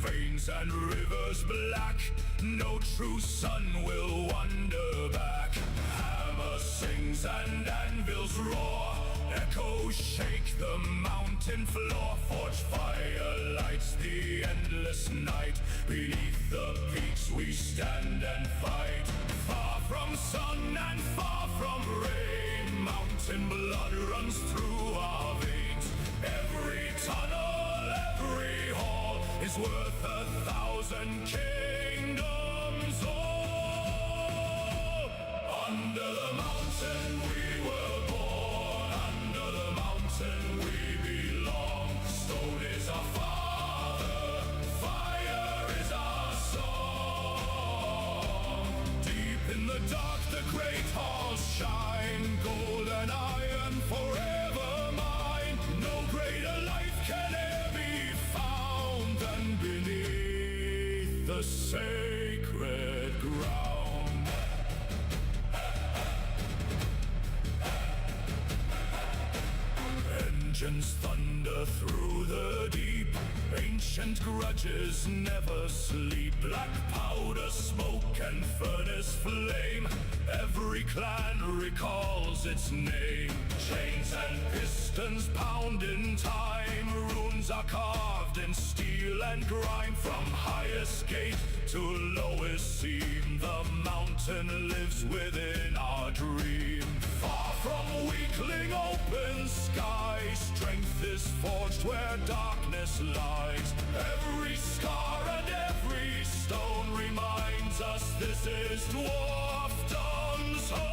veins and rivers black. No true sun will wander back. Hammer sings and anvils roar. Echoes shake the mountain floor. Forge fire lights the endless night. Beneath the peaks we stand and fight. Far from sun and far from rain, mountain blood runs through our veins. Every tunnel, every hall is worth 1,000 kingdoms. Oh, under the mountain we were born. Under the mountain we belong. Stone is our father, fire is our song. Deep in the dark the great halls shine. Gold and iron forever mine. No greater life can e'er be found than beneath the sacred ground. Engines thunder through the deep. Ancient grudges never sleep. Black powder, smoke and furnace flame. Every clan recalls its name. Chains and pistons pound in time. Runes are carved in steel and grime. From highest gate to lowest seam, the mountain lives within our dream. Far from weakling open sky, strength is forged where darkness lies. Every scar and every stone reminds us this is dwarfdom's home.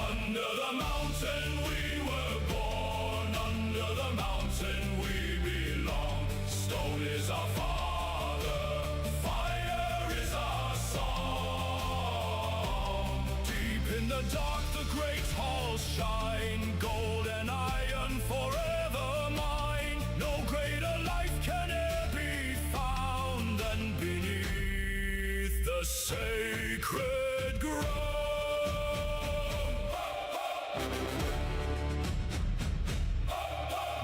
Under the mountain we were born. Under the mountain we belong. Stone is our father, fire is our song. Deep in the dark the great halls shine. Gold and iron forever mine. No greater life can e'er be found than beneath the sacred ground.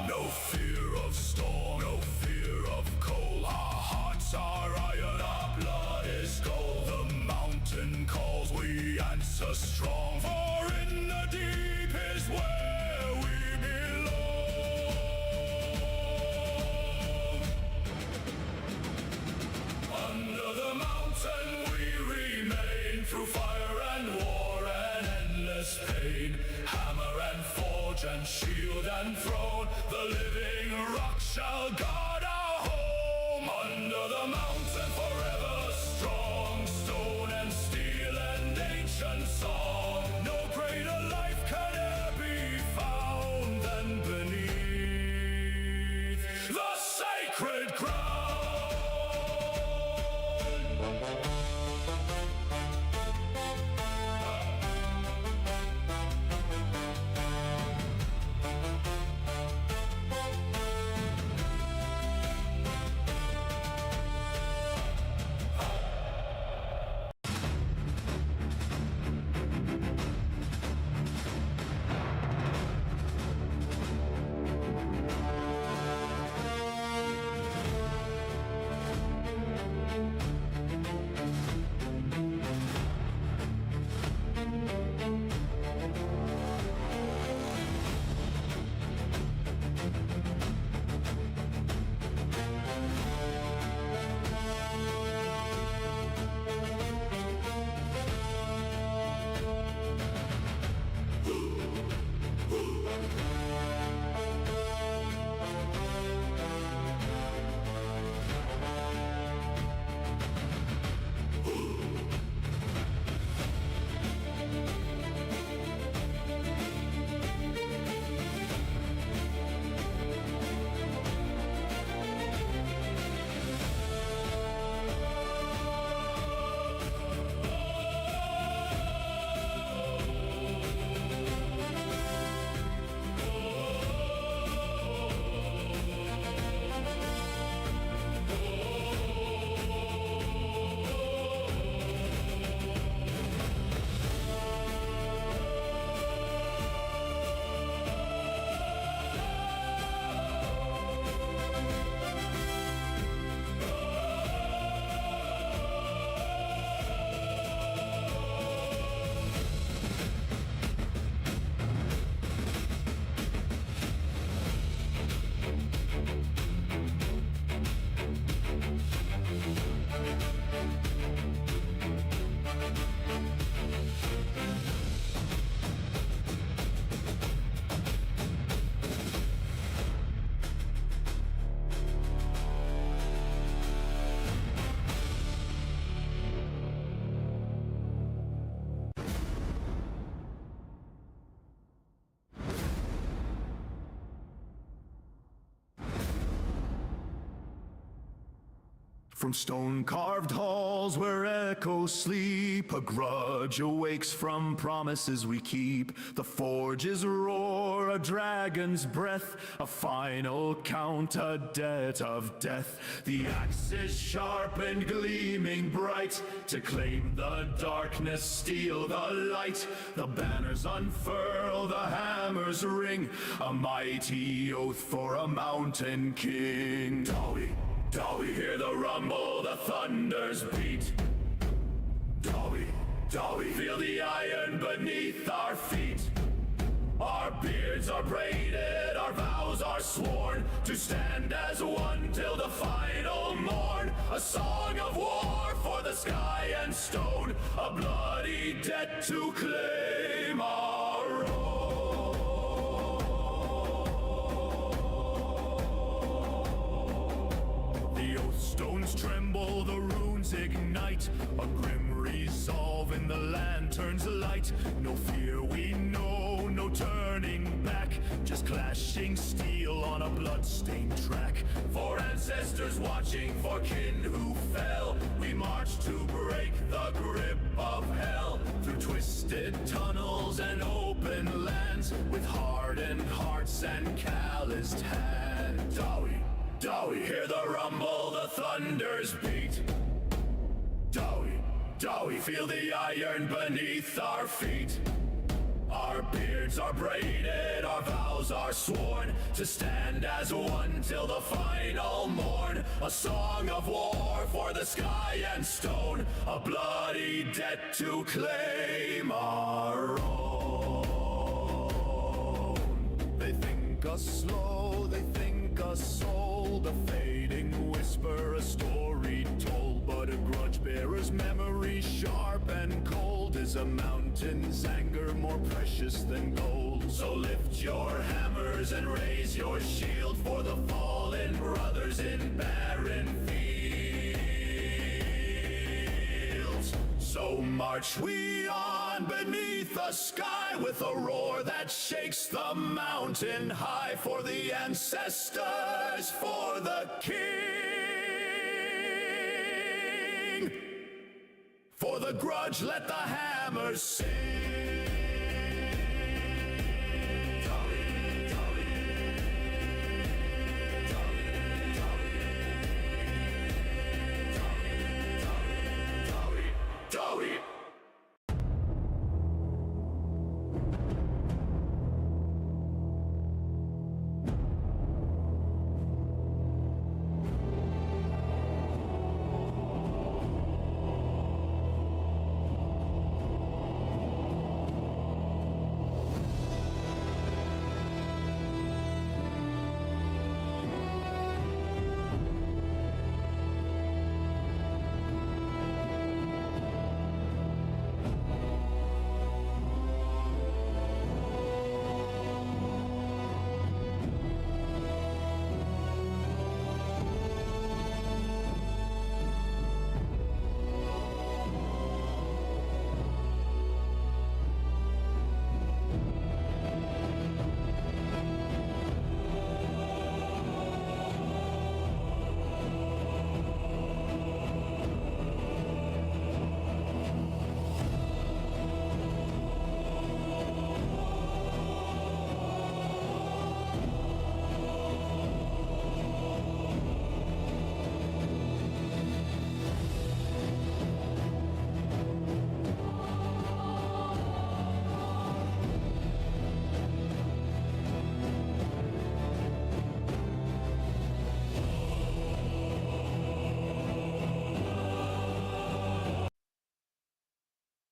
No fear of storm, no fear of cold. Our hearts are iron, our blood is gold. The mountain calls, we answer strong. For in the deep is where we belong. Under the mountain we remain. Through fire and war and endless pain. Hammer and forge and shield and throne. The living rock shall guard our home. Under the mountain forever strong. Stone and steel and ancient song. No greater life can e'er be found than beneath the sacred ground. From stone-carved halls where echoes sleep, a grudge awakes from promises we keep. The forges roar, a dragon's breath, a final count, a debt of death. The axe is sharp and gleaming bright, to claim the darkness, steal the light. The banners unfurl, the hammers ring, a mighty oath for a mountain king. Dowie, hear the rumble, the thunders beat. Dowie, feel the iron beneath our feet. Our beards are braided, our vows are sworn, to stand as one till the final morn. A song of war for the sky and stone, a bloody debt to claim our own. Stones tremble, the runes ignite, a grim resolve in the lantern's light. No fear we know, no turning back, just clashing steel on a bloodstained track. For ancestors watching, for kin who fell, we march to break the grip of hell. Through twisted tunnels and open lands, with hardened hearts and calloused hands. Dowie, hear the rumble, the thunders beat. Dowie, feel the iron beneath our feet. Our beards are braided, our vows are sworn, to stand as one till the final morn. A song of war for the sky and stone, a bloody debt to claim our own. They think us slow, they think us old, a fading whisper, a story told. But a grudge bearer's memory, sharp and cold, is a mountain's anger more precious than gold. So lift your hammers and raise your shield for the fallen brothers in barren fields. So march we on beneath the sky, with a roar that shakes the mountain high, for the ancestors, for the king. For the grudge, let the hammers sing. Dowie.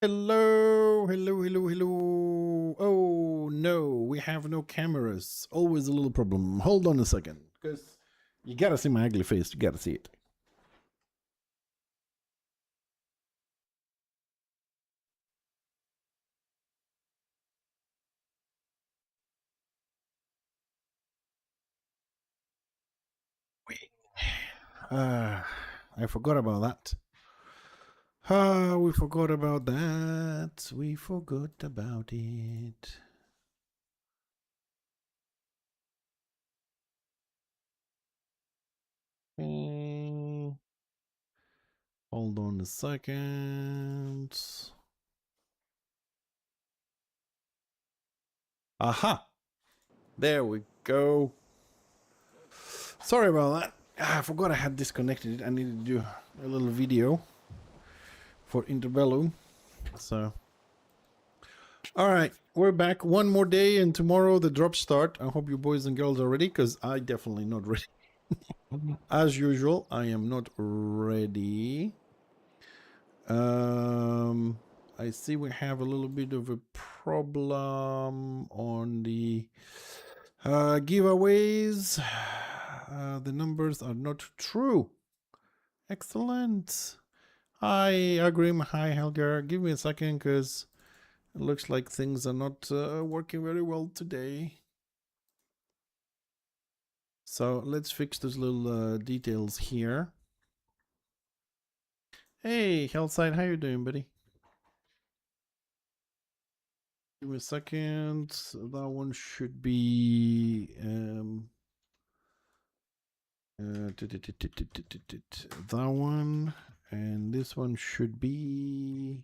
Hello. Oh no, we have no cameras. Always a little problem. Hold on a second, because you gotta see my ugly face. You gotta see it. I forgot about that. We forgot about that. We forgot about it. Hold on a second. Aha! There we go. Sorry about that. I forgot I had disconnected it. I needed to do a little video for Interbellum. So, alright, we're back. One more day and tomorrow the drops start. I hope you boys and girls are ready, because I definitely not ready. As usual, I am not ready. I see we have a little bit of a problem on the giveaways. The numbers are not true. Excellent. Hi, Agrim. Hi, Helger. Give me a second, because it looks like things are not working very well today. So let's fix those little details here. Hey, Hellside, how you doing, buddy? Give me a second. That one should be that one, and this one should be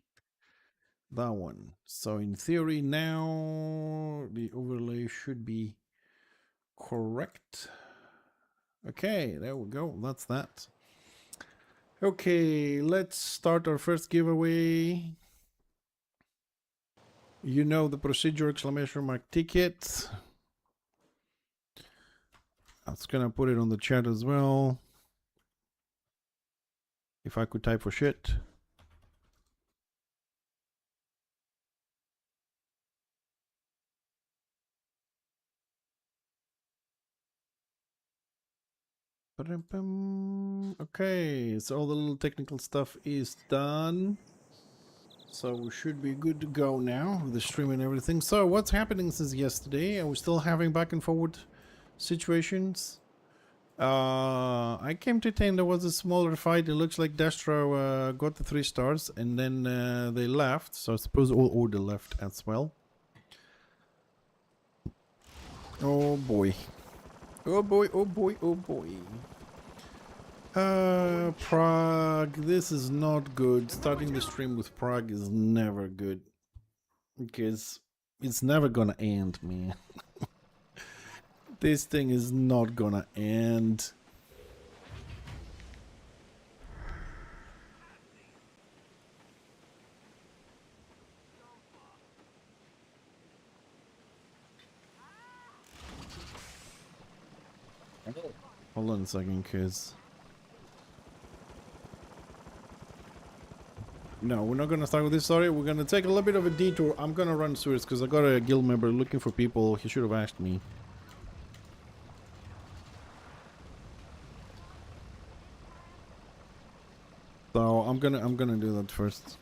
that one. So in theory now the overlay should be correct. Okay, there we go. That's that. Okay, let's start our first giveaway. You know the procedure, exclamation mark ticket. That's gonna put it on the chat as well. If I could type for shit. Okay, so all the little technical stuff is done. So we should be good to go now with the stream and everything. So what's happening since yesterday? Are we still having back and forward situations? I came to 10. There was a smaller fight. It looks like Destro got the 3 stars and then they left. So I suppose all order left as well. Oh boy. Oh boy, oh boy, oh boy. Prague, this is not good. Starting the stream with Prague is never good. Because it's never gonna end, man. This thing is not gonna end. Hold on a second, cause... No, we're not gonna start with this, sorry. We're gonna take a little bit of a detour. I'm gonna run Suez because I got a guild member looking for people. He should have asked me. So I'm gonna do that first.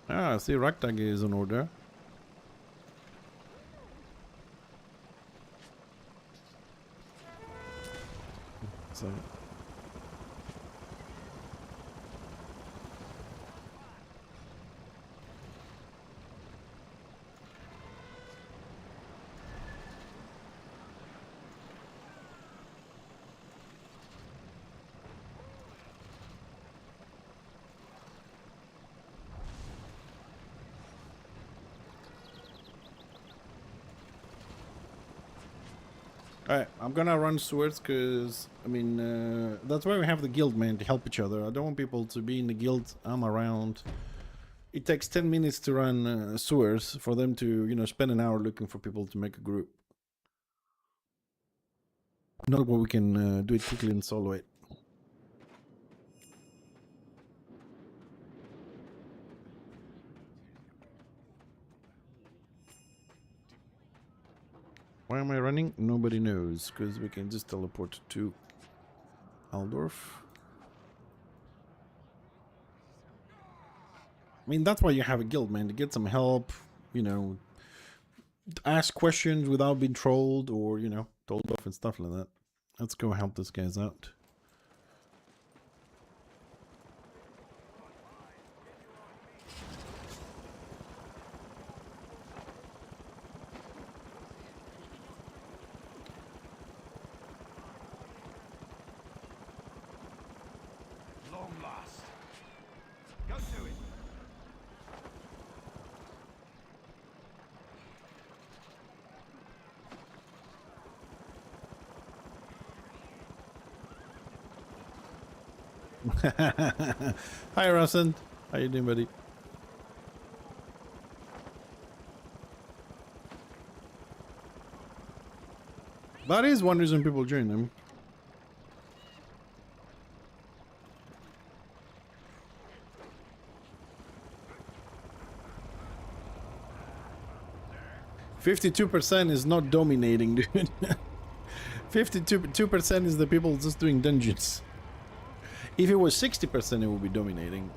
Ah, I see Raktag is in order. So alright, I'm gonna run Swords because, I mean, that's why we have the guild, man, to help each other. I don't want people to be in the guild. I'm around. It takes 10 minutes to run Swords for them to, you know, spend an hour looking for people to make a group. Not what we can do it quickly and solo it. Why am I running? Nobody knows, because we can just teleport to Aldorf. I mean, that's why you have a guild, man, to get some help, you know, ask questions without being trolled or, you know, told off and stuff like that. Let's go help these guys out. long last. Go to it. Hi, Russell. How you doing, buddy? That is one reason people join them. "52% is not dominating, dude." 52% is the people just doing dungeons. If it was 60%, it would be dominating.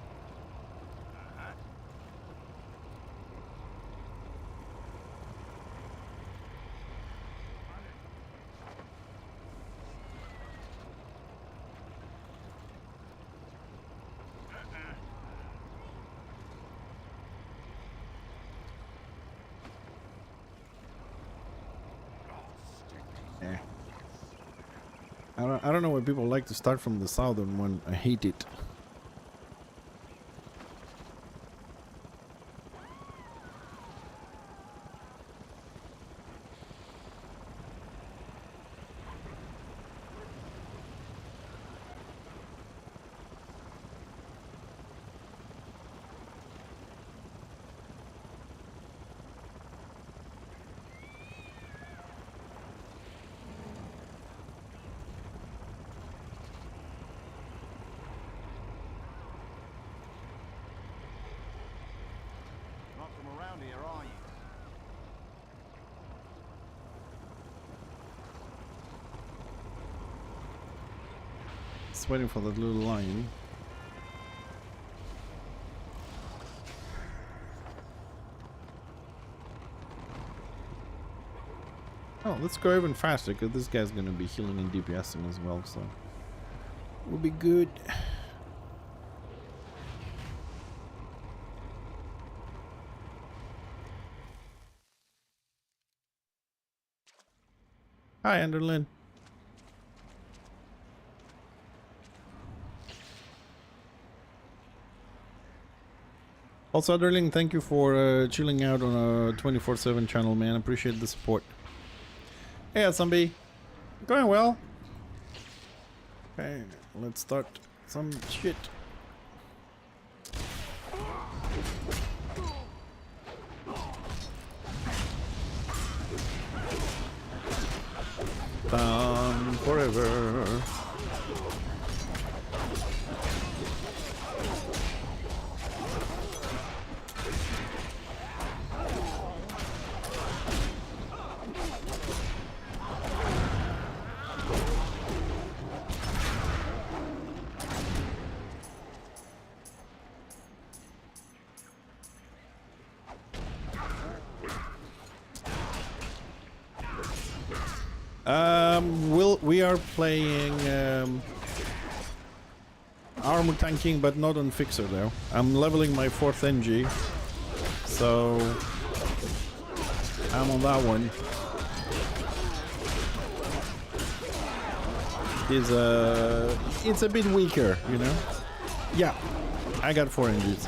I don't know why people like to start from the southern one. I hate it. Here, are you? Just waiting for that little line. Oh, let's go even faster, because this guy's gonna be healing and DPSing as well, so we'll be good. Hi, Enderlin. Also, Enderlin, thank you for chilling out on a 24/7 channel, man. Appreciate the support. Hey, zombie. Going well. Okay, let's start some shit. Bound forever. We are playing armor tanking, but not on Fixer though. I'm leveling my 4th NG, so I'm on that one. It's a bit weaker, you know. Yeah, I got 4 NGs.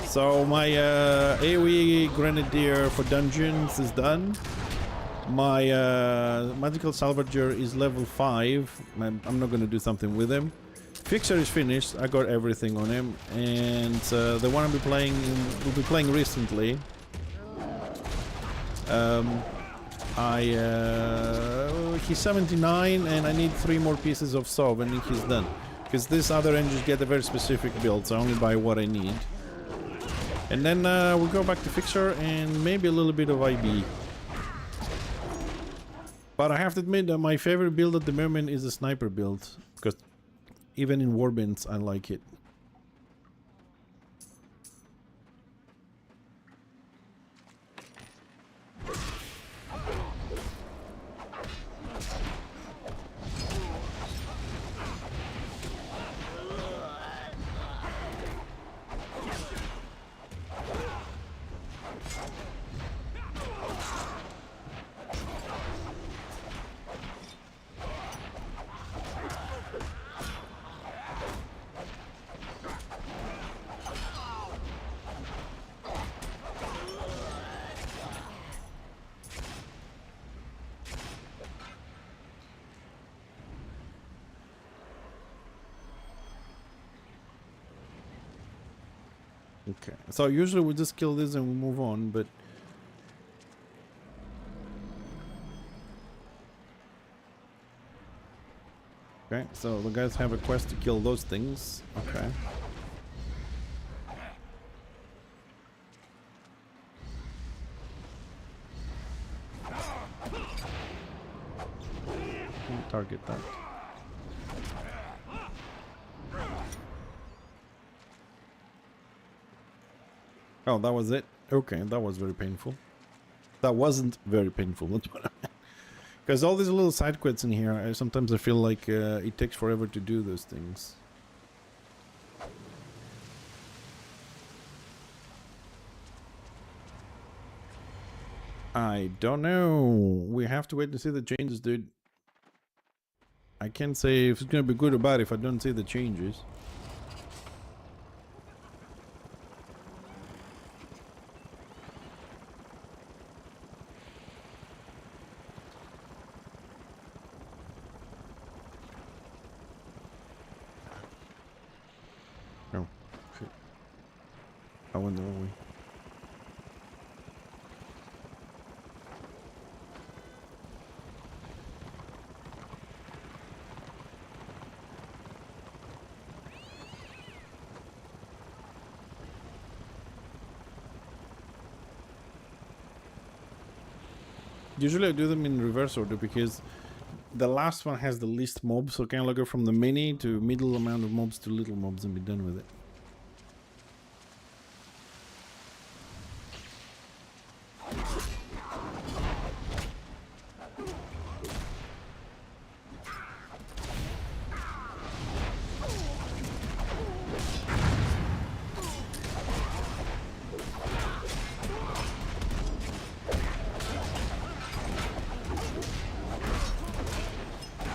So my AoE Grenadier for dungeons is done. My Magical Salvager is level 5. I'm not gonna do something with him. Fixer is finished. I got everything on him, and the one we'll be playing recently. He's 79, and I need 3 more pieces of SOV, and he's done. Because this other engines get a very specific build, so I only buy what I need. And then we'll go back to Fixer and maybe a little bit of IB. But I have to admit that my favorite build at the moment is the sniper build, because even in Warbinds I like it. Okay, so usually we just kill this and we move on, but... Okay, so the guys have a quest to kill those things. Okay. Target that. Oh, that was it? Okay, that was very painful. That wasn't very painful, that's what I meant. Because all these little side quests in here, sometimes I feel like it takes forever to do those things. I don't know. We have to wait to see the changes, dude. I can't say if it's gonna be good or bad if I don't see the changes. Oh, shit. I went the wrong way. Usually I do them in reverse order because the last one has the least mobs, so kind of go from the mini to middle amount of mobs to little mobs and be done with it.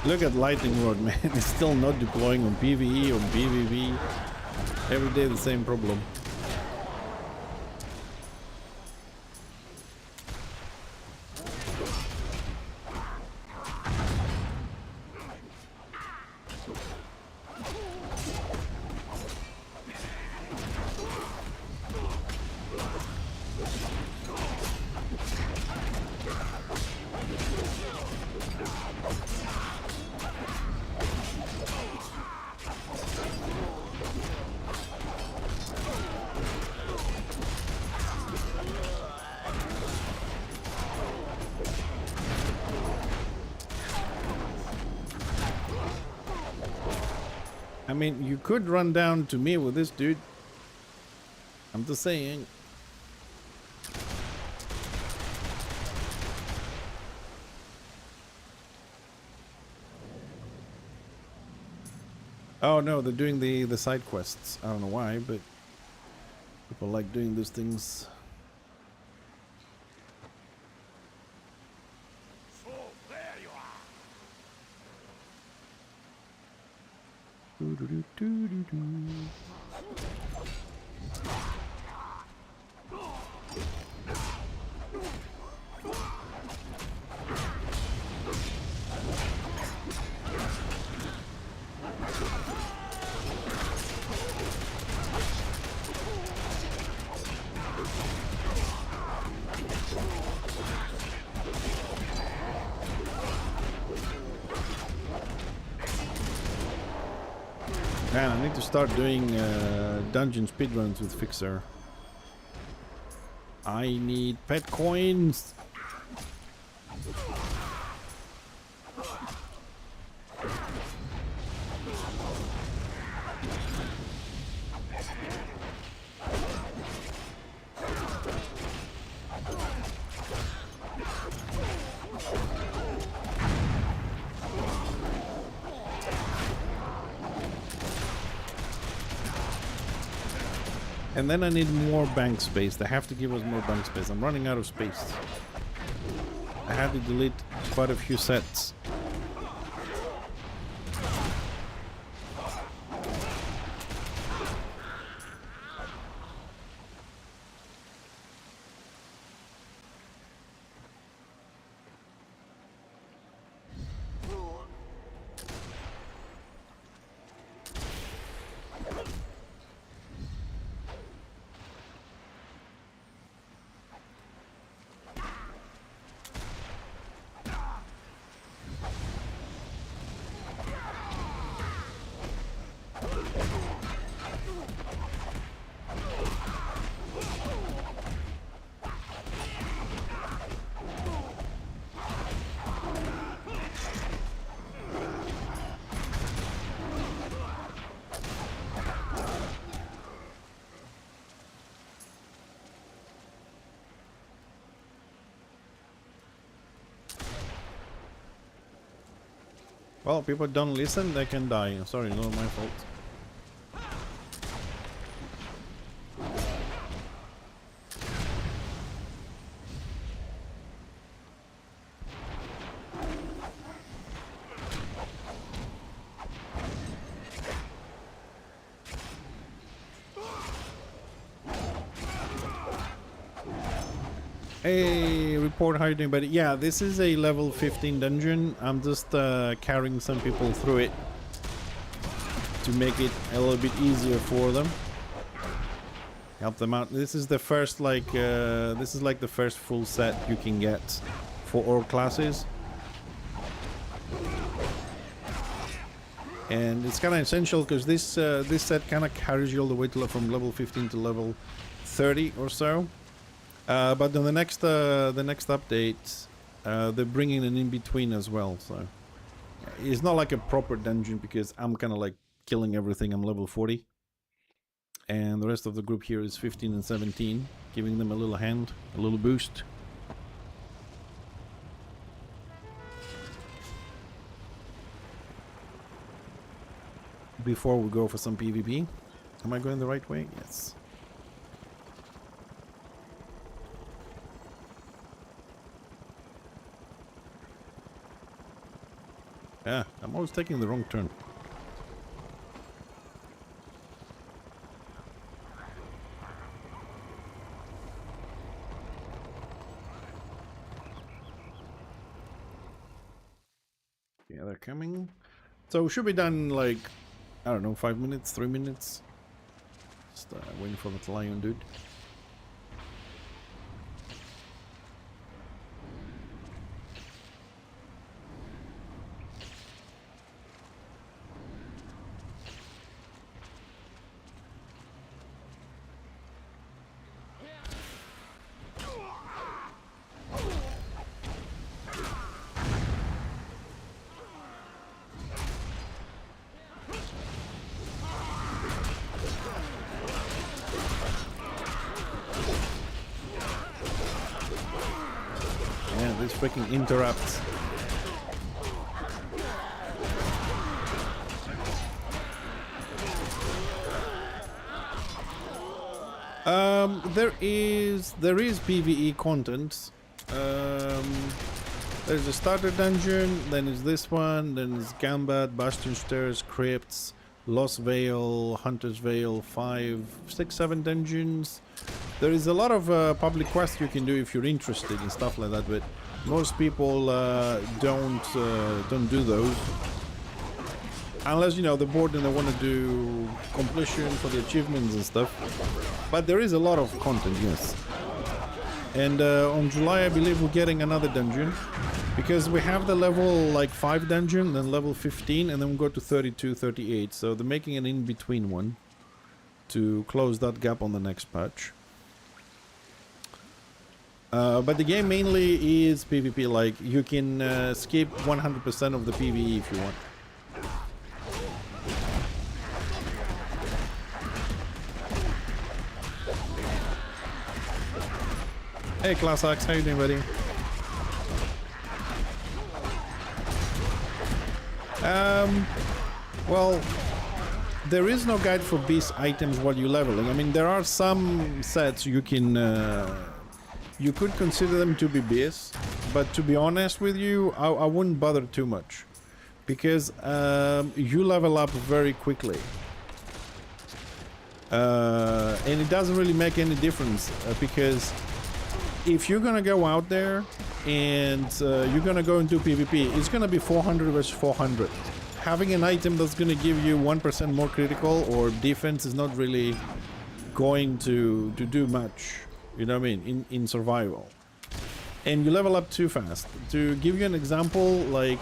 Look at Lightning Rod, man. It's still not deploying on PvE or PvP. Every day the same problem. I mean, you could run down to me with this, dude. I'm just saying. Oh no, they're doing the side quests. I don't know why, but people like doing those things. So there you are. Man, I need to start doing dungeon speedruns with Fixer. I need pet coins. And then I need more bank space. They have to give us more bank space. I'm running out of space. I had to delete quite a few sets. Well, people don't listen, they can die. Sorry, not my fault. Hey, report, how you doing, buddy? Yeah, this is a level 15 dungeon. I'm just carrying some people through it to make it a little bit easier for them. Help them out. This is the first, like, this is like the first full set you can get for all classes. And it's kind of essential because this this set kind of carries you all the way to from level 15 to level 30 or so. But on the next update, they're bringing an in-between as well, so it's not like a proper dungeon because I'm kind of like killing everything. I'm level 40, and the rest of the group here is 15 and 17, giving them a little hand, a little boost. Before we go for some PvP. Am I going the right way? Yes. Yeah, I'm always taking the wrong turn. Yeah, they're coming. So we should be done in like, I don't know, 5 minutes, 3 minutes. Just waiting for the lion dude. This freaking interrupts. There is PvE content. There's a starter dungeon, then there's this one, then there's Gambat, Bastion Stairs, Crypts, Lost Vale, Hunter's Vale, 5, 6, 7 dungeons. There is a lot of public quests you can do if you're interested in stuff like that, but most people don't do those unless, you know, they're bored and they want to do completion for the achievements and stuff. But there is a lot of content, yes. And on July, I believe we're getting another dungeon because we have the level like 5 dungeon, then level 15, and then we go to 32, 38. So they're making an in-between one to close that gap on the next patch. But the game mainly is PvP, like you can skip 100% of the PvE if you want. Hey Class X, how you doing, buddy? Well, there is no guide for beast items while you're leveling. I mean, there are some sets you can you could consider them to be beasts, but to be honest with you, I wouldn't bother too much because you level up very quickly. And it doesn't really make any difference because if you're gonna go out there and you're gonna go into PvP, it's gonna be 400 versus 400. Having an item that's gonna give you 1% more critical or defense is not really going to do much. You know what I mean? In survival. And you level up too fast. To give you an example, like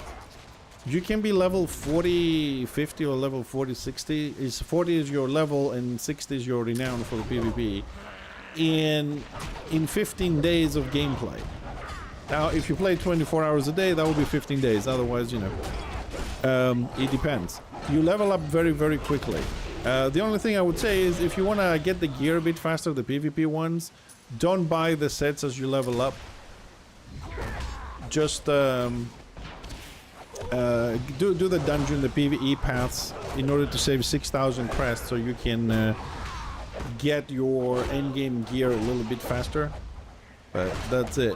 you can be level 40, 50 or level 40, 60. 40 is your level and 60 is your renown for the PvP. In 15 days of gameplay. Now, if you play 24 hours a day, that will be 15 days. Otherwise, you know, it depends. You level up very, very quickly. The only thing I would say is if you want to get the gear a bit faster, the PvP ones, don't buy the sets as you level up. Just do the dungeon, the PvE paths, in order to save 6,000 crests, so you can get your endgame gear a little bit faster. But that's it.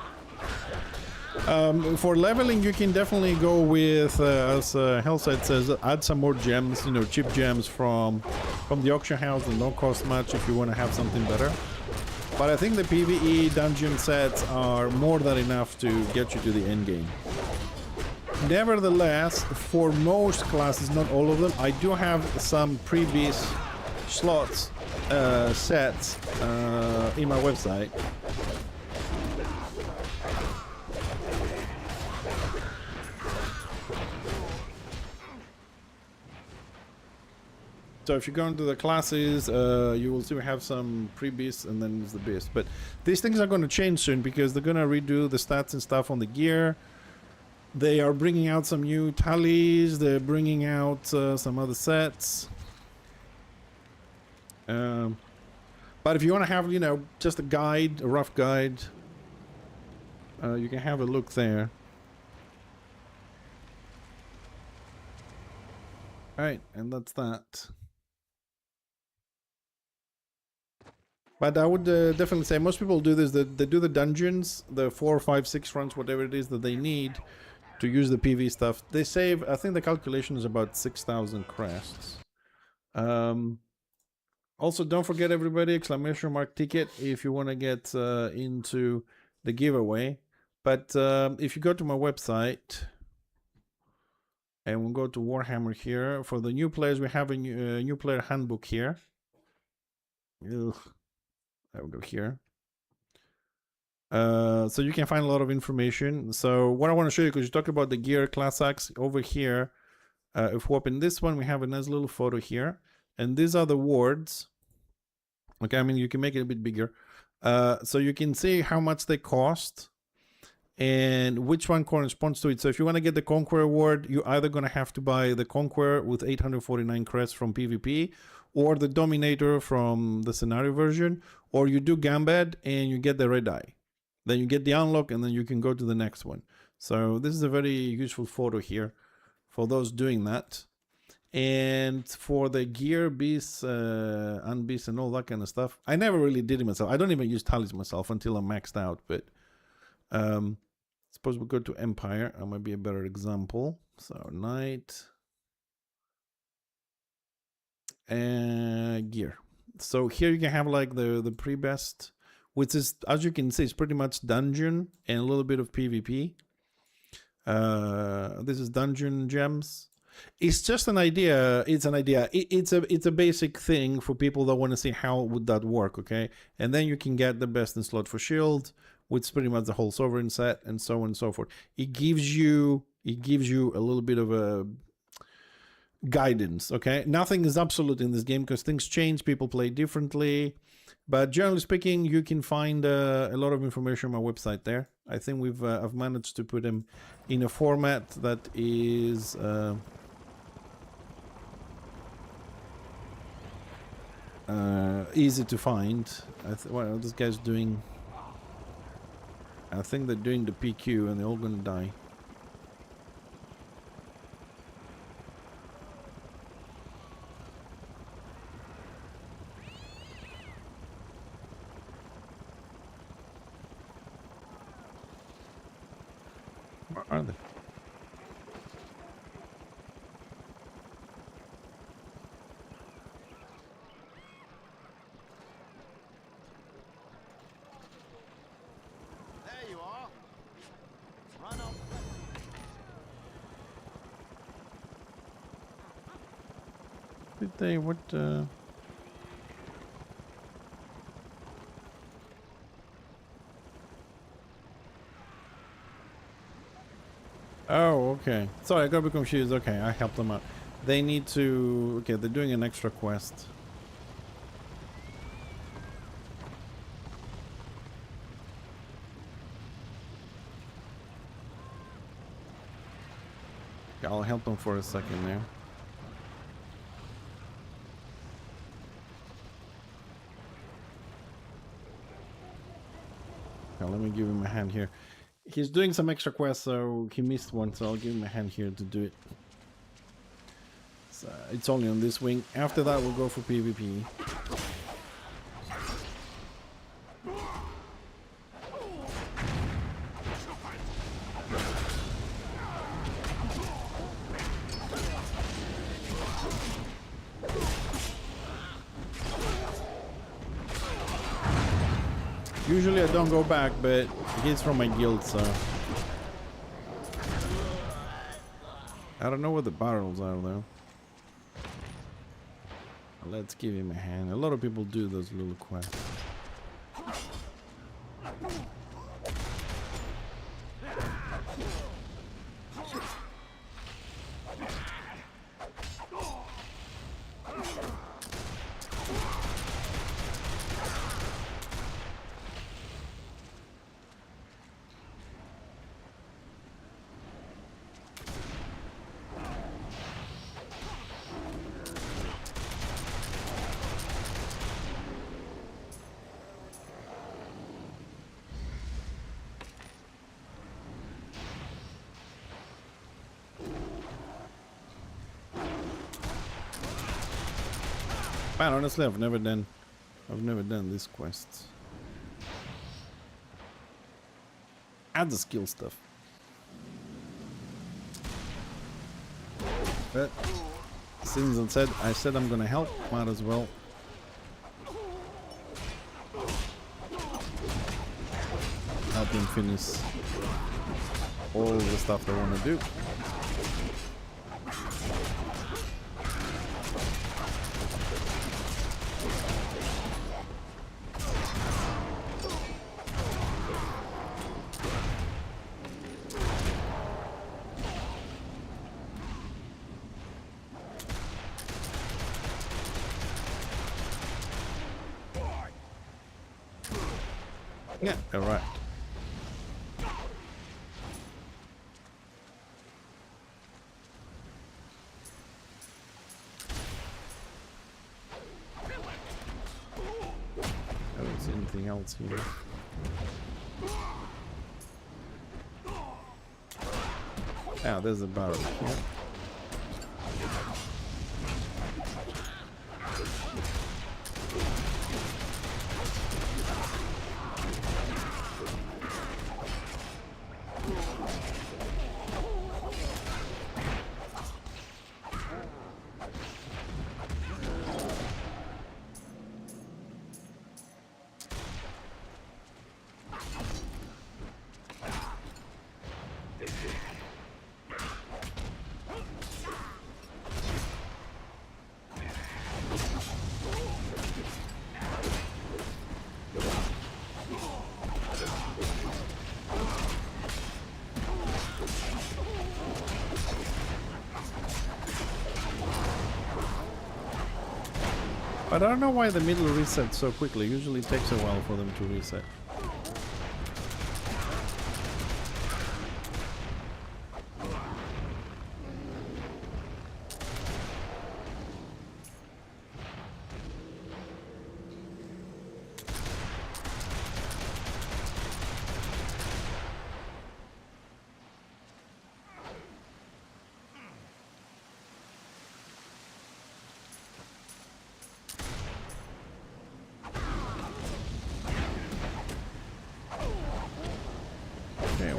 For leveling, you can definitely go with, as Hellside says, add some more gems, you know, cheap gems from the auction house that don't cost much if you want to have something better. But I think the PvE dungeon sets are more than enough to get you to the end game. Nevertheless, for most classes, not all of them, I do have some pre-beast slots sets in my website. So if you go into the classes, you will see we have some pre-beasts and then there's the beast. But these things are going to change soon because they're going to redo the stats and stuff on the gear. They are bringing out some new tallies. They're bringing out some other sets. But if you want to have, you know, just a guide, a rough guide, you can have a look there. Alright, and that's that. But I would definitely say most people do this. They do the dungeons, the 4, 5, 6 runs, whatever it is that they need to use the PV stuff. They save, I think the calculation is about 6,000 crests. Also, don't forget everybody, exclamation mark ticket if you want to get into the giveaway. But if you go to my website and we'll go to Warhammer here, for the new players, we have a new player handbook here. Ugh. I will go here. So you can find a lot of information. So what I want to show you, because you talked about the gear class X over here. If we open this one, we have a nice little photo here. And these are the wards. Okay, I mean, you can make it a bit bigger. So you can see how much they cost and which one corresponds to it. So if you want to get the Conqueror award, you're either going to have to buy the Conqueror with 849 crests from PvP, or the Dominator from the scenario version, or you do Gambad and you get the red eye. Then you get the unlock and then you can go to the next one. So this is a very useful photo here for those doing that. And for the gear, beasts, unbeasts and all that kind of stuff, I never really did it myself. I don't even use tallies myself until I'm maxed out. But suppose we go to Empire. That might be a better example. So Knight. Gear. So here you can have like the pre-best, which is, as you can see, it's pretty much dungeon and a little bit of PvP. This is dungeon gems. It's just an idea. It's an idea. It's a basic thing for people that want to see how would that work. Okay, and then you can get the best in slot for shield, which is pretty much the whole sovereign set, and so on and so forth. It gives you a little bit of a guidance. Okay, nothing is absolute in this game because things change, people play differently, but generally speaking, you can find a lot of information on my website there. I think I've managed to put them in a format that is easy to find. Well, this guy's doing, I think they're doing the PQ and they're all gonna die. Where are they? There you are. Run up. Did they, what, Oh, okay. Sorry, I got a bit confused. Okay, I helped them out. They need to... Okay, they're doing an extra quest. Okay, I'll help them for a second there. Okay, let me give him a hand here. He's doing some extra quests, so he missed one, so I'll give him a hand here to do it. So it's only on this wing. After that, we'll go for PvP. Usually I don't go back, but he's from my guild, so... I don't know what the battles are, though. Let's give him a hand. A lot of people do those little quests. Man, honestly, I've never done this quest. Add the skill stuff. But since I said I'm gonna help, might as well. Help him finish all the stuff they want to do. Yeah, all right. I don't see anything else here. Ah, there's a barrel here. But I don't know why the middle resets so quickly. Usually it takes a while for them to reset.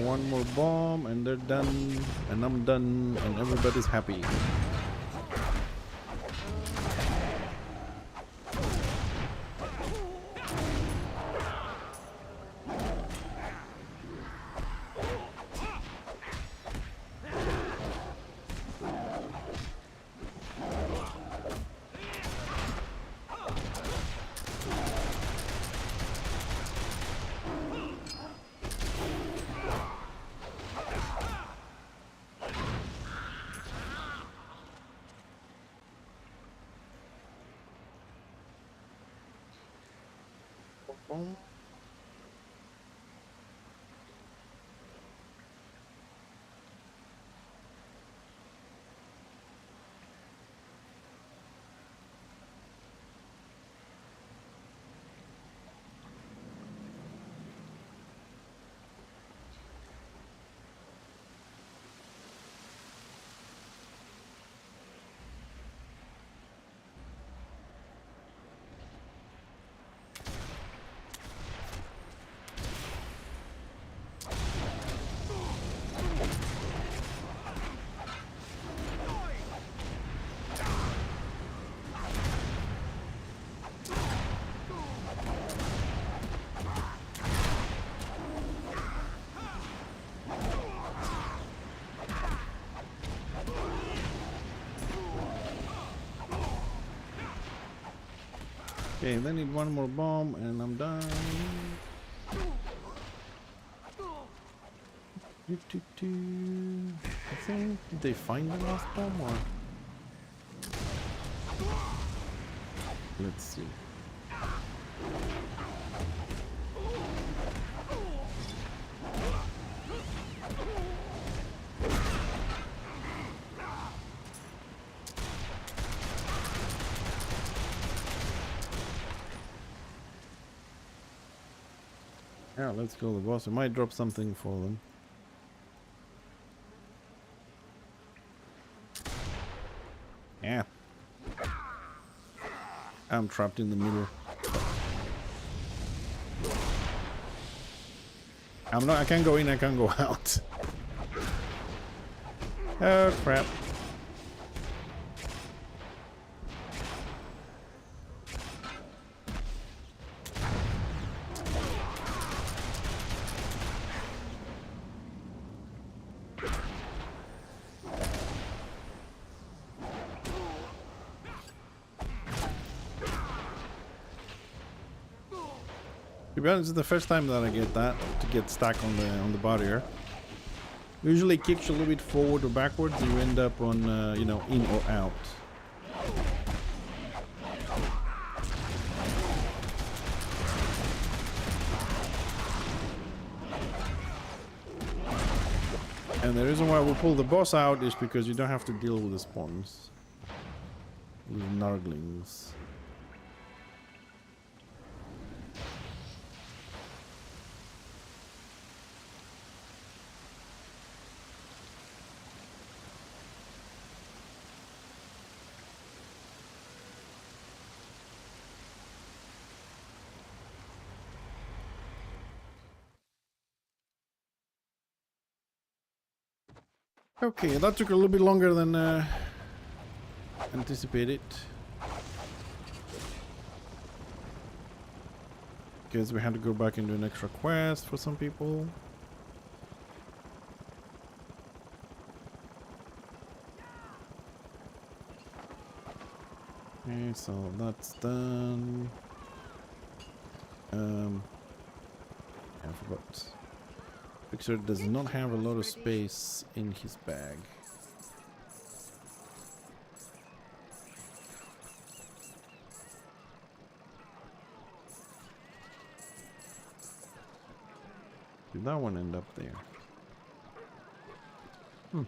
One more bomb and they're done, and I'm done, and everybody's happy. Okay, then need one more bomb and I'm done. I think, did they find the last bomb or? Let's see. Yeah, let's kill the boss. I might drop something for them. Yeah. I'm trapped in the middle. I can't go in, I can't go out. Oh crap. To be honest, it's the first time that I get that, to get stuck on the barrier. Usually kicks you a little bit forward or backwards, you end up on, you know, in or out. And the reason why we pull the boss out is because you don't have to deal with the spawns. With Narglings. Okay, that took a little bit longer than anticipated. Because we had to go back and do an extra quest for some people. Okay, so that's done. I forgot. Fixer does not have a lot of space in his bag. Did that one end up there? Hmm.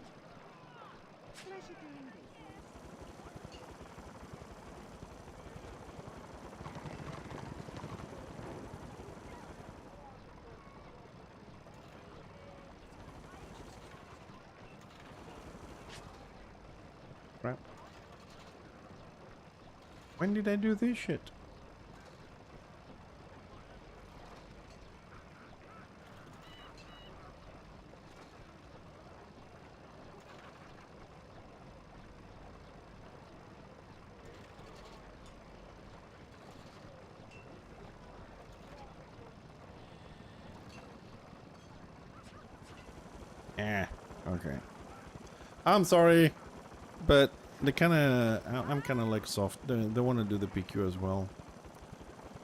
Crap. When did I do this shit? Okay. I'm sorry, but they I'm kind of like soft. They want to do the PQ as well.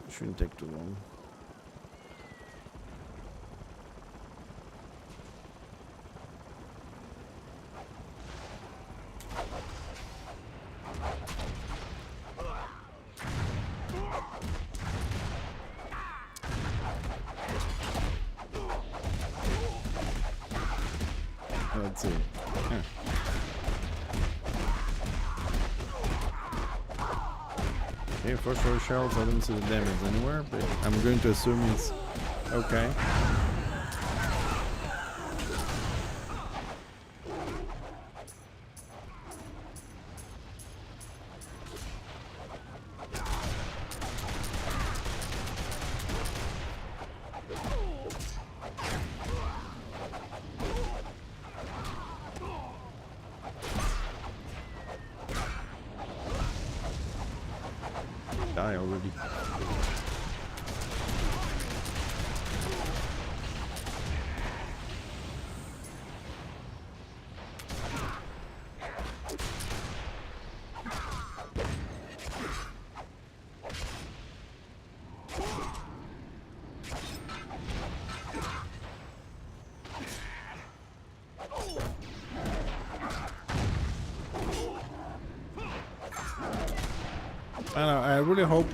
It shouldn't take too long. Let's see. Yeah. Okay, first row shells, I don't see the damage anywhere, but I'm going to assume it's okay. Die already. I really hope,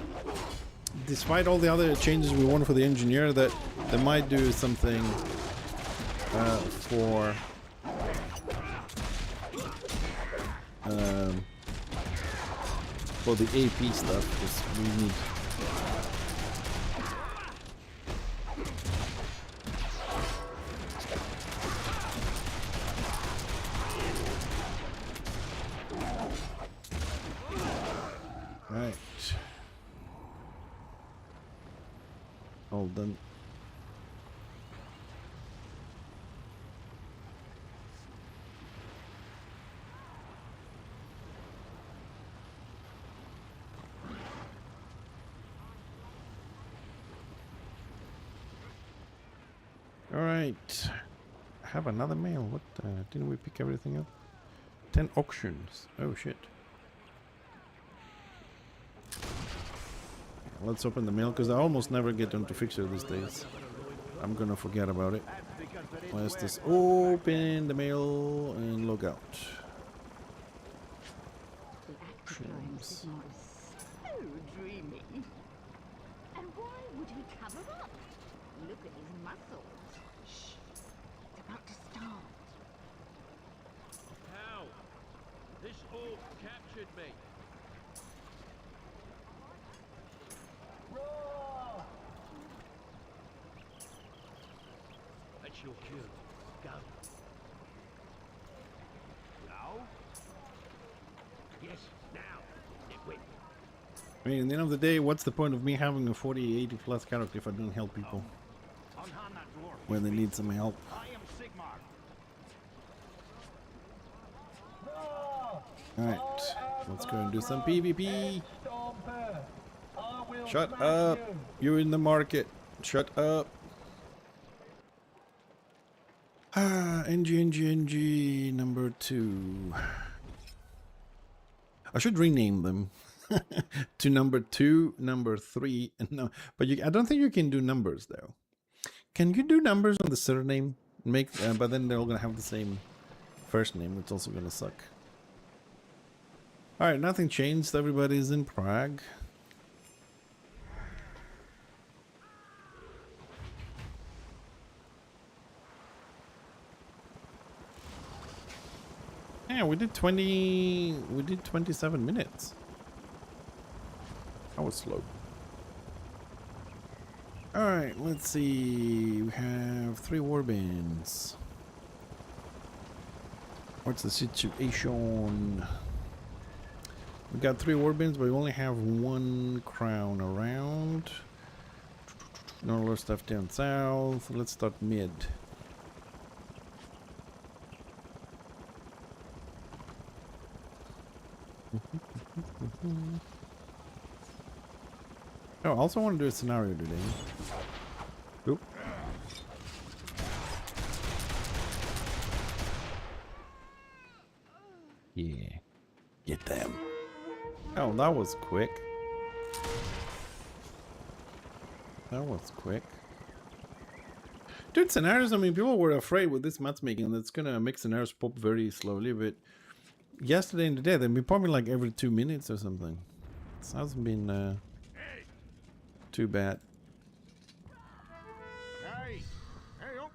despite all the other changes we want for the engineer, that they might do something for the AP stuff, because we need. Right. All done. All right. I have another mail. What? Didn't we pick everything up? 10 auctions. Oh shit. Let's open the mail, because I almost never get onto Fixer these days. I'm gonna forget about it. Let's just open the mail and log out. So dreamy. And why would he cover up? Look at his muscles. Shh. It's about to start. How? This orc captured me. That's your cue. Go. Now? Yes, now. Nitwit. I mean, at the end of the day, what's the point of me having a 40, 80 plus character if I don't help people Unharm that dwarf. when they need some help? I am Sigmar. Alright, let's go and do some PvP. Shut up! You're in the market. Shut up. NG number 2. I should rename them to number 2, number 3, and no. But I don't think you can do numbers though. Can you do numbers on the surname? Make, but then they're all gonna have the same first name, which is also gonna suck. All right, nothing changed. Everybody's in Prague. Yeah, we did 27 minutes. That was slow. Alright, let's see. We have 3 warbins. What's the situation? We got 3 warbins, but we only have 1 crown around. No other stuff down south. Let's start mid. Oh, I also want to do a scenario today. Oop. Yeah. Get them. Oh, that was quick. That was quick. Dude, scenarios, I mean, people were afraid with this matchmaking that's gonna make scenarios pop very slowly, but yesterday and today, they've been popping like every 2 minutes or something. This hasn't been too bad. Hey! Hey, up!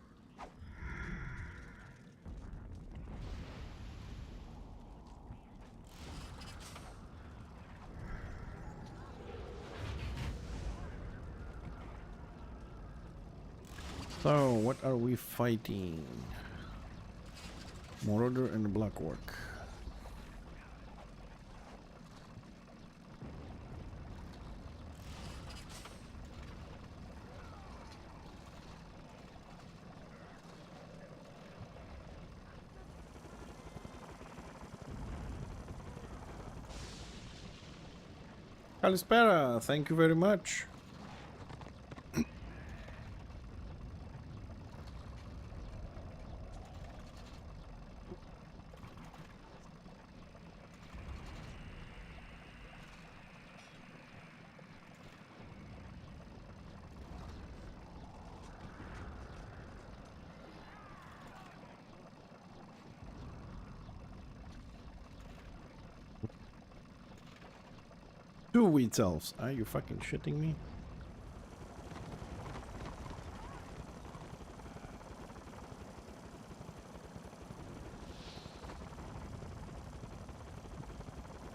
So, what are we fighting? Marauder and the Black Orc. Kalispera, thank you very much. 2 wheat elves. Are you fucking shitting me?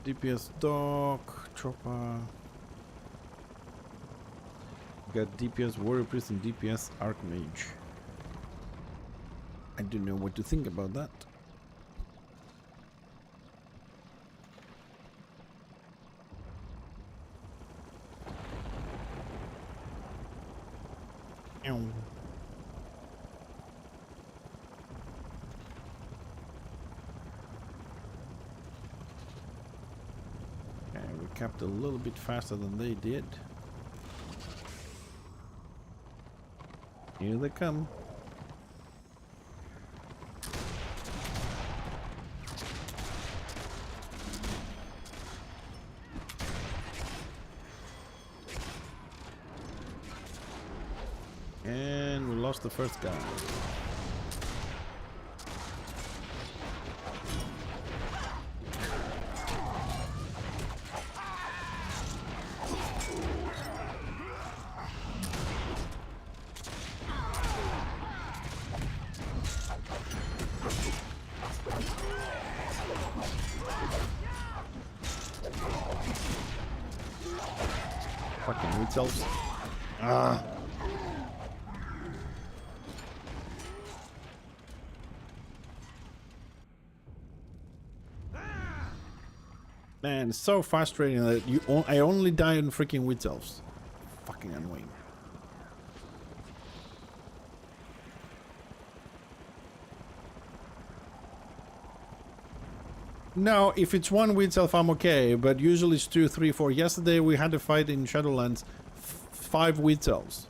DPS dog, chopper. Got DPS warrior priest and DPS archmage. I don't know what to think about that. Ow. Okay, we capped a little bit faster than they did. Here they come. And we lost the first guy. Fucking wheat elves. Ah. Man, it's so frustrating that I only die on freaking wheat elves. Fucking annoying. No, if it's one wheat elf, I'm okay, but usually it's 2, 3, 4. Yesterday we had a fight in Shadowlands, 5 wheat elves.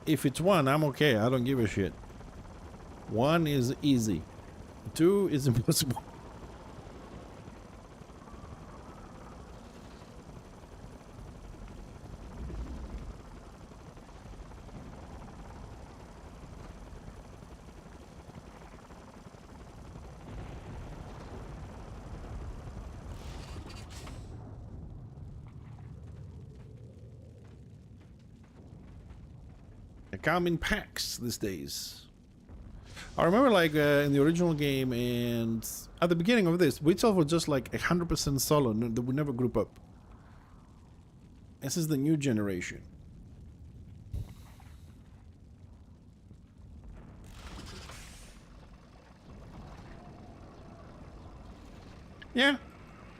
If it's one, I'm okay. I don't give a shit. 1 is easy. 2 is impossible. They come in packs these days. I remember like in the original game and at the beginning of this, wheat elf was just like 100% solo. They would never group up. This is the new generation. Yeah.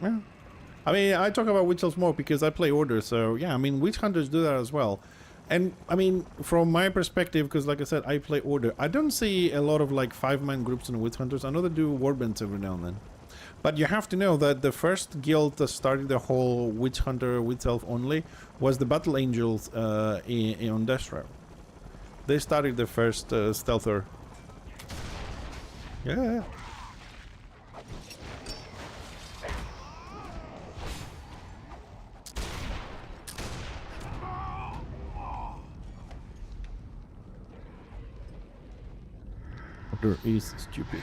Yeah. I mean, I talk about witch elves more because I play order, so yeah, I mean, witch hunters do that as well. And I mean, from my perspective, because like I said, I play order, I don't see a lot of like 5-man groups in witch hunters. I know they do warbands every now and then. But you have to know that the first guild that started the whole witch hunter, witch elf only, was the Battle Angels on Destro. They started the first stealther. Yeah. Order is stupid.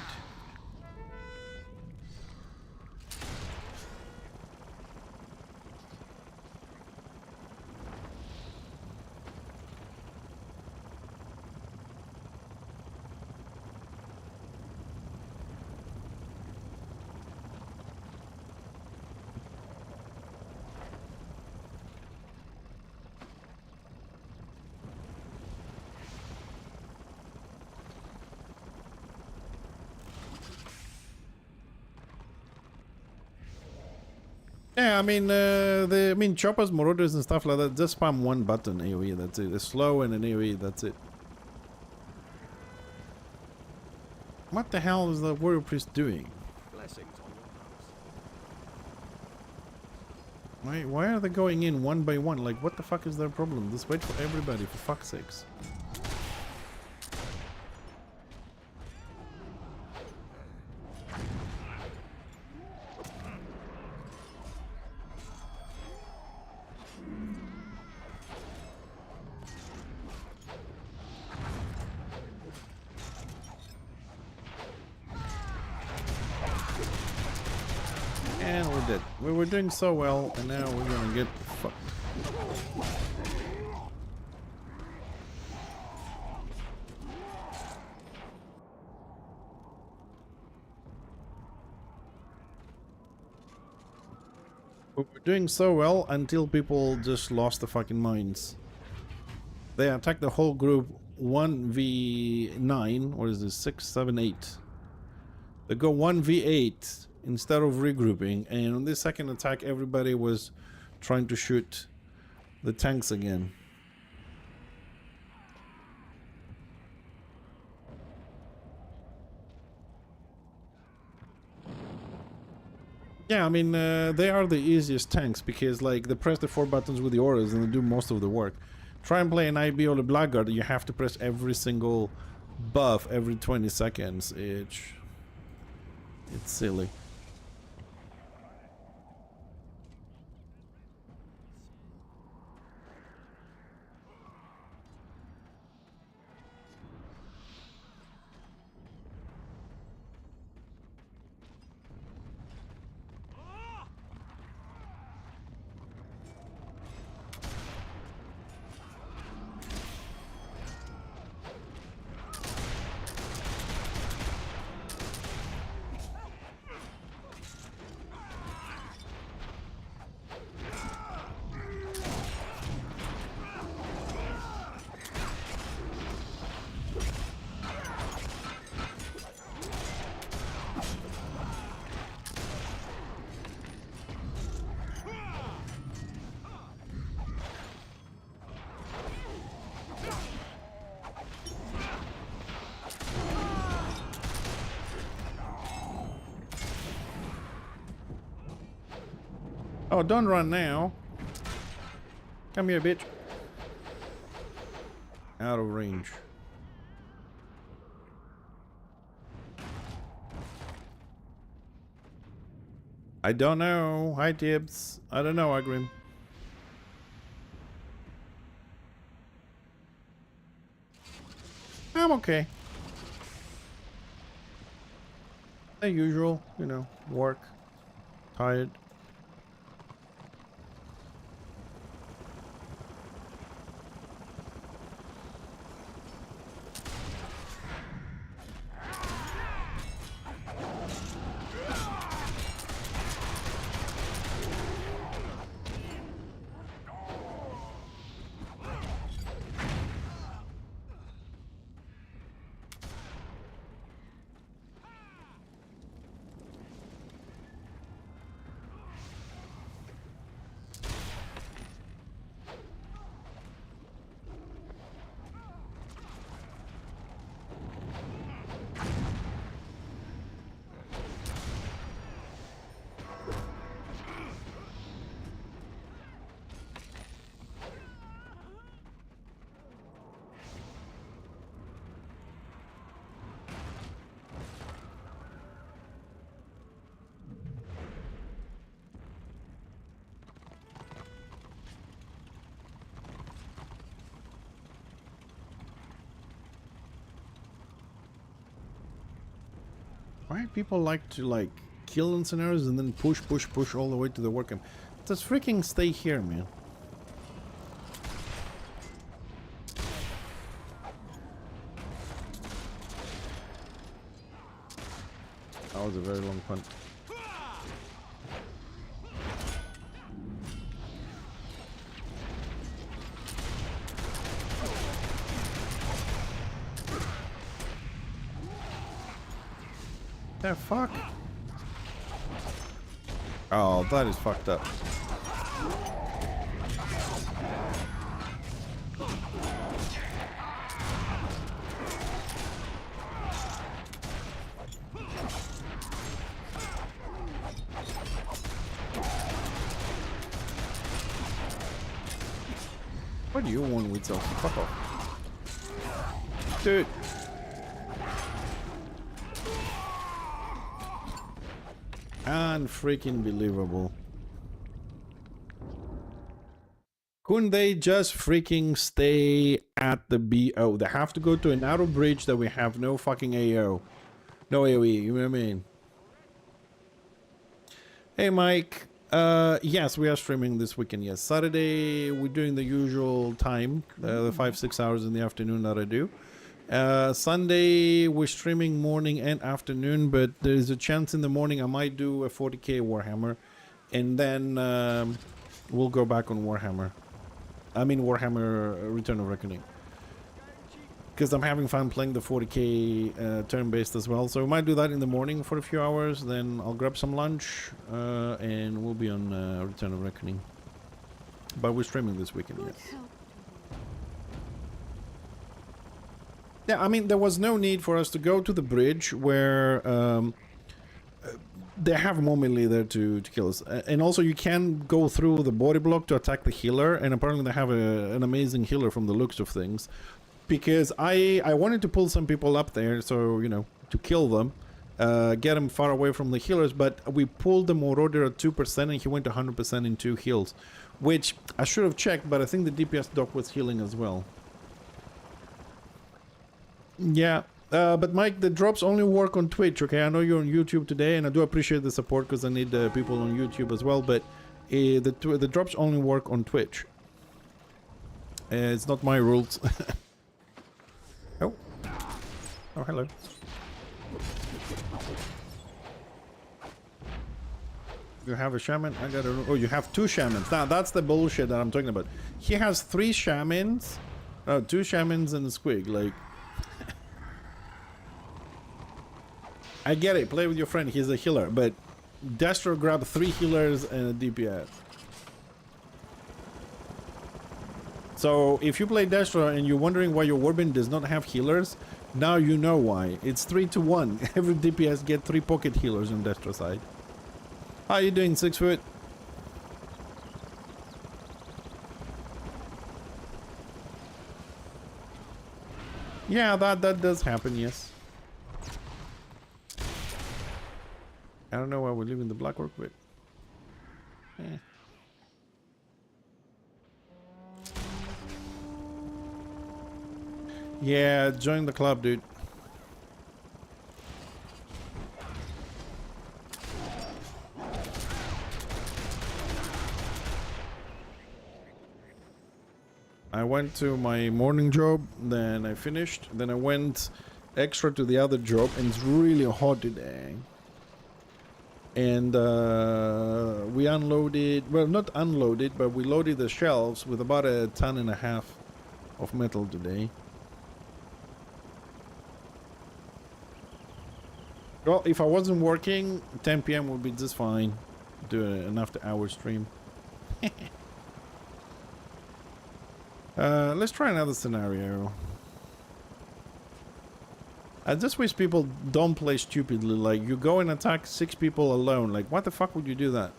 Yeah, I mean, choppers, marauders, and stuff like that. Just spam one button AOE. That's it. A slow and an AOE. That's it. What the hell is the warrior priest doing? Blessings on your house. Why are they going in one by one? Like, what the fuck is their problem? Just wait for everybody, for fuck's sakes. And we're dead. We were doing so well, and now we're gonna get fucked. We were doing so well until people just lost their fucking minds. They attacked the whole group 1v9. What is this? 6, 7, 8. They go 1v8 instead of regrouping, and on this second attack everybody was trying to shoot the tanks again. Yeah, I mean, they are the easiest tanks because, like, they press the 4 buttons with the auras and they do most of the work. Try and play an IB or a Blackguard, you have to press every single buff every 20 seconds. It's silly. Oh, don't run now. Come here, bitch. Out of range. I don't know. Hi, Tibbs. I don't know, Agrim. I'm okay. The usual, you know, work. Tired. Why people like to, like, kill in scenarios and then push all the way to the work camp? Just freaking stay here, man. That was a very long punt. The fuck? Oh, that is fucked up. What do you want with yourself? Fuck off. Dude. Unfreaking believable. Couldn't they just freaking stay at the BO? They have to go to an outer bridge that we have no fucking AO. No AoE, you know what I mean? Hey Mike, Yes, we are streaming this weekend. Yes, Saturday we're doing the usual time, the 5-6 hours in the afternoon that I do. Sunday we're streaming morning and afternoon, but there's a chance in the morning I might do a 40k Warhammer, and then we'll go back on Warhammer. I mean Warhammer Return of Reckoning. Because I'm having fun playing the 40k turn-based as well. So we might do that in the morning for a few hours, then I'll grab some lunch, and we'll be on Return of Reckoning. But we're streaming this weekend, yes. Yeah, I mean, there was no need for us to go to the bridge where they have more melee there to kill us. And also you can go through the body block to attack the healer, and apparently they have an amazing healer from the looks of things. Because I wanted to pull some people up there, so, you know, to kill them, get them far away from the healers, but we pulled the Moroder at 2% and he went 100% in 2 heals, which I should have checked, but I think the DPS doc was healing as well. Yeah, but Mike, the drops only work on Twitch, okay? I know you're on YouTube today, and I do appreciate the support because I need people on YouTube as well, but the drops only work on Twitch. It's not my rules. Oh. Oh, hello. You have a shaman? I got a... Oh, you have 2 shamans. Now, that's the bullshit that I'm talking about. He has 3 shamans. Oh, 2 shamans and a squig. Like... I get it. Play with your friend. He's a healer. But Destro grabbed 3 healers and a DPS. So, if you play Destro and you're wondering why your Warband does not have healers, now you know why. It's 3-to-1. Every DPS get 3 pocket healers on Destro side. How are you doing, 6 foot? Yeah, that does happen, yes. I don't know why we're leaving the black work, but... Eh. Yeah, join the club, dude. I went to my morning job, then I finished, then I went extra to the other job, and it's really hot today. And we unloaded, well, not unloaded, but we loaded the shelves with about 1.5 tons of metal today. Well, if I wasn't working, 10 PM would be just fine. Do an after-hour stream. Let's try another scenario. I just wish people don't play stupidly. Like, you go and attack 6 people alone. Like, what the fuck would you do that?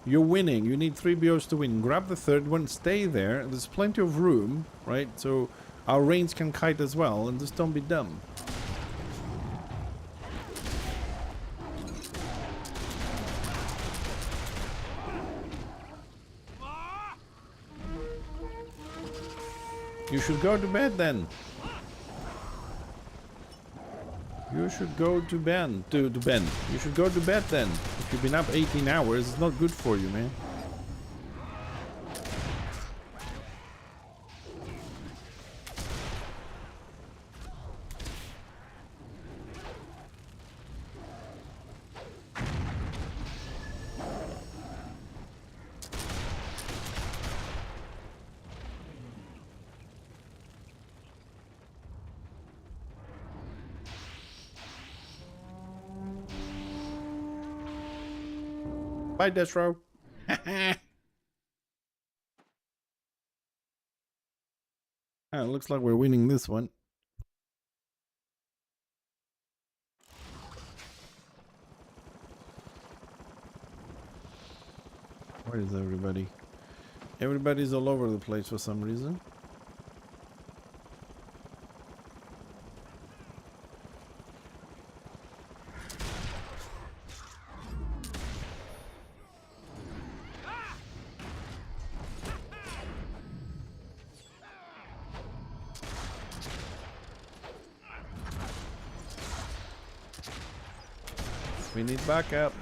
You're winning. You need 3 BOs to win. Grab the 3rd one. Stay there. There's plenty of room, right? So our range can kite as well. And just don't be dumb. You should go to bed then. You should go to bed. You should go to bed then. If you've been up 18 hours, it's not good for you, man. Bye, Destro. It looks like we're winning this one. Where is everybody? Everybody's all over the place for some reason. We need backup.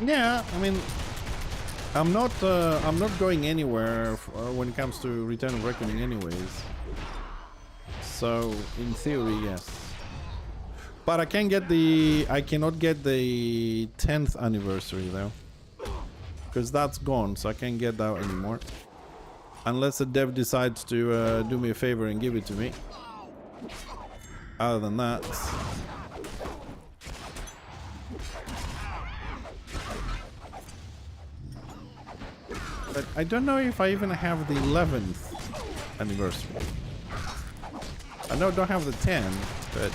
Yeah, I mean, I'm not going anywhere when it comes to Return of Reckoning, anyways. So in theory, yes. But I cannot get the 10th anniversary though, because that's gone, so I can't get that anymore. Unless the dev decides to do me a favor and give it to me. Other than that. But I don't know if I even have the 11th anniversary. I know I don't have the 10, but...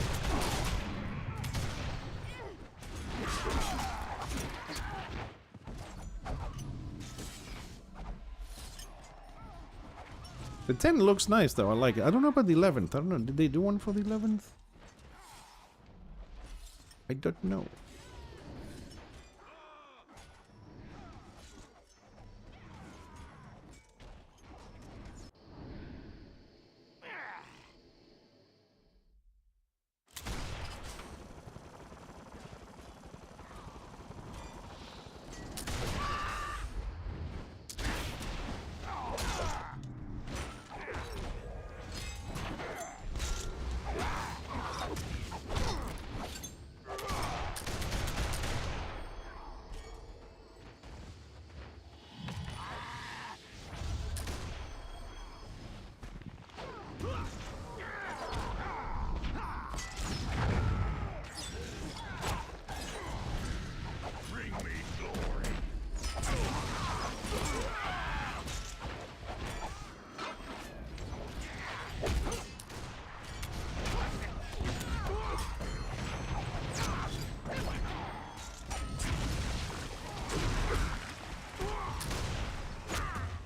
The 10 looks nice though, I like it. I don't know about the 11th. I don't know, did they do one for the 11th? I don't know.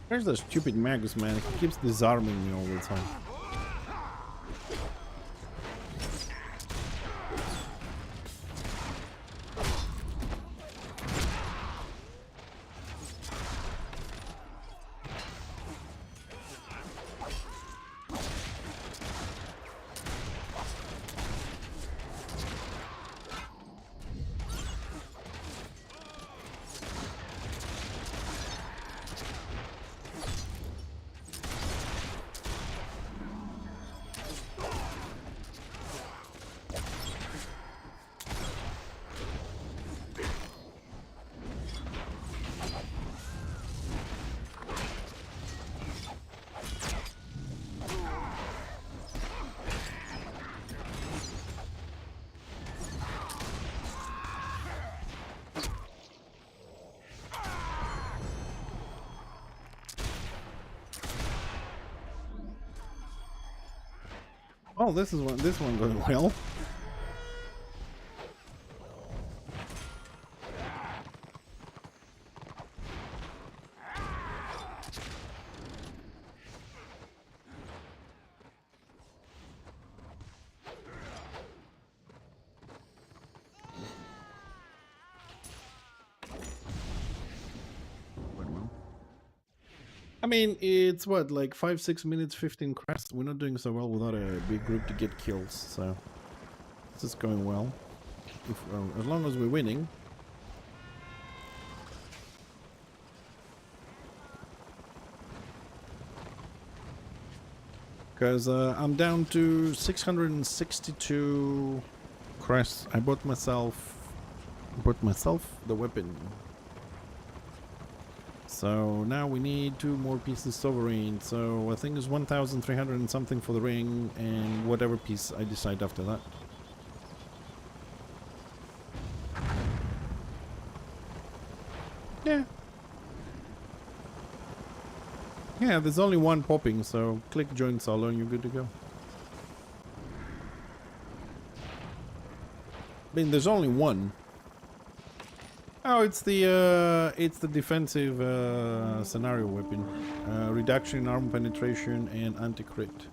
Where's the stupid Magus, man? He keeps disarming me all the time. Oh, this one going well. I mean, it's what, like 5-6 minutes, 15 Crest. We're not doing so well without a big group to get kills, so this is going well. As long as we're winning. Because I'm down to 662 Crests. I bought myself the weapon. So now we need 2 more pieces sovereign. So I think it's 1,300 and something for the ring, and whatever piece I decide after that. Yeah. Yeah, there's only one popping, so click join solo and you're good to go. I mean, there's only one. Oh, it's the defensive scenario weapon. Reduction in armor penetration and anti-crit.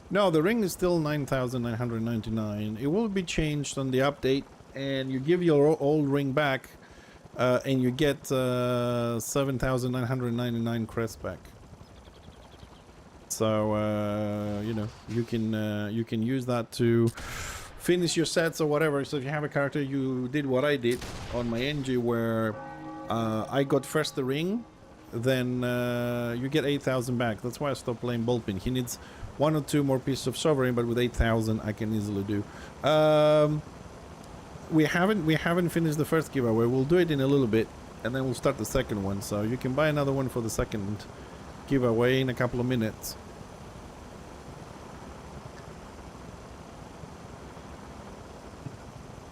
No, the ring is still 9,999. It will be changed on the update, and you give your old ring back, and you get 7,999 crests back. So you know, you can use that to finish your sets or whatever. So if you have a character, you did what I did on my NG, where I got first the ring, then you get 8,000 back. That's why I stopped playing Bullpin. He needs 1 or 2 more pieces of sovereign, but with 8,000 I can easily do. We haven't finished the first giveaway. We'll do it in a little bit, and then we'll start the second one. So you can buy another one for the second giveaway in a couple of minutes.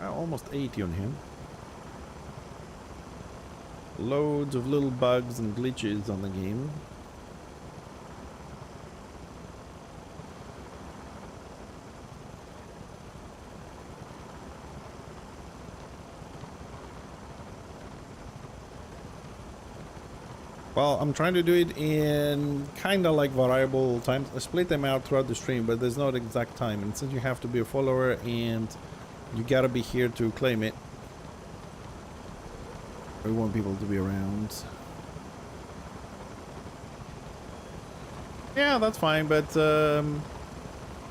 Almost 80 on him. Loads of little bugs and glitches on the game. Well, I'm trying to do it in kind of like variable times. I split them out throughout the stream, but there's no exact time. And since you have to be a follower and you gotta be here to claim it, we want people to be around. Yeah, that's fine, but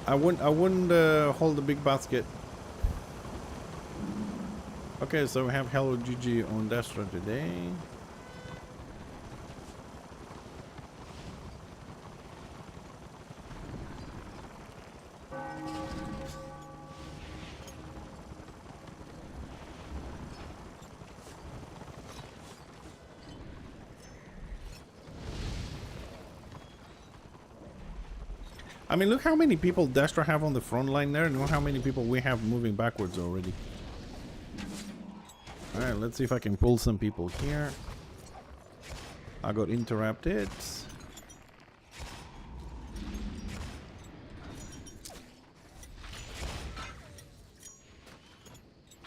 I wouldn't hold a big basket. Okay, so we have Hello GG on Destra today. I mean, look how many people Destra have on the front line there, and look how many people we have moving backwards already. Alright, let's see if I can pull some people here. I got interrupted.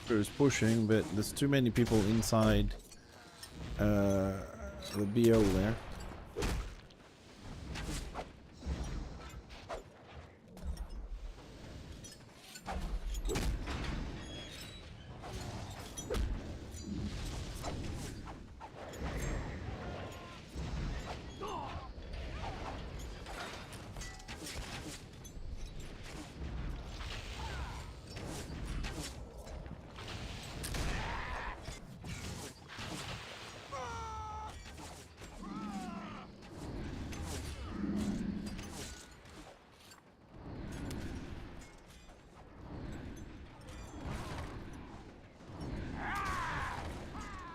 There's pushing, but there's too many people inside the BO there.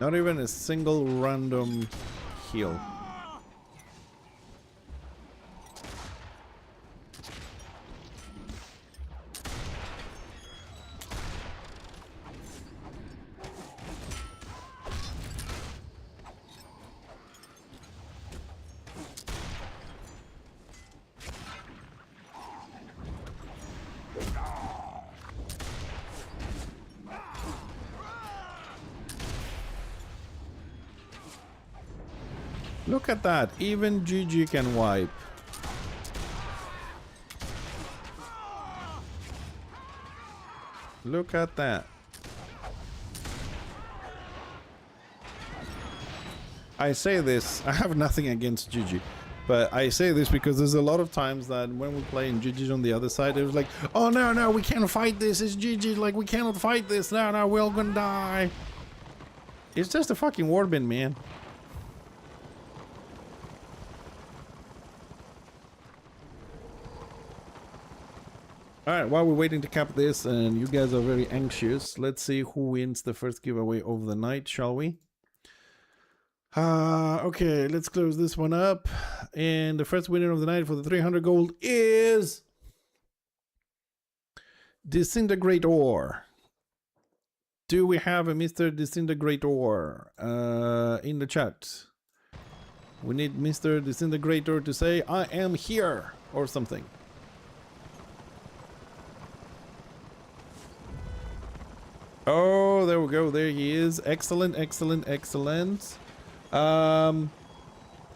Not even a single random heal. Look at that, even GG can wipe. Look at that. I say this, I have nothing against GG, but I say this because there's a lot of times that when we play in GG on the other side, it was like, oh no, we can't fight this, it's GG, like we cannot fight this, no, we're all gonna die. It's just a fucking warbin, man. Alright, while we're waiting to cap this and you guys are very anxious, let's see who wins the first giveaway of the night, shall we? Okay, let's close this one up. And the first winner of the night for the 300 gold is Disintegrator. Do we have a Mr. Disintegrator in the chat? We need Mr. Disintegrator to say, I am here, or something. Oh, there we go. There he is. Excellent, excellent, excellent.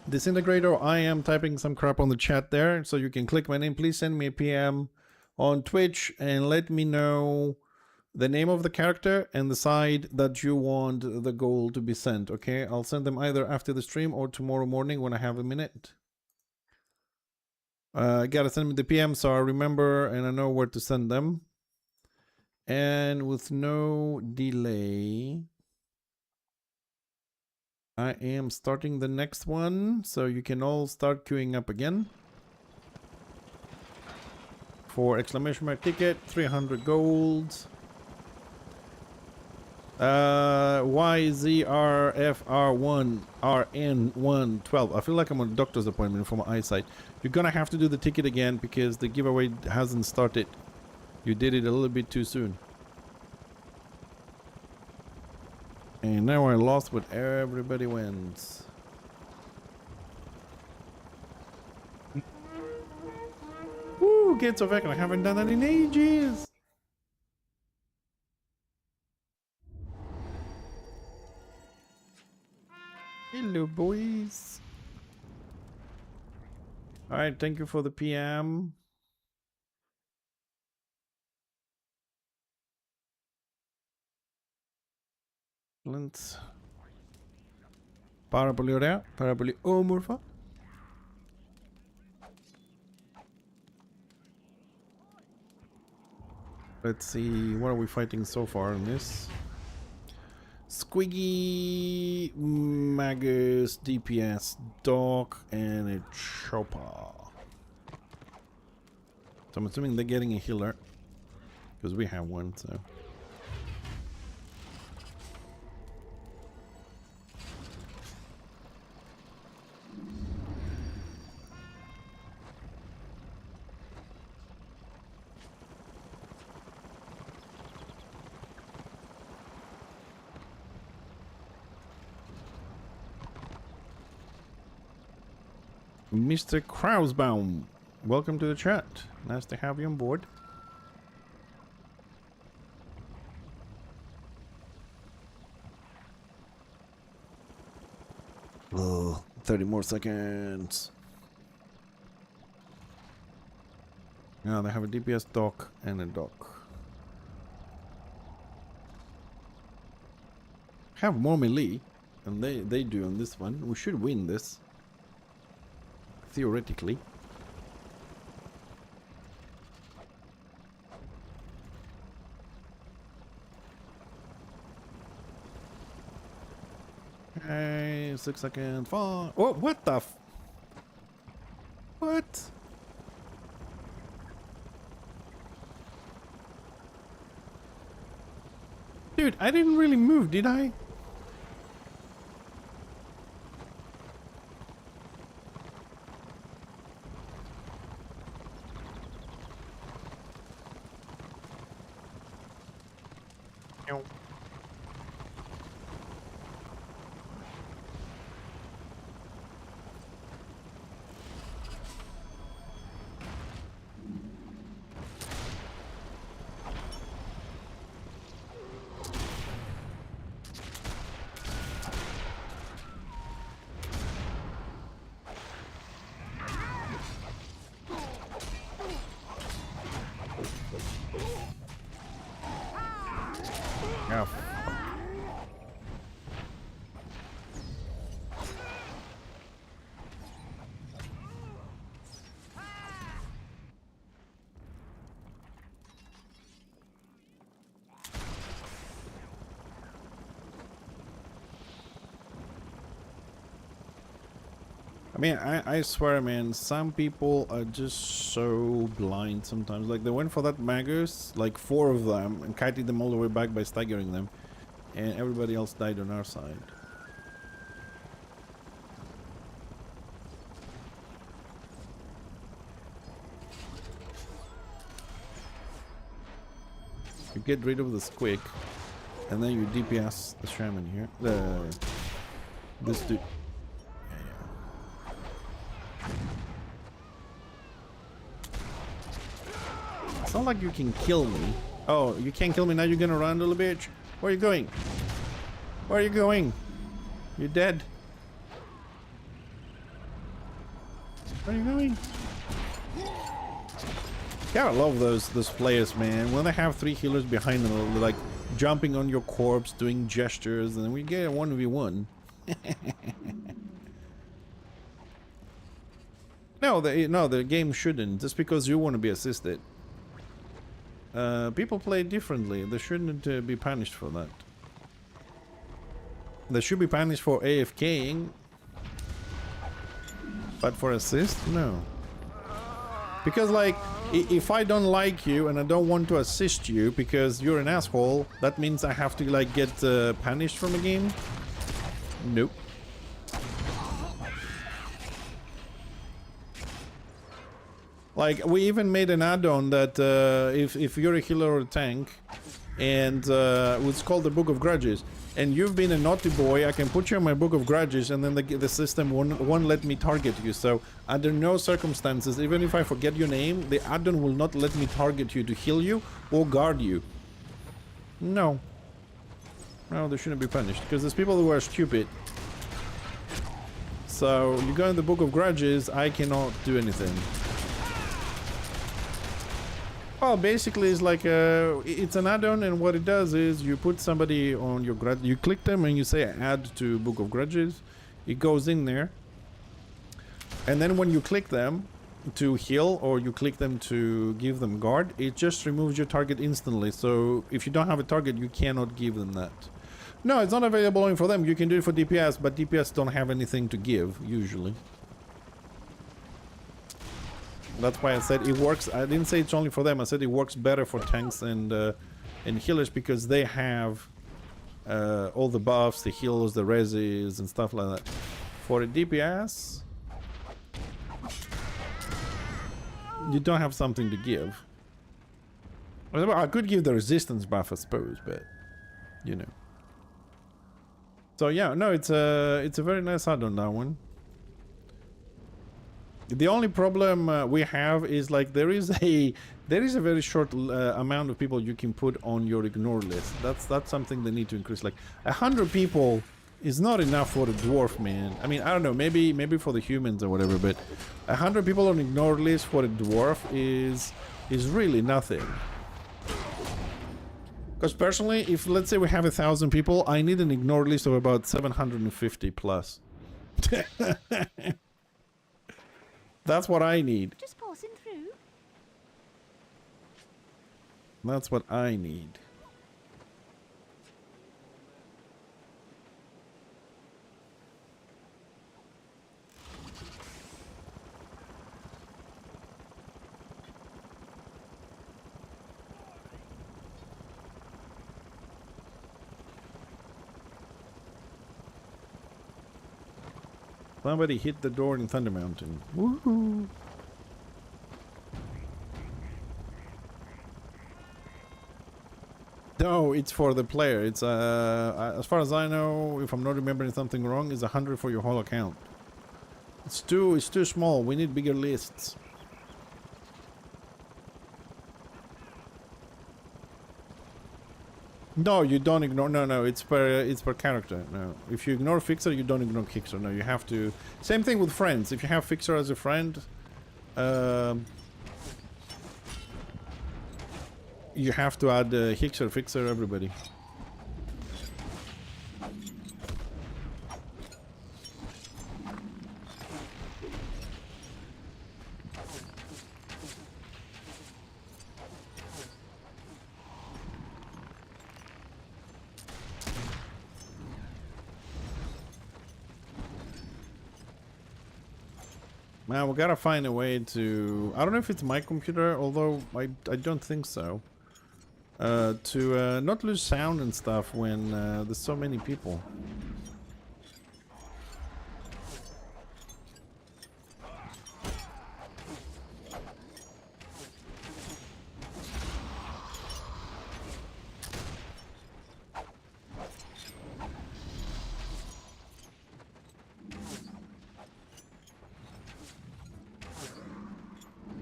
Disintegrator, I am typing some crap on the chat there, so you can click my name. Please send me a PM on Twitch and let me know the name of the character and the side that you want the goal to be sent, okay? I'll send them either after the stream or tomorrow morning when I have a minute. Gotta send me the PM so I remember and I know where to send them. And with no delay, I am starting the next one, so you can all start queuing up again. For exclamation mark ticket, 300 gold. YZRFR1 RN112. I feel like I'm on a doctor's appointment for my eyesight. You're gonna have to do the ticket again because the giveaway hasn't started. You did it a little bit too soon. And now I lost what everybody wins. Woo! Gates of Ekron. I haven't done that in ages. Hello, boys. Alright, thank you for the PM. Excellent. Parapolyurea, parapolyomorpha. Let's see, what are we fighting so far in this? Squiggy, Magus, DPS, Dog, and a Chopper. So I'm assuming they're getting a healer. Because we have one, so... Mr. Krausbaum, welcome to the chat. Nice to have you on board. Oh, 30 more seconds. Now they have a DPS dock and a dock. Have more melee than they do on this one. We should win this. Theoretically. Okay, 6 seconds. 5. Oh, what the f... What? Dude, I didn't really move, did I? Yeah. I mean, I swear, man, some people are just so blind sometimes. Like, they went for that Magus, like 4 of them, and kited them all the way back by staggering them. And everybody else died on our side. You get rid of the squig, and then you DPS the shaman here. This dude. It's not like you can kill me. Oh, you can't kill me now. You're gonna run, little bitch. Where are you going? Where are you going? You're dead. Where are you going? Gotta love those players, man. When they have 3 healers behind them, they're like jumping on your corpse, doing gestures, and then we get a 1v1. No, the game shouldn't. Just because you want to be assisted. People play differently. They shouldn't be punished for that. They should be punished for AFKing, but for assist, no. Because like, if I don't like you and I don't want to assist you because you're an asshole, that means I have to like get punished from a game? Nope. Like, we even made an add-on that if you're a healer or a tank, and it's called the Book of Grudges, and you've been a naughty boy, I can put you on my Book of Grudges, and then the system won't let me target you. So under no circumstances, even if I forget your name, the add-on will not let me target you to heal you or guard you. No. No, they shouldn't be punished, because there's people who are stupid. So you go in the Book of Grudges, I cannot do anything. Well, basically, it's like it's an add-on, and what it does is you put somebody on your grudge, you click them, and you say add to Book of Grudges. It goes in there, and then when you click them to heal, or you click them to give them guard, it just removes your target instantly. So if you don't have a target, you cannot give them that. No, it's not available only for them. You can do it for DPS, but DPS don't have anything to give usually. That's why I said it works. I didn't say it's only for them. I said it works better for tanks and healers, because they have all the buffs, the heals, the reses, and stuff like that. For a DPS, you don't have something to give. I could give the resistance buff, I suppose, but you know. So yeah, no, it's a very nice add-on, that one. The only problem we have is like there is a very short amount of people you can put on your ignore list. That's something they need to increase. Like 100 people is not enough for the dwarf, man. I mean, I don't know, maybe for the humans or whatever, but 100 people on ignore list for the dwarf is really nothing. Because personally, if let's say we have 1,000 people, I need an ignore list of about 750 plus. That's what I need. Just passing through. That's what I need. Somebody hit the door in Thunder Mountain. Woohoo! No, it's for the player. It's as far as I know, if I'm not remembering something wrong, it's 100 for your whole account. It's too small. We need bigger lists. No, you don't ignore. No, it's per character. No, if you ignore Fixer, you don't ignore Kickser. No, you have to. Same thing with friends. If you have Fixer as a friend, you have to add Hickser, Fixer, everybody. Man, we gotta find a way to... I don't know if it's my computer, although I don't think so. To not lose sound and stuff when there's so many people.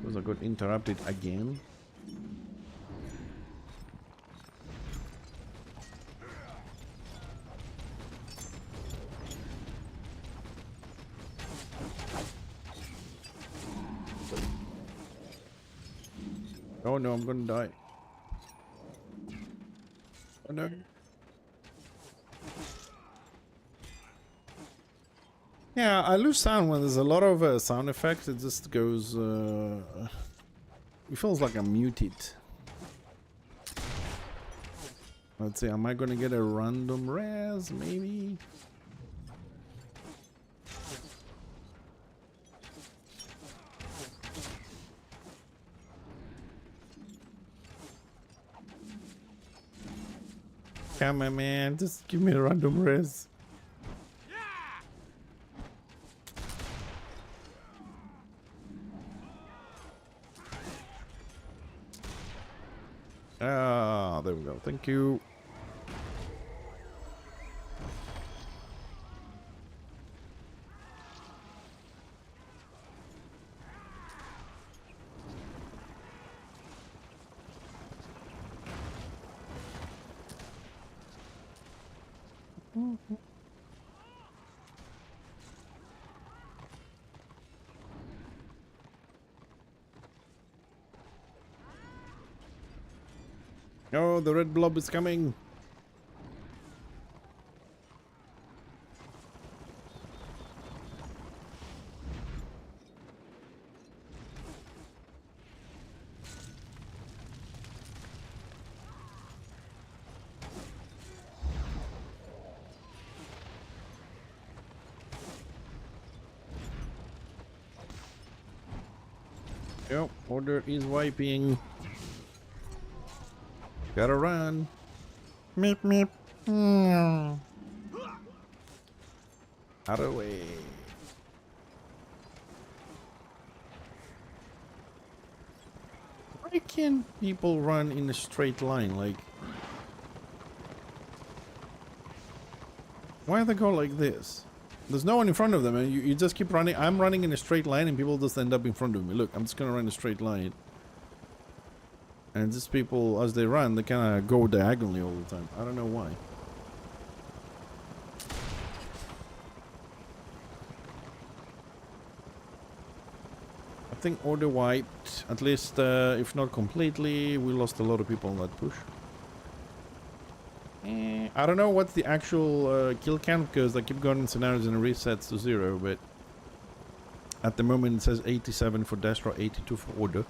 I got interrupted again. Oh no, I'm gonna die. Oh no. Yeah, I lose sound when there's a lot of sound effects. It just goes... it feels like I'm muted. Let's see, am I gonna get a random res, maybe? Come on, man, just give me a random res. Ah, there we go. Thank you. Oh, the red blob is coming. Yep, order is wiping. Gotta run. Meep meep. Out of the way. Why can't people run in a straight line? Like, why do they go like this? There's no one in front of them, and you just keep running. I'm running in a straight line, and people just end up in front of me. Look, I'm just gonna run a straight line. And just people, as they run, they kind of go diagonally all the time. I don't know why. I think order wiped, at least if not completely. We lost a lot of people on that push. I don't know what's the actual kill count, because I keep going in scenarios and it resets to 0, but at the moment it says 87 for Destro, 82 for order.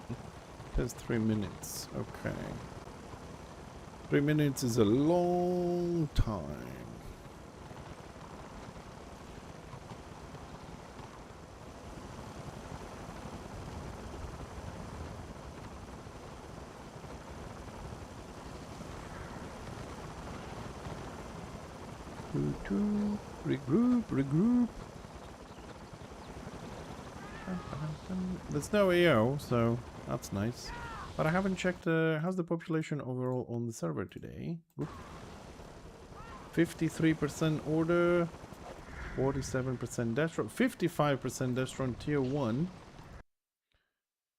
It says 3 minutes, okay. 3 minutes is a long time. Regroup. There's no AO, so that's nice. But I haven't checked how's the population overall on the server today. 53% order, 47% Destro, 55% Destro on tier 1.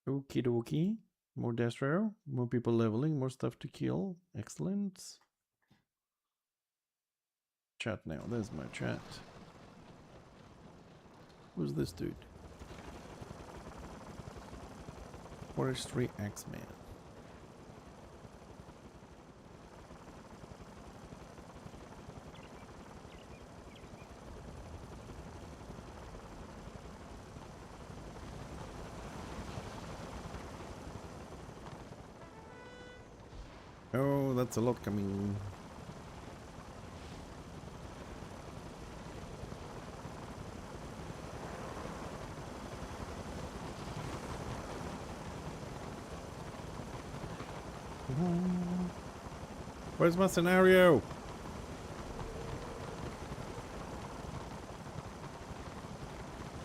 Okie dokie. More Destro, more people leveling, more stuff to kill. Excellent. Chat now, there's my chat. Who's this dude? Forestry X-Man. Oh, that's a lot coming. Where's my scenario?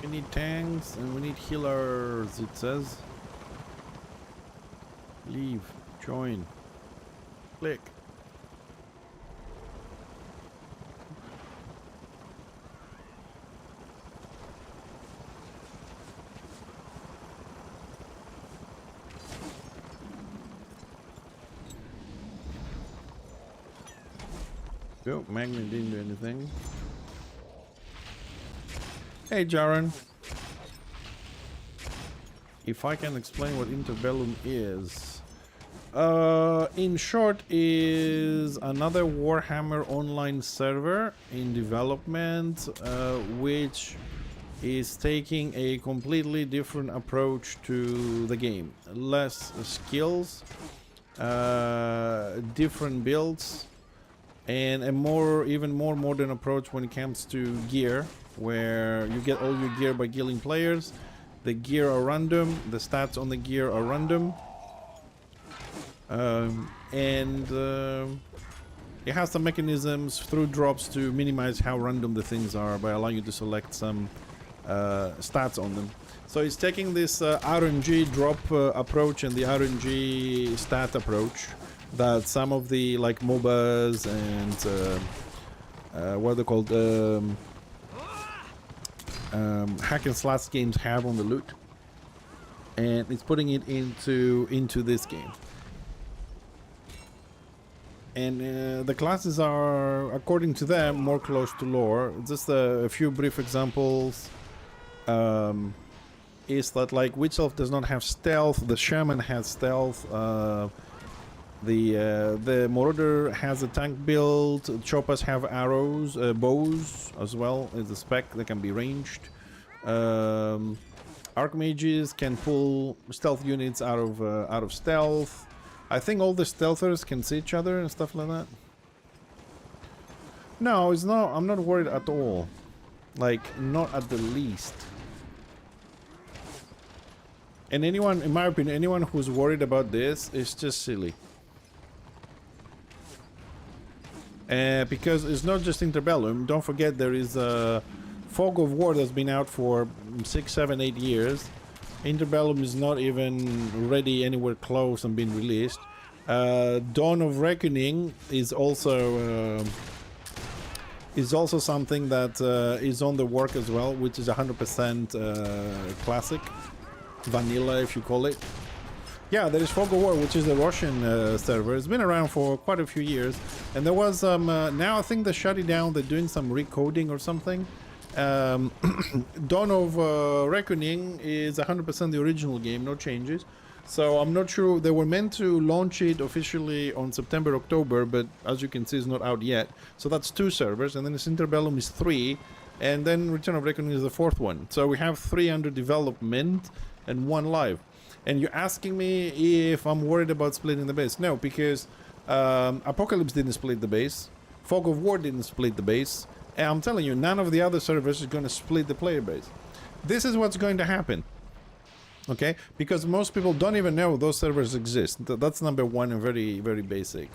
We need tanks and we need healers, it says. Leave. Join. Click. Oh, Magnet didn't do anything. Hey, Jaren. If I can explain what Interbellum is, in short, is another Warhammer Online server in development, which is taking a completely different approach to the game. Less skills, different builds, and a even more modern approach when it comes to gear, where you get all your gear by killing players. The gear are random, the stats on the gear are random. It has some mechanisms through drops to minimize how random the things are by allowing you to select some stats on them. So it's taking this RNG drop approach and the RNG stat approach that some of the like MOBAs and what are they called, hack and slash games have on the loot, and it's putting it into this game. And the classes are, according to them, more close to lore. Just a few brief examples. Is that like Witch Elf does not have stealth, the Shaman has stealth, the Marauder has a tank build, Choppers have arrows, bows as well as a spec that can be ranged. Archmages can pull stealth units out of stealth. I think all the stealthers can see each other and stuff like that. No, it's not. I'm not worried at all. Like, not at the least. And anyone, in my opinion, anyone who's worried about this is just silly. Because it's not just Interbellum. Don't forget there is a Fog of War that's been out for 6, 7, 8 years. Interbellum is not even ready anywhere close and being released. Dawn of Reckoning is also something that is on the work as well, which is 100% classic, vanilla if you call it. Yeah, there is Fog of War, which is the Russian server. It's been around for quite a few years, and there was now I think they shut it down. They're doing some recoding or something. Dawn of Reckoning is 100% the original game, no changes. So I'm not sure. They were meant to launch it officially on September, October, but as you can see, it's not out yet. So that's 2 servers, and then Interbellum is 3, and then Return of Reckoning is the 4th one. So we have 3 under development and 1 live. And you're asking me if I'm worried about splitting the base. No, because Apocalypse didn't split the base. Fog of War didn't split the base. And I'm telling you, none of the other servers is going to split the player base. This is what's going to happen. Okay? Because most people don't even know those servers exist. That's number one and very, very basic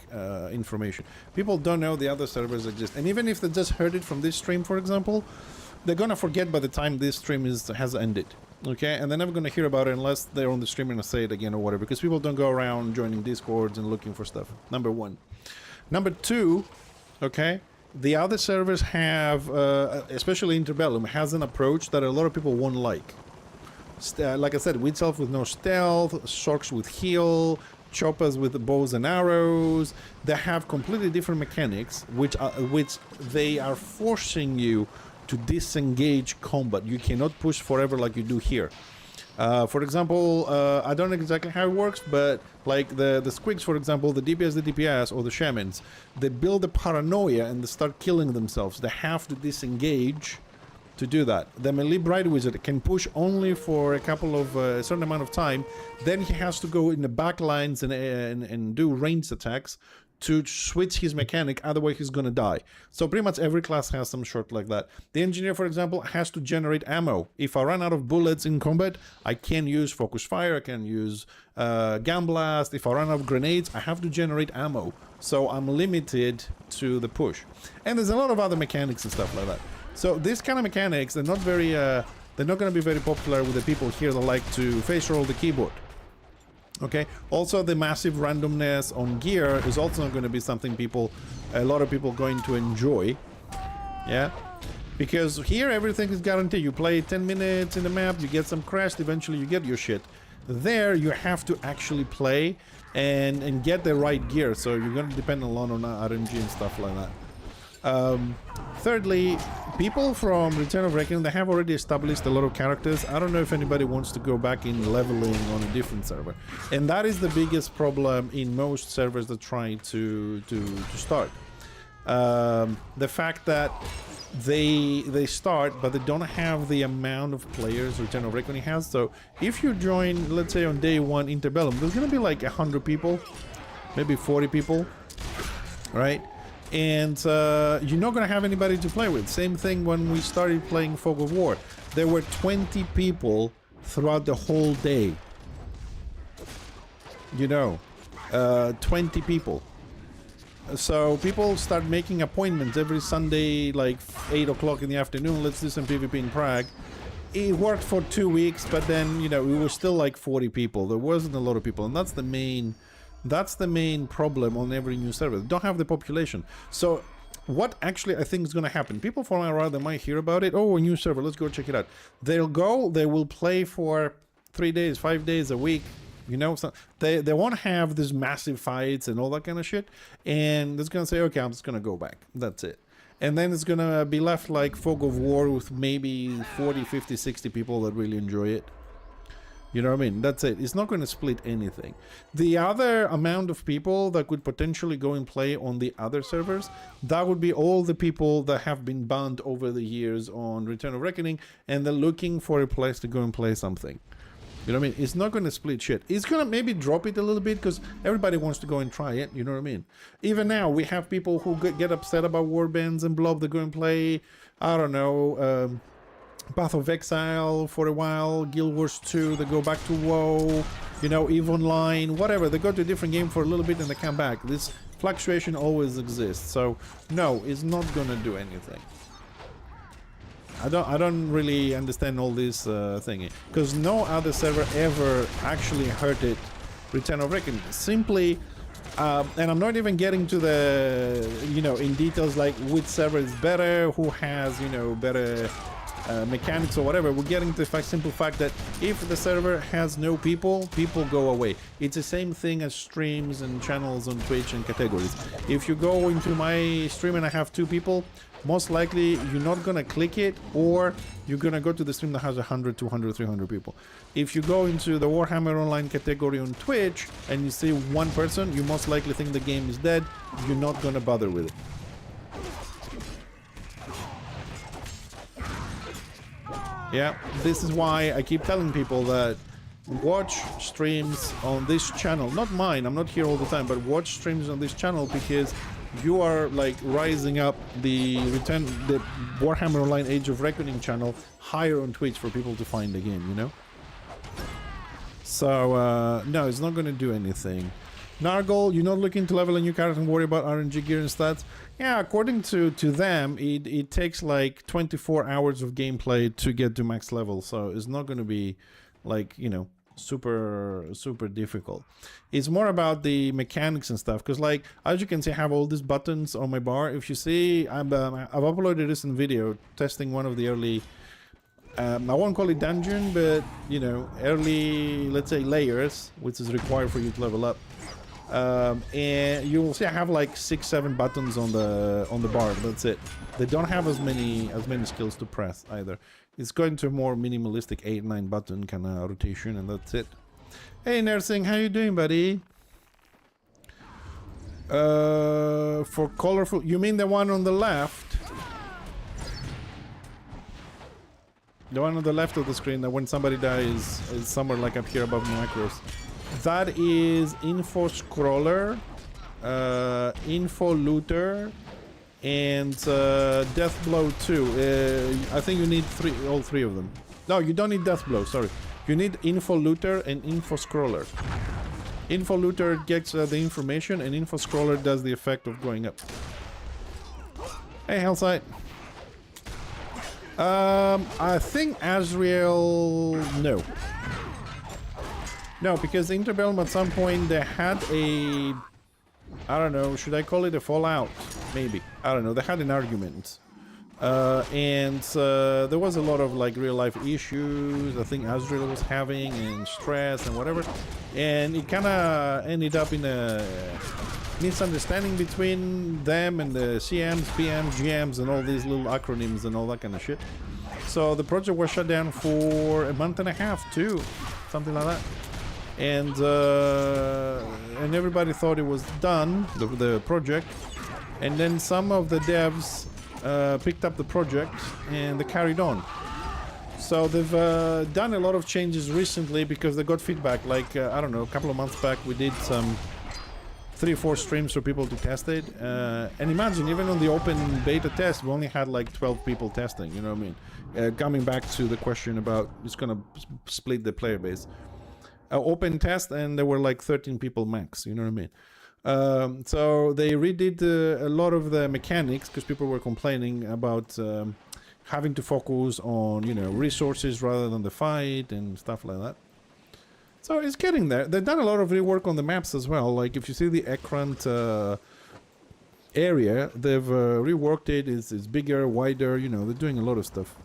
information. People don't know the other servers exist. And even if they just heard it from this stream, for example, they're going to forget by the time this stream has ended. Okay? And they're never going to hear about it unless they're on the stream and say it again or whatever. Because people don't go around joining Discords and looking for stuff. Number one. Number two, okay? The other servers have, especially Interbellum, has an approach that a lot of people won't like. Like I said, Witch Elf with no stealth, Sorks with heal, Choppers with the bows and arrows. They have completely different mechanics, which they are forcing you to disengage combat. You cannot push forever like you do here. For example, I don't know exactly how it works, but like the Squigs, for example, the DPS, or the Shamans, they build a paranoia and they start killing themselves. They have to disengage to do that. The melee Bright Wizard can push only for a couple of a certain amount of time. Then he has to go in the back lines and do ranged attacks to switch his mechanic, otherwise he's gonna die. So pretty much every class has some short like that. The Engineer, for example, has to generate ammo. If I run out of bullets in combat, I can use Focus Fire, I can use Gun Blast. If I run out of grenades, I have to generate ammo. So I'm limited to the push. And there's a lot of other mechanics and stuff like that. So these kind of mechanics, they're not very, they're not gonna be very popular with the people here that like to face roll the keyboard. Okay. Also, the massive randomness on gear is also not going to be something a lot of people going to enjoy. Yeah. Because here everything is guaranteed. You play 10 minutes in the map, you get some Crest, eventually you get your shit. There you have to actually play and get the right gear. So you're going to depend a lot on RNG and stuff like that. Thirdly, people from Return of Reckoning, they have already established a lot of characters. I don't know if anybody wants to go back in leveling on a different server. And that is the biggest problem in most servers that try to start. The fact that they start, but they don't have the amount of players Return of Reckoning has. So if you join, let's say on day 1 Interbellum, there's gonna be like 100 people, maybe 40 people, right? And you're not gonna have anybody to play with. Same thing when we started playing Fog of War. There were 20 people throughout the whole day. You know, 20 people. So people start making appointments every Sunday, like 8 o'clock in the afternoon. Let's do some PvP in Prague. It worked for 2 weeks, but then, you know, we were still like 40 people. There wasn't a lot of people, and that's the main problem on every new server. They don't have the population. So what actually I think is going to happen, people from around, they might hear about it. Oh, a new server, let's go check it out. They'll go, they will play for 3 days, 5 days, a week. You know, so they won't have these massive fights and all that kind of shit. And it's going to say, okay, I'm just going to go back. That's it. And then it's going to be left like Fog of War with maybe 40, 50, 60 people that really enjoy it. You know what I mean? That's it. It's not going to split anything. The other amount of people that could potentially go and play on the other servers, that would be all the people that have been banned over the years on Return of Reckoning, and they're looking for a place to go and play something. You know what I mean? It's not going to split shit. It's going to maybe drop it a little bit because everybody wants to go and try it. You know what I mean? Even now, we have people who get upset about warbands and blob. They go and play, I don't know, Path of Exile for a while, Guild Wars 2, they go back to WoW, you know, EVE Online, whatever. They go to a different game for a little bit and they come back. This fluctuation always exists. So, no, it's not going to do anything. I don't really understand all this thingy, because no other server ever actually hurted Return of Reckoning. Simply, and I'm not even getting to the, you know, in details like which server is better, who has, you know, better mechanics or whatever. We're getting to the simple fact that if the server has no people, people go away. It's the same thing as streams and channels on Twitch and categories. If you go into my stream and I have 2 people, most likely you're not gonna click it, or you're gonna go to the stream that has 100, 200, 300 people. If you go into the Warhammer Online category on Twitch and you see 1 person, you most likely think the game is dead. You're not gonna bother with it. Yeah, this is why I keep telling people that watch streams on this channel. Not mine, I'm not here all the time, but watch streams on this channel, because you are like rising up the Warhammer Online Age of Reckoning channel higher on Twitch for people to find the game, you know? So, no, it's not going to do anything. Nargle, you're not looking to level a new character and worry about RNG gear and stats? Yeah, according to them, it takes like 24 hours of gameplay to get to max level, so it's not going to be like, you know, super difficult. It's more about the mechanics and stuff, because like, as you can see, I have all these buttons on my bar. If you see, I've uploaded a recent video testing one of the early, I won't call it dungeon, but, you know, early, let's say, layers, which is required for you to level up. And you will see I have like 6-7 buttons on the bar. That's it. They don't have as many skills to press either. It's going to a more minimalistic 8-9 button kind of rotation, and that's it. Hey Nursing, how you doing, buddy? For colorful, you mean the one on the left? The one on the left of the screen, that when somebody dies is somewhere like up here above the macros. That is info scroller, info looter, and death blow 2. I think you need all three of them. No, you don't need death blow, sorry. You need info looter and info scroller. Info looter gets the information, and info scroller does the effect of going up. Hey Hellside. I think Azrael, no. No, because Interbellum at some point they had a, I don't know, should I call it a fallout? Maybe. I don't know, they had an argument. And there was a lot of like real life issues I think Azrael was having, and stress and whatever. And it kind of ended up in a misunderstanding between them and the CMs, PMs, GMs, and all these little acronyms and all that kind of shit. So the project was shut down for a month and a half too, something like that. And everybody thought it was done, the project. And then some of the devs picked up the project and they carried on. So they've done a lot of changes recently because they got feedback. Like, I don't know, a couple of months back we did some 3 or 4 streams for people to test it. And imagine, even on the open beta test, we only had like 12 people testing, you know what I mean? Coming back to the question about it's gonna split the player base. Open test, and there were like 13 people max, you know what I mean? So they redid a lot of the mechanics because people were complaining about having to focus on, you know, resources rather than the fight and stuff like that. So it's getting there. They've done a lot of rework on the maps as well. Like if you see the Ekrant area, they've reworked it. It's bigger, wider, you know, they're doing a lot of stuff.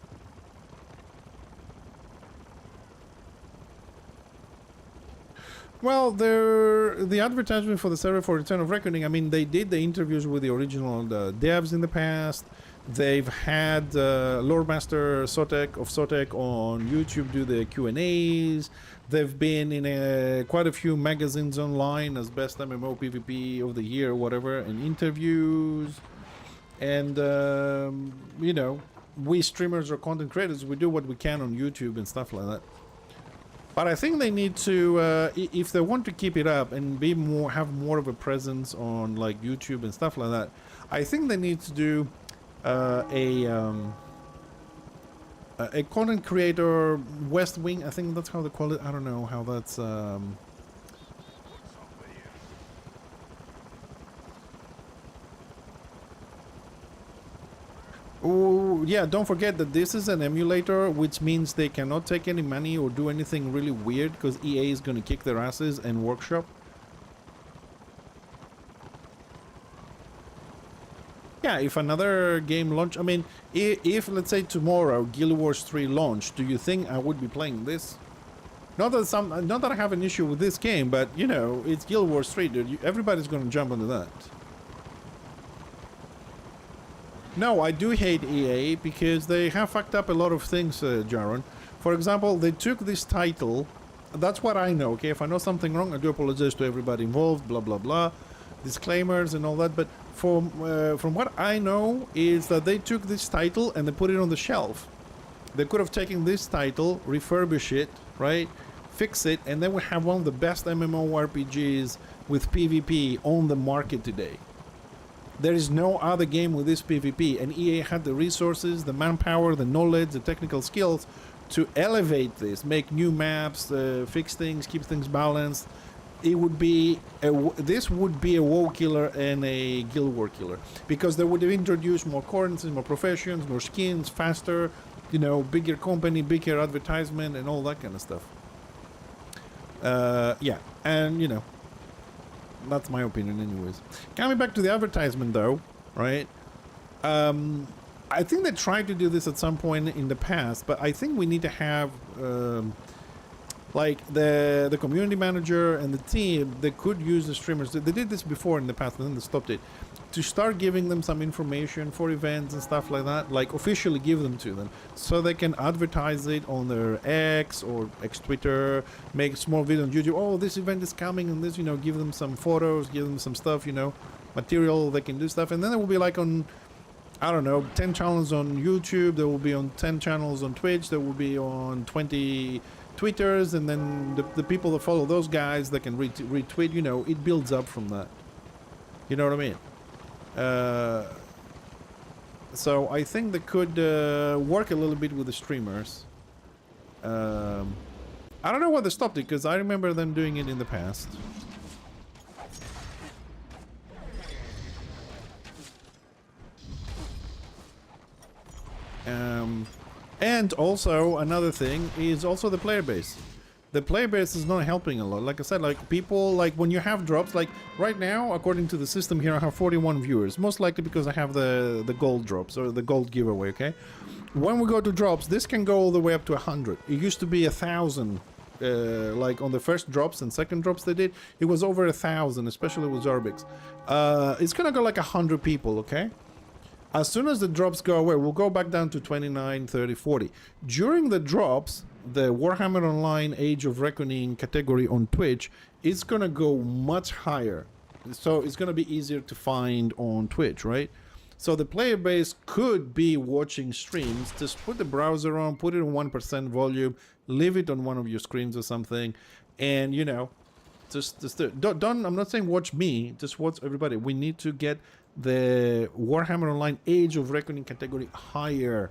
Well, the advertisement for the server for Return of Reckoning, I mean, they did the interviews with the original devs in the past. They've had Lore Master Sotek of Sotek on YouTube do the Q&As. They've been in quite a few magazines online as best MMO PvP of the year, whatever, and interviews. And, you know, we streamers or content creators, we do what we can on YouTube and stuff like that. But I think they need to, if they want to keep it up and be more, have more of a presence on like YouTube and stuff like that, I think they need to do a content creator West Wing. I think that's how they call it. I don't know how that's. Oh, yeah, don't forget that this is an emulator, which means they cannot take any money or do anything really weird because EA is going to kick their asses and workshop. Yeah, if another game launch, I mean, if let's say tomorrow Guild Wars 3 launched, do you think I would be playing this? Not that I have an issue with this game, but you know, it's Guild Wars 3, dude. Everybody's going to jump onto that. No, I do hate EA because they have fucked up a lot of things, Jaron. For example, they took this title. That's what I know, okay? If I know something wrong, I do apologize to everybody involved, blah, blah, blah. Disclaimers and all that. But from what I know is that they took this title and they put it on the shelf. They could have taken this title, refurbish it, right? Fix it, and then we have one of the best MMORPGs with PvP on the market today. There is no other game with this PvP, and EA had the resources, the manpower, the knowledge, the technical skills to elevate this, make new maps, fix things, keep things balanced. It would be this would be a WoW killer and a Guild War killer because they would have introduced more currencies, more professions, more skins, faster, you know, bigger company, bigger advertisement, and all that kind of stuff. Yeah, and you know. That's my opinion anyways. Coming back to the advertisement though, right? I think they tried to do this at some point in the past, but I think we need to have like the community manager and the team, they could use the streamers. They did this before in the past, but then they stopped it. To start giving them some information for events and stuff like that, like officially give them to them, so they can advertise it on their X or X Twitter, make small videos on YouTube. Oh, this event is coming and this, you know, give them some photos, give them some stuff, you know, material, they can do stuff. And then it will be like on, I don't know, 10 channels on YouTube, there will be on 10 channels on Twitch, there will be on 20 Twitters, and then the people that follow those guys, they can retweet, you know, it builds up from that. You know what I mean? So I think they could work a little bit with the streamers. I don't know why they stopped it, because I remember them doing it in the past. And also another thing is also the player base. The player base is not helping a lot. Like I said, like people, like when you have drops, like right now, according to the system here, I have 41 viewers. Most likely because I have the gold drops or the gold giveaway, okay? When we go to drops, this can go all the way up to 100. It used to be 1,000 like on the first drops and second drops they did, it was over 1,000, especially with Zarbix. It's gonna go like 100 people, okay? As soon as the drops go away, we'll go back down to 29, 30, 40. During the drops, the Warhammer Online Age of Reckoning category on Twitch is gonna go much higher. So it's gonna be easier to find on Twitch, right? So the player base could be watching streams. Just put the browser on, put it on 1% volume, leave it on one of your screens or something, and you know, just don't. I'm not saying watch me, just watch everybody. We need to get the Warhammer Online Age of Reckoning category higher,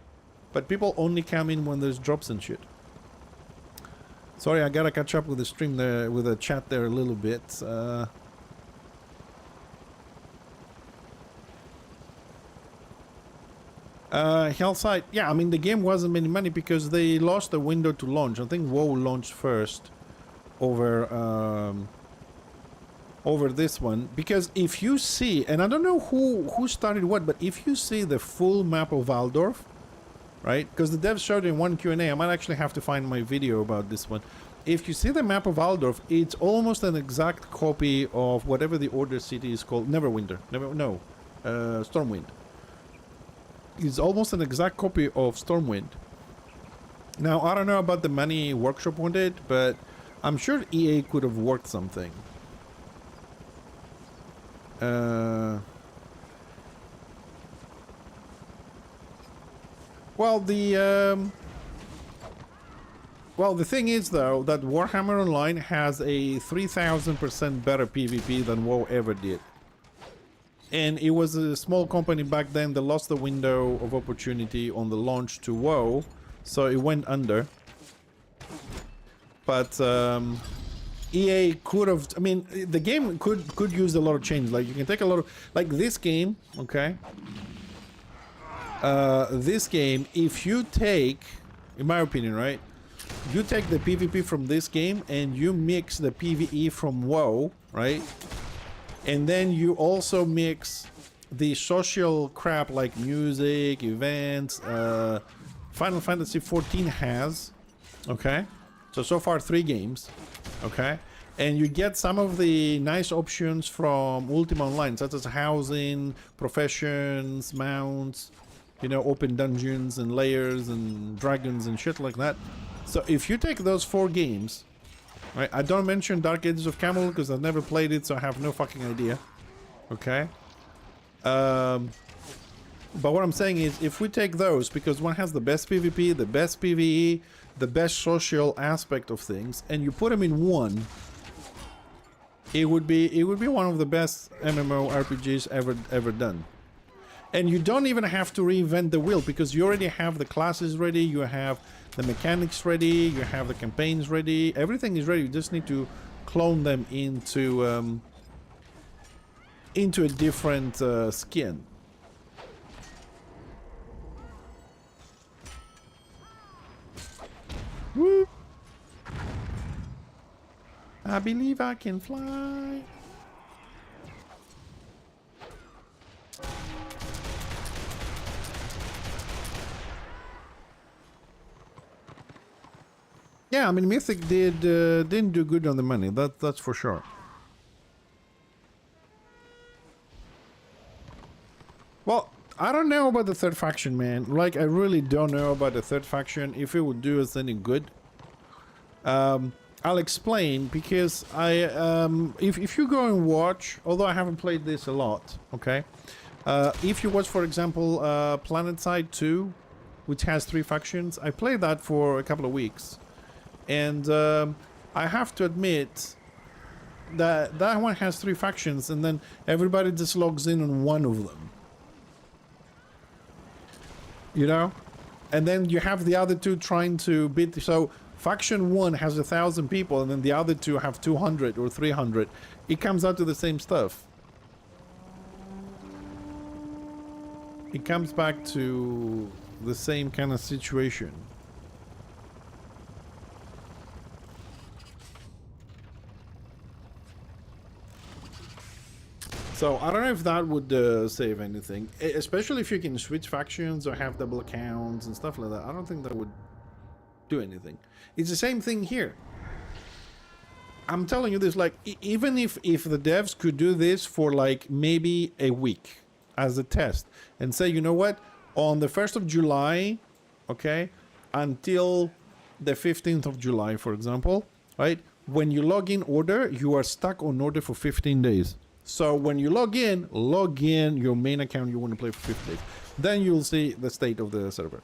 but people only come in when there's drops and shit. Sorry, I gotta catch up with the stream there, with the chat there a little bit. Hellside, yeah, I mean the game wasn't making money because they lost the window to launch. I think WoW launched first over over this one, because if you see, and I don't know who started what, but if you see the full map of Valdorf, right, because the devs showed in one Q&A, I might actually have to find my video about this one. If you see the map of Valdorf, it's almost an exact copy of whatever the Order city is called. Neverwinter, Stormwind. It's almost an exact copy of Stormwind. Now, I don't know about the money Workshop wanted, but I'm sure EA could have worked something. Well, the thing is, though, that Warhammer Online has a 3,000% better PvP than WoW ever did. And it was a small company back then that lost the window of opportunity on the launch to WoW, so it went under. But EA could have, I mean, the game could use a lot of change. Like, you can take a lot of, like this game, okay? This game, if you take, in my opinion, right? You take the PvP from this game and you mix the PvE from WoW, right? And then you also mix the social crap like music, events, Final Fantasy XIV has, okay? So far 3 games, okay? And you get some of the nice options from Ultima Online, such as housing, professions, mounts, you know, open dungeons and layers and dragons and shit like that. So if you take those 4 games, right, I don't mention Dark Ages of Camelot because I've never played it, so I have no fucking idea. Okay? But what I'm saying is, if we take those, because one has the best PvP, the best PvE, the best social aspect of things, and you put them in one, it would be one of the best MMORPGs ever done. And you don't even have to reinvent the wheel, because you already have the classes ready, you have the mechanics ready, you have the campaigns ready, everything is ready. You just need to clone them into a different skin. Woo! I believe I can fly. Yeah, I mean, Mythic didn't do good on the money. That's for sure. Well, I don't know about the third faction, man. Like, I really don't know about the third faction, if it would do us any good. I'll explain, because if you go and watch, although I haven't played this a lot, okay? If you watch, for example, PlanetSide 2, which has 3 factions, I played that for a couple of weeks. And I have to admit that that one has 3 factions, and then everybody just logs in on one of them. You know? And then you have the other 2 trying to beat... So, faction 1 has 1,000 people, and then the other 2 have 200 or 300. It comes out to the same stuff. It comes back to the same kind of situation. So I don't know if that would save anything, especially if you can switch factions or have double accounts and stuff like that. I don't think that would do anything. It's the same thing here. I'm telling you this, like, even if the devs could do this for like maybe a week as a test and say, you know what, on the 1st of July, okay, until the 15th of July, for example, right, when you log in order, you are stuck on order for 15 days. So when you log in your main account you want to play for 15 days. Then you'll see the state of the server.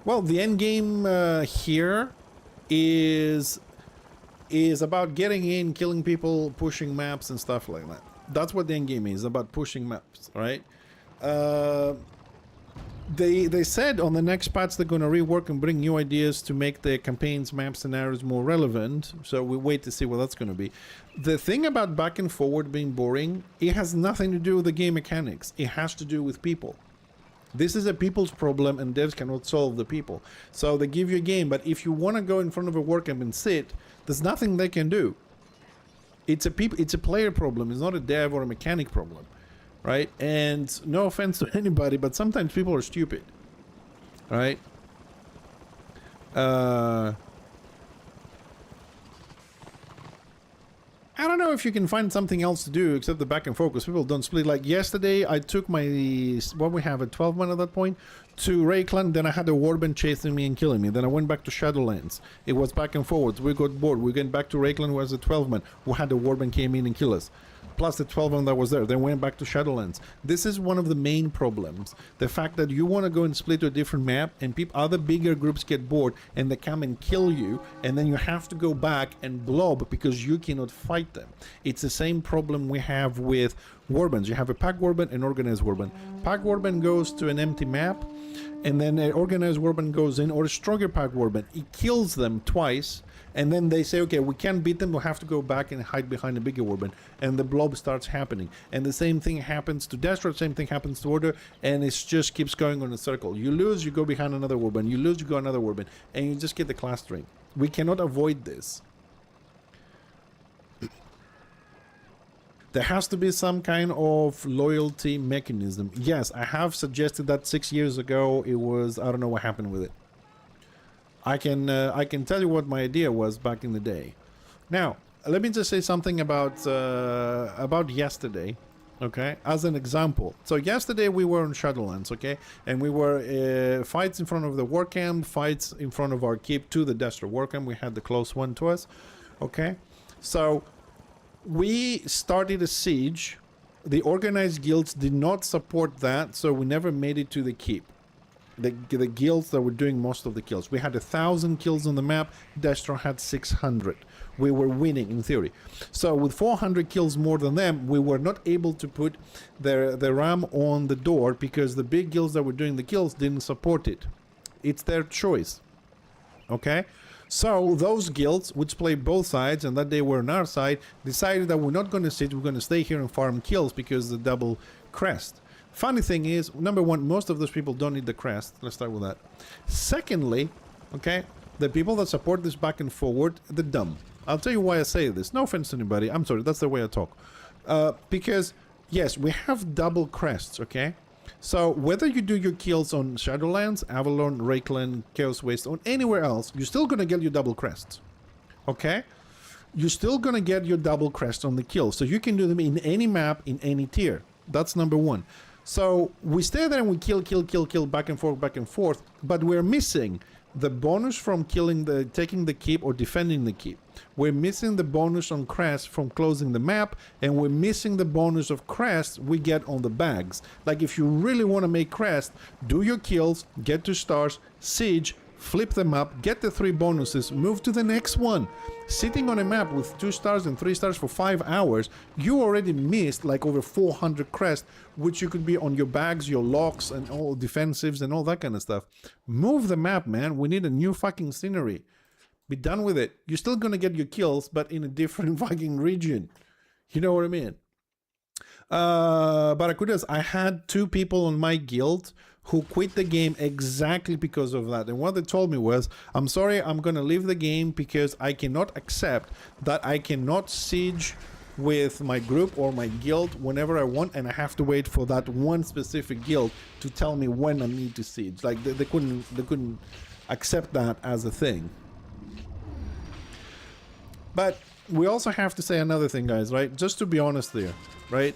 Well, the end game here is about getting in, killing people, pushing maps and stuff like that. That's what the end game is, about pushing maps, right? They said on the next patch they're going to rework and bring new ideas to make the campaigns, map scenarios more relevant. So we wait to see what that's going to be. The thing about back and forward being boring, it has nothing to do with the game mechanics. It has to do with people. This is a people's problem, and devs cannot solve the people. So they give you a game, but if you want to go in front of a workcamp and sit, there's nothing they can do. It's a player problem. It's not a dev or a mechanic problem, right? And no offense to anybody, but sometimes people are stupid, right? I don't know if you can find something else to do except the back and forth, because people don't split. Like yesterday, I took my, what we have, a 12-man at that point, to Rayclan, then I had a warband chasing me and killing me. Then I went back to Shadowlands. It was back and forwards. We got bored. We went back to Rayclan, who was a 12-man, who had a warband came in and kill us. Plus the 12-man that was there. Then went back to Shadowlands. This is one of the main problems. The fact that you want to go and split to a different map, and other bigger groups get bored, and they come and kill you, and then you have to go back and blob because you cannot fight them. It's the same problem we have with warbands. You have a pack warband and organized warband. Pack warband goes to an empty map, and then an organized warband goes in, or a stronger pack warband. It kills them twice, and then they say, okay, we can't beat them, we'll have to go back and hide behind a bigger warband, and the blob starts happening. And the same thing happens to Destro, same thing happens to Order, and it just keeps going on a circle. You lose, you go behind another warband, you lose, you go another warband, and you just get the class drain. We cannot avoid this. There has to be some kind of loyalty mechanism. Yes, I have suggested that 6 years ago. It was, I don't know what happened with it. I can tell you what my idea was back in the day. Now, let me just say something about yesterday, okay? As an example. So yesterday we were on Shadowlands, okay? And we were fights in front of the workcamp, fights in front of our keep to the Destro workcamp. We had the close one to us, okay? So we started a siege. The organized guilds did not support that, so we never made it to the keep. The guilds that were doing most of the kills. We had 1,000 kills on the map. Destro had 600. We were winning in theory. So with 400 kills more than them, we were not able to put the ram on the door because the big guilds that were doing the kills didn't support it. It's their choice. Okay? So those guilds, which play both sides, and that they were on our side, decided that we're not going to sit, we're going to stay here and farm kills because the double crest. Funny thing is, number one, most of those people don't need the crest. Let's start with that. Secondly, okay, the people that support this back and forward, they're dumb. I'll tell you why I say this. No offense to anybody. I'm sorry, that's the way I talk. Because, yes, we have double crests, okay? So whether you do your kills on Shadowlands, Avalon, Rayclan, Chaos Waste, or anywhere else, you're still going to get your double crests, okay? You're still going to get your double crest on the kill. So you can do them in any map, in any tier. That's number one. So we stay there and we kill, back and forth, but we're missing the bonus from taking the keep or defending the keep. We're missing the bonus on Crest from closing the map, and we're missing the bonus of Crest we get on the bags. Like if you really want to make Crest, do your kills, get 2 stars, siege, flip them up, get the 3 bonuses, move to the next one. Sitting on a map with 2 stars and 3 stars for 5 hours, you already missed like over 400 crest, which you could be on your bags, your locks, and all defensives and all that kind of stuff. Move the map, man. We need a new fucking scenery. Be done with it. You're still gonna get your kills, but in a different fucking region. You know what I mean? Barracudas, I had 2 people on my guild who quit the game exactly because of that. And what they told me was, I'm sorry, I'm gonna leave the game because I cannot accept that I cannot siege with my group or my guild whenever I want, and I have to wait for that one specific guild to tell me when I need to siege. Like they couldn't accept that as a thing. But we also have to say another thing, guys, right? Just to be honest there, right?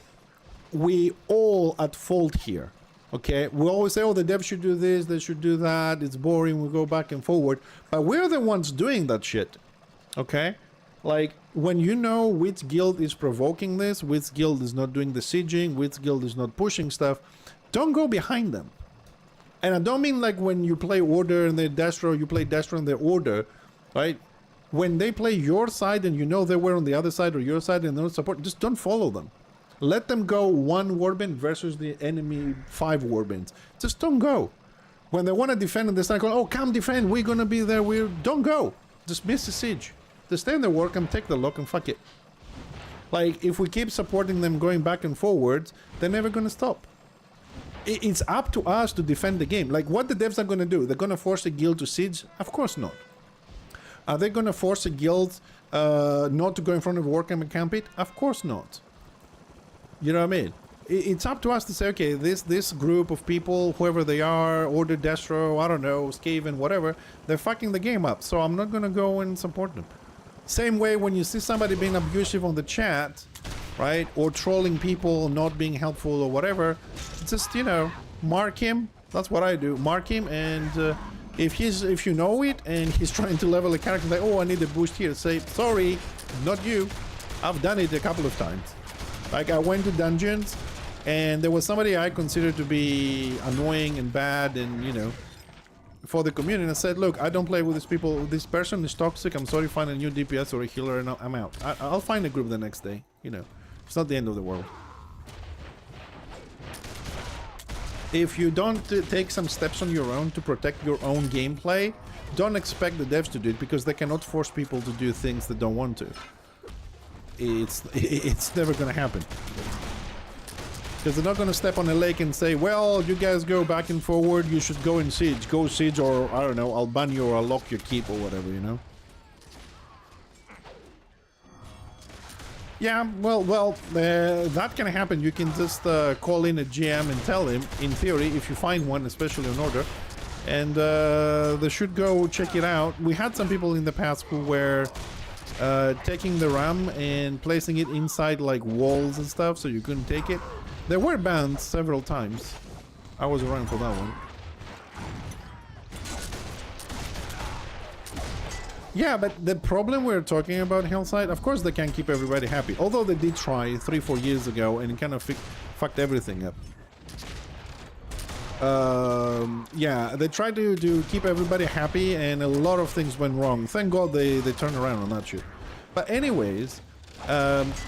We all at fault here, okay? We always say, oh, the devs should do this, they should do that, it's boring, we go back and forward. But we're the ones doing that shit, okay? Like, when you know which guild is provoking this, which guild is not doing the sieging, which guild is not pushing stuff, don't go behind them. And I don't mean like when you play Order and they're Destro, you play Destro and they're Order, right? When they play your side and you know they were on the other side or your side and they don't support, just don't follow them. Let them go one warband versus the enemy 5 warbands. Just don't go. When they want to defend and they start going, oh, come defend, we're going to be there, don't go. Just miss the siege. Just stay in the work and take the lock and fuck it. Like, if we keep supporting them going back and forwards, they're never going to stop. It's up to us to defend the game. Like, what the devs are going to do? They're going to force a guild to siege? Of course not. Are they going to force a guild not to go in front of a Warhammer and camp it? Of course not. You know what I mean? It's up to us to say, okay, this group of people, whoever they are, Order, Destro, I don't know, Skaven, whatever, they're fucking the game up. So I'm not going to go and support them. Same way when you see somebody being abusive on the chat, right? Or trolling people, not being helpful or whatever, just, you know, mark him. That's what I do. Mark him, and if you know it and he's trying to level a character, like, oh, I need a boost here, say, sorry, not you. I've done it a couple of times. Like, I went to dungeons and there was somebody I considered to be annoying and bad and, you know, for the community. And I said, look, I don't play with these people. This person is toxic. I'm sorry, find a new DPS or a healer and I'm out. I'll find a group the next day. You know, it's not the end of the world. If you don't take some steps on your own to protect your own gameplay, don't expect the devs to do it, because they cannot force people to do things they don't want to. It's never gonna happen. Because they're not gonna step on a lake and say, well, you guys go back and forward, you should go and siege. Go siege, or I don't know, I'll ban you or I'll lock your keep or whatever, you know? Yeah, well, that can happen. You can just call in a GM and tell him, in theory, if you find one, especially on Order, and they should go check it out. We had some people in the past who were taking the RAM and placing it inside like walls and stuff, so you couldn't take it. There were bans several times. I was around for that one. Yeah, but the problem we're talking about, Hillside, of course they can't keep everybody happy. Although they did try 3-4 years ago and it kind of fucked everything up. Yeah, they tried to keep everybody happy and a lot of things went wrong. Thank God they turned around on that shit. But anyways,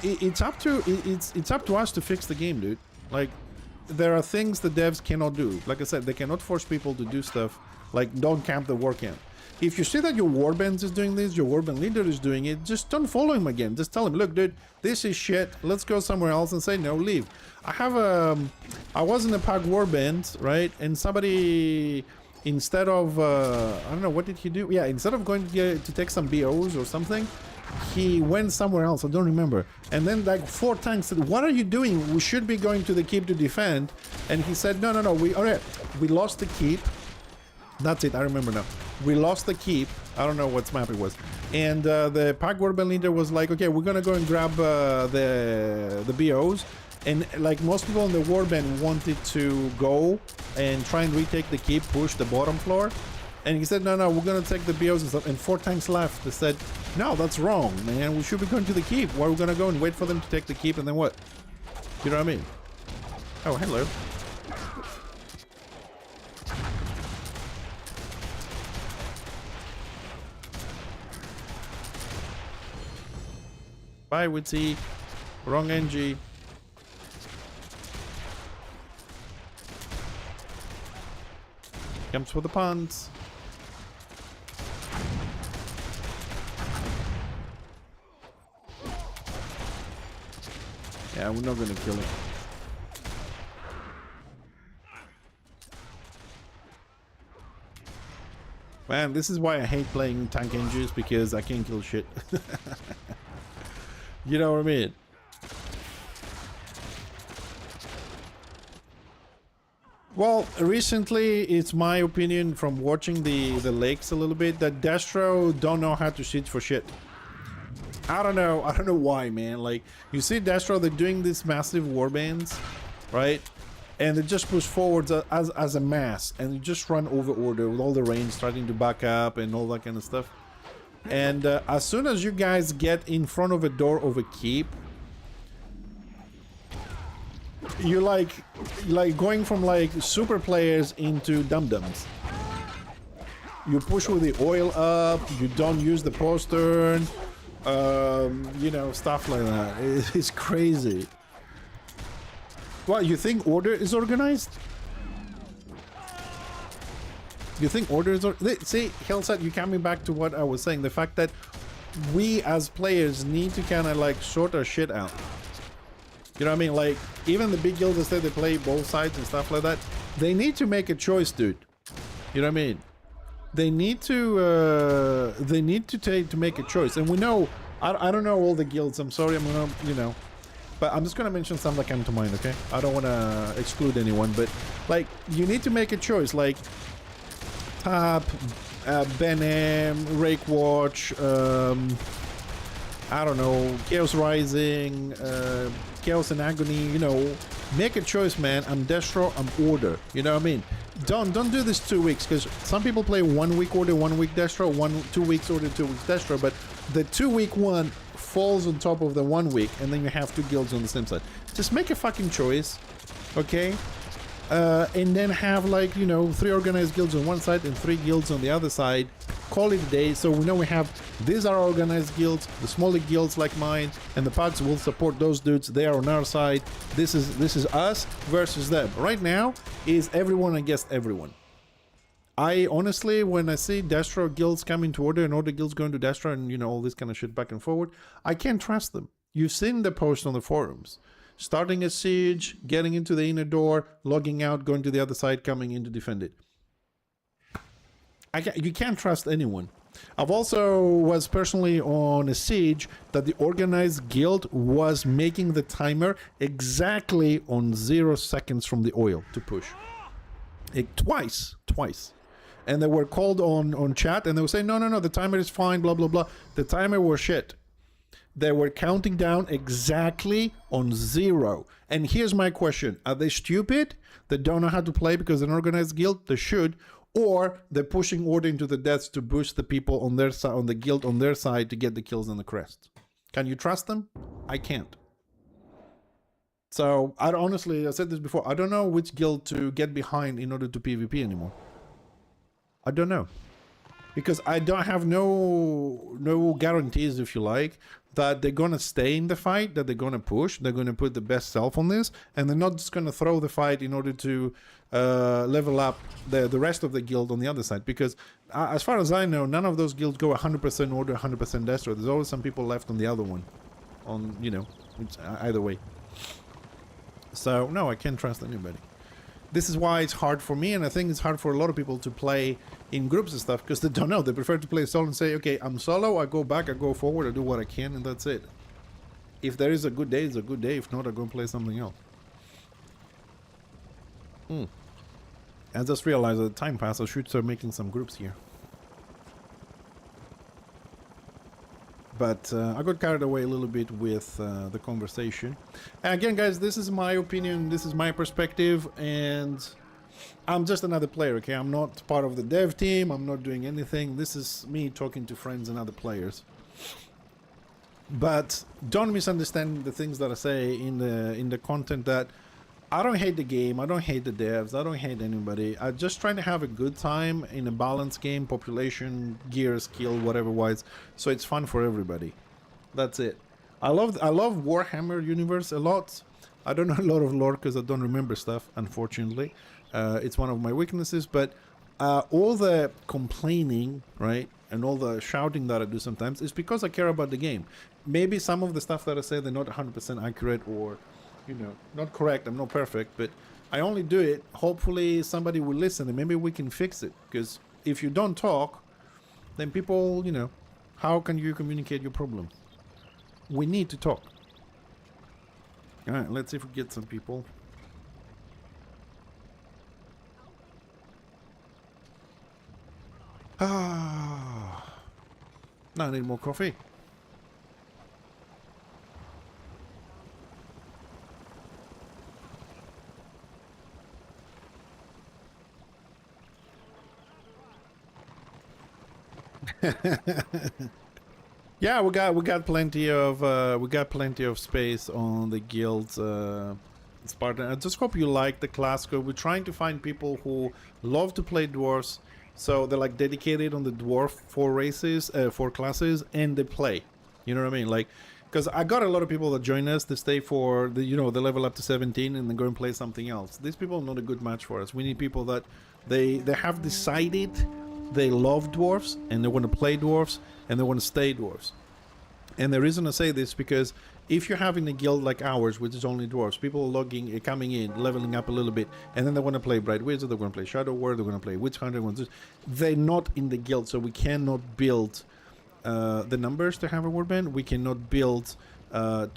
it's up to us to fix the game, dude. Like, there are things the devs cannot do. Like I said, they cannot force people to do stuff like don't camp the war camp. If you see that your warband is doing this, your warband leader is doing it, just don't follow him again. Just tell him, look, dude, this is shit. Let's go somewhere else, and say, no, leave. I was in a pack warband, right? And somebody, instead of, I don't know, what did he do? Yeah, instead of going to take some BOs or something, he went somewhere else. I don't remember. And then like 4 times said, what are you doing? We should be going to the keep to defend. And he said, no, we lost the keep. That's it, I remember now. We lost the keep. I don't know what map it was. And the pack warband leader was like, okay, we're gonna go and grab the BOs. And like most people in the warband wanted to go and try and retake the keep, push the bottom floor. And he said, no, we're gonna take the BOs and stuff. And 4 times left, they said, no, that's wrong, man. We should be going to the keep. Why are we gonna go and wait for them to take the keep and then what? You know what I mean? Oh, hello. Bye, Witsy. Wrong NG. Comes for the puns. Yeah, we're not gonna kill it. Man, this is why I hate playing tank engines, because I can't kill shit. You know what I mean? Well, recently, it's my opinion from watching the lakes a little bit that Destro don't know how to siege for shit. I don't know why, man. Like, you see Destro, they're doing these massive war bands, right? And they just push forwards as a mass, and you just run over order with all the range starting to back up and all that kind of stuff. And as soon as you guys get in front of a door of a keep, you're like going from like super players into dum-dums. You push with the oil up, you don't use the postern, you know, stuff like that. It's crazy. What, you think order is organized? You think order is see, Hillside, you're coming back to what I was saying. The fact that we as players need to kind of like sort our shit out. You know what I mean? Like, even the big guilds that say they play both sides and stuff like that, they need to make a choice, dude. You know what I mean? They need to make a choice. And we know, I don't know all the guilds. I'm sorry, I'm gonna, you know, but I'm just gonna mention some that come to mind, okay? I don't want to exclude anyone, but like, you need to make a choice. Like, Tap, Benem, Rake Watch, I don't know, Chaos Rising, Chaos and Agony, you know, make a choice, man. I'm Destro, I'm Order, you know what I mean? Don't do this 2 weeks, because some people play 1 week Order, 1 week Destro, 2 weeks Order, 2 weeks Destro, but the 2 week one falls on top of the 1 week, and then you have two guilds on the same side. Just make a fucking choice, okay? And then have, like, you know, 3 organized guilds on one side and 3 guilds on the other side. Call it a day. So we know we have, these are organized guilds, the smaller guilds like mine, and the pugs will support those dudes. They are on our side. This is us versus them. Right now is everyone against everyone. I honestly, when I see Destro guilds coming to Order and Order guilds going to Destro and, you know, all this kind of shit back and forward, I can't trust them. You've seen the post on the forums. Starting a siege, getting into the inner door, logging out, going to the other side, coming in to defend it. You can't trust anyone. I've also was personally on a siege that the organized guild was making the timer exactly on 0 seconds from the oil to push. Twice. And they were called on chat and they were saying, no, the timer is fine, blah, blah, blah. The timer was shit. They were counting down exactly on 0. And here's my question. Are they stupid? They don't know how to play because they're an organized guild? They should. Or they're pushing Order into the deaths to boost the people on their side, on the guild on their side, to get the kills on the crest. Can you trust them? I can't. So, honestly, I said this before, I don't know which guild to get behind in order to PvP anymore. I don't know. Because I don't have no guarantees, if you like, that they're going to stay in the fight, that they're going to push, they're going to put the best self on this, and they're not just going to throw the fight in order to level up the rest of the guild on the other side. Because as far as I know, none of those guilds go 100% Order, 100% Destro. There's always some people left on the other one. On, you know, either way. So, no, I can't trust anybody. This is why it's hard for me, and I think it's hard for a lot of people to play in groups and stuff, because they don't know. They prefer to play solo and say, okay, I'm solo, I go back, I go forward, I do what I can, and that's it. If there is a good day, it's a good day. If not, I go and play something else. I just realized that time passed. I should start making some groups here. But I got carried away a little bit with the conversation. And again, guys, this is my opinion, this is my perspective, and I'm just another player, okay? I'm not part of the dev team, I'm not doing anything. This is me talking to friends and other players. But don't misunderstand the things that I say in the content, that I don't hate the game, I don't hate the devs, I don't hate anybody. I'm just trying to have a good time in a balanced game, population, gear, skill, whatever wise, so it's fun for everybody. That's it. I love Warhammer universe a lot. I don't know a lot of lore because I don't remember stuff, unfortunately. It's one of my weaknesses, but all the complaining, right, and all the shouting that I do sometimes is because I care about the game. Maybe some of the stuff that I say, they're not 100% accurate, or, you know, not correct. I'm not perfect, but I only do it. Hopefully somebody will listen and maybe we can fix it. Because if you don't talk, then people, you know, how can you communicate your problem? We need to talk. Alright, let's see if we get some people. Now I need more coffee. Yeah, we got plenty of space on the guild's Spartan. I just hope you like the class code. We're trying to find people who love to play dwarves, so they're like dedicated on the dwarf for races, for classes, and they play. You know what I mean? Like, because I got a lot of people that join us. They stay for the, you know, the level up to 17 and then go and play something else. These people are not a good match for us. We need people that they have decided they love dwarves and they want to play dwarves and they want to stay dwarves. And the reason I say this because if you're having a guild like ours, which is only dwarves, people logging, coming in, leveling up a little bit, and then they want to play Bright Wizard, they're going to play Shadow Ward, they're going to play Witch Hunter, they're not in the guild, so we cannot build the numbers to have a warband. We cannot build to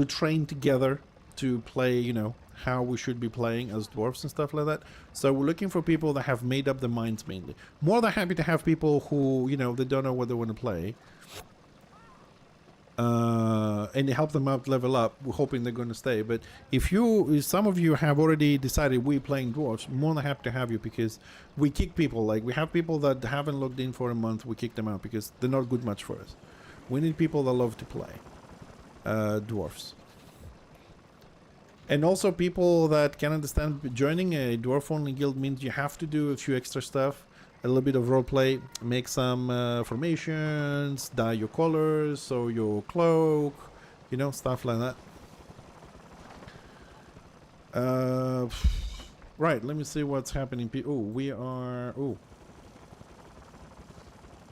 train together to play, you know, how we should be playing as dwarves and stuff like that. So we're looking for people that have made up their minds mainly. More than happy to have people who, you know, they don't know what they want to play. And help them out level up. We're hoping they're going to stay. But if some of you have already decided we're playing dwarves, more than happy to have you, because we kick people. Like, we have people that haven't logged in for a month, we kick them out because they're not good much for us. We need people that love to play dwarfs. And also people that can understand joining a dwarf only guild means you have to do a few extra stuff. A little bit of roleplay, make some formations, dye your colors, sew your cloak, you know, stuff like that. Right, let me see what's happening. Oh, we are... Oh.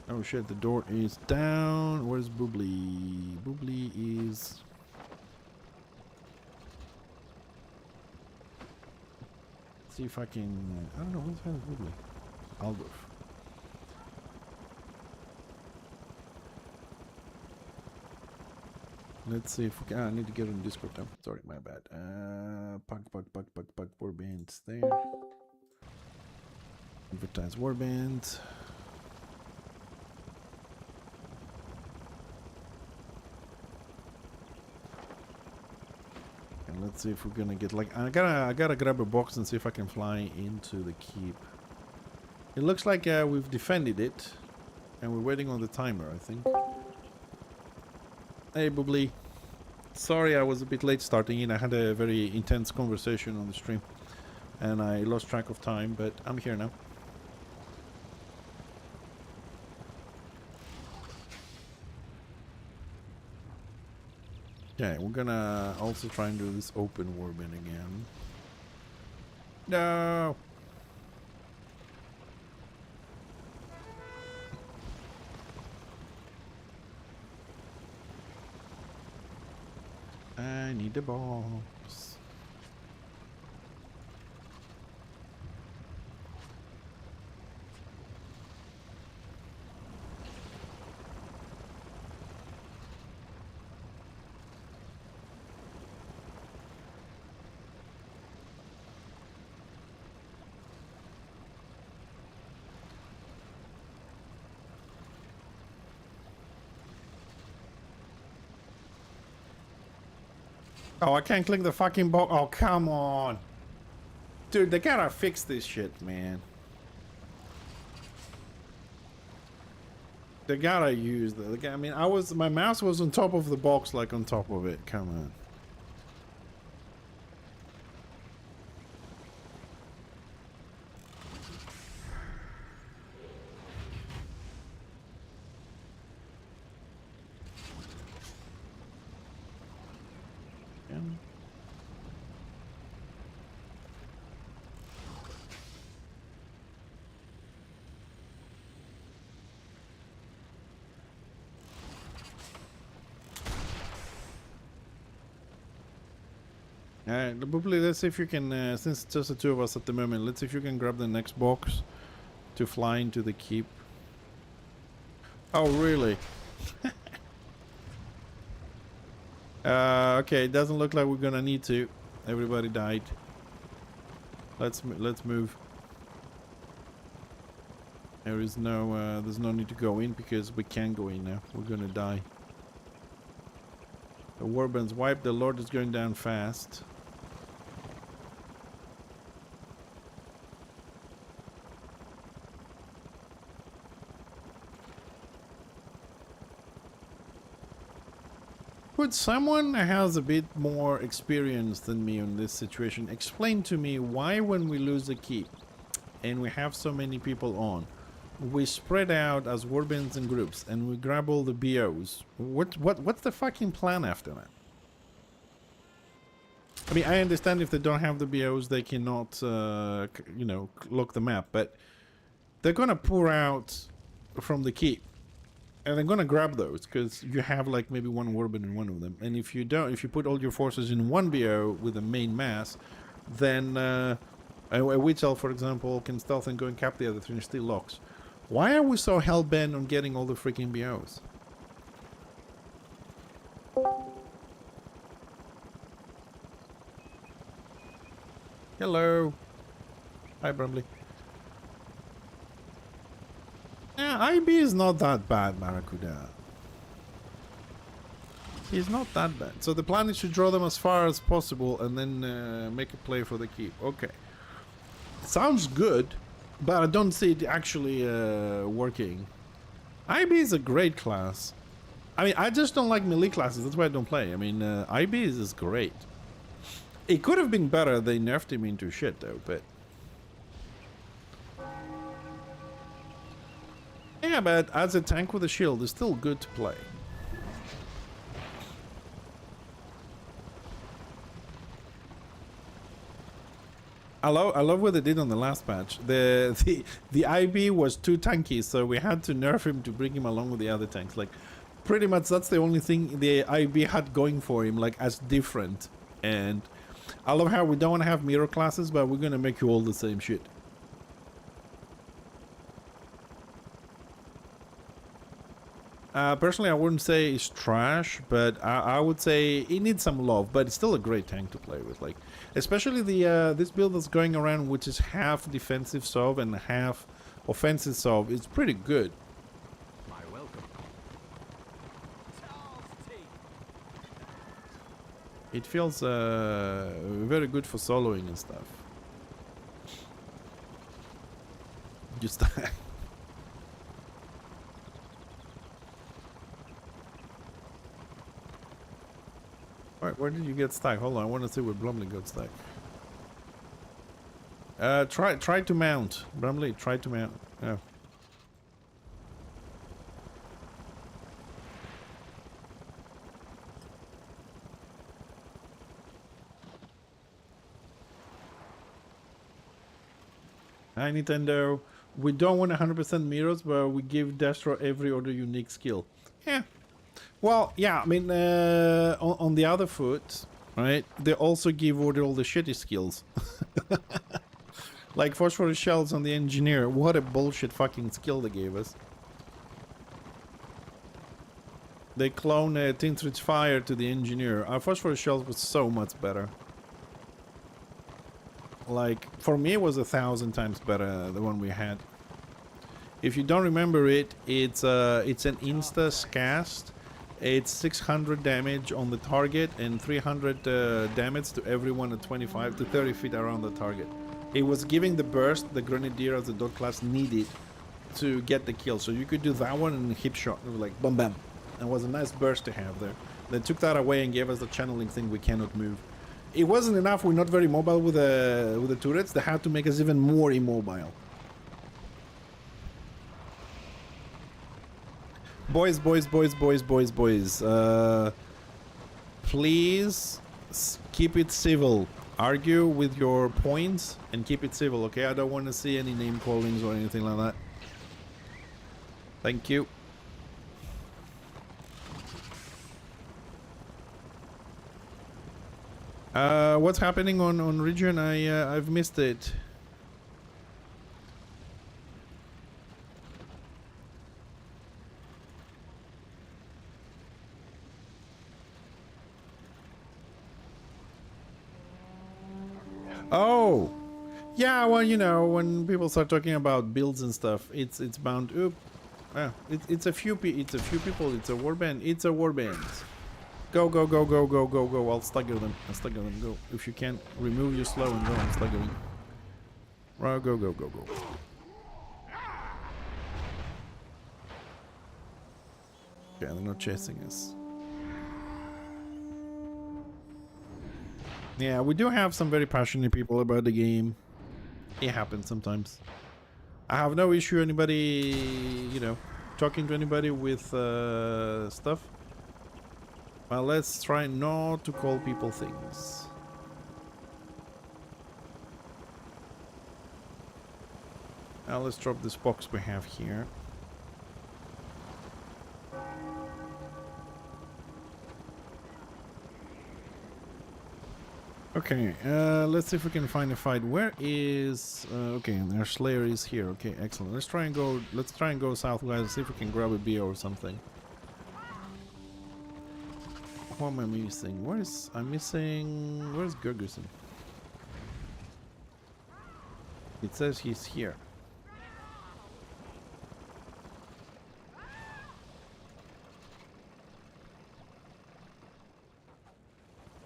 Oh shit, the door is down. Where's Boobly? Boobly is... Let's see if I can... I don't know, what's happening with Boobly? Aldorf. Let's see if we can. I need to get on Discord now. Sorry, my bad. Pug, warbands there. Advertise warbands. And let's see if we're gonna get like. I gotta grab a box and see if I can fly into the keep. It looks like we've defended it, and we're waiting on the timer, I think. Hey, Boobly. Sorry I was a bit late starting in. I had a very intense conversation on the stream, and I lost track of time, but I'm here now. Okay, we're gonna also try and do this open warband again. No! I need a box. Oh, I can't click the fucking box. Oh, come on. Dude, they gotta fix this shit, man. They gotta use the... I mean, my mouse was on top of the box, like on top of it. Come on. Alright, Boobly, let's see if you can, since it's just the two of us at the moment, let's see if you can grab the next box to fly into the keep. Oh, really? Okay, it doesn't look like we're gonna need to. Everybody died. Let's move. There is no, there's no need to go in because we can go in now. We're gonna die. The warband's wiped. The Lord is going down fast. Could someone that has a bit more experience than me on this situation explain to me why when we lose a keep and we have so many people on, we spread out as warbands and groups and we grab all the BOs? What's the fucking plan after that? I mean, I understand if they don't have the BOs, they cannot, you know, lock the map, but they're gonna pour out from the keep. And they're gonna grab those because you have like maybe one warband in one of them. And if you don't, if you put all your forces in one BO with a main mass, then a witch elf, for example, can stealth and go and cap the other three and steal locks. Why are we so hell bent on getting all the freaking BOs? Hello. Hi, Brumley. Yeah, IB is not that bad, Maracuda. He's not that bad. So the plan is to draw them as far as possible and then make a play for the keep. Okay. Sounds good, but I don't see it actually working. IB is a great class. I mean, I just don't like melee classes. That's why I don't play. I mean, IB is great. It could have been better. They nerfed him into shit, though, but... Yeah, but as a tank with a shield, it's still good to play. I love what they did on the last patch. The IB was too tanky, so we had to nerf him to bring him along with the other tanks. Like, pretty much that's the only thing the IB had going for him, like, as different. And I love how we don't want to have mirror classes, but we're gonna make you all the same shit. Personally, I wouldn't say it's trash, but I would say it needs some love. But it's still a great tank to play with, like, especially the this build that's going around, which is half defensive sov and half offensive sov. It's pretty good. My welcome. It feels very good for soloing and stuff. Just Alright, where did you get stuck? Hold on, I want to see where Brumley got stuck. Try to mount. Brumley, try to mount. Oh. Hi, Nintendo. We don't want 100% mirrors, but we give Destro every other unique skill. Yeah. Well, yeah, I mean, on the other foot, right, they also give order all the shitty skills. Like phosphorus shells on the engineer. What a bullshit fucking skill they gave us. They clone Tintrich Fire to the engineer. Our phosphorus shells was so much better. Like, for me it was 1,000 times better, the one we had. If you don't remember it, it's an insta cast. It's 600 damage on the target and 300 damage to everyone at 25 to 30 feet around the target. It was giving the burst the Grenadier as the dog class needed to get the kill. So you could do that one and hip shot. It was like bam bam. It was a nice burst to have there. They took that away and gave us the channeling thing we cannot move. It wasn't enough. We're not very mobile with the turrets. They had to make us even more immobile. Boys, please keep it civil. Argue with your points and keep it civil, okay? I don't want to see any name callings or anything like that. Thank you. What's happening on region? I've missed it. Oh, yeah. Well, you know, when people start talking about builds and stuff, it's bound. Oop, it's a few people. It's a warband. It's a warband. Go. I'll stagger them. Go. If you can't remove your slow and go, I'm staggering. Right, go. Okay, they're not chasing us. Yeah, we do have some very passionate people about the game. It happens sometimes. I have no issue anybody, you know, talking to anybody with stuff. But let's try not to call people things. Now let's drop this box we have here. Okay, let's see if we can find a fight. Where is okay, their Slayer is here. Okay, excellent. Let's try and go south, guys, see if we can grab a beer or something. What am I missing? Where's Gergerson? It says he's here.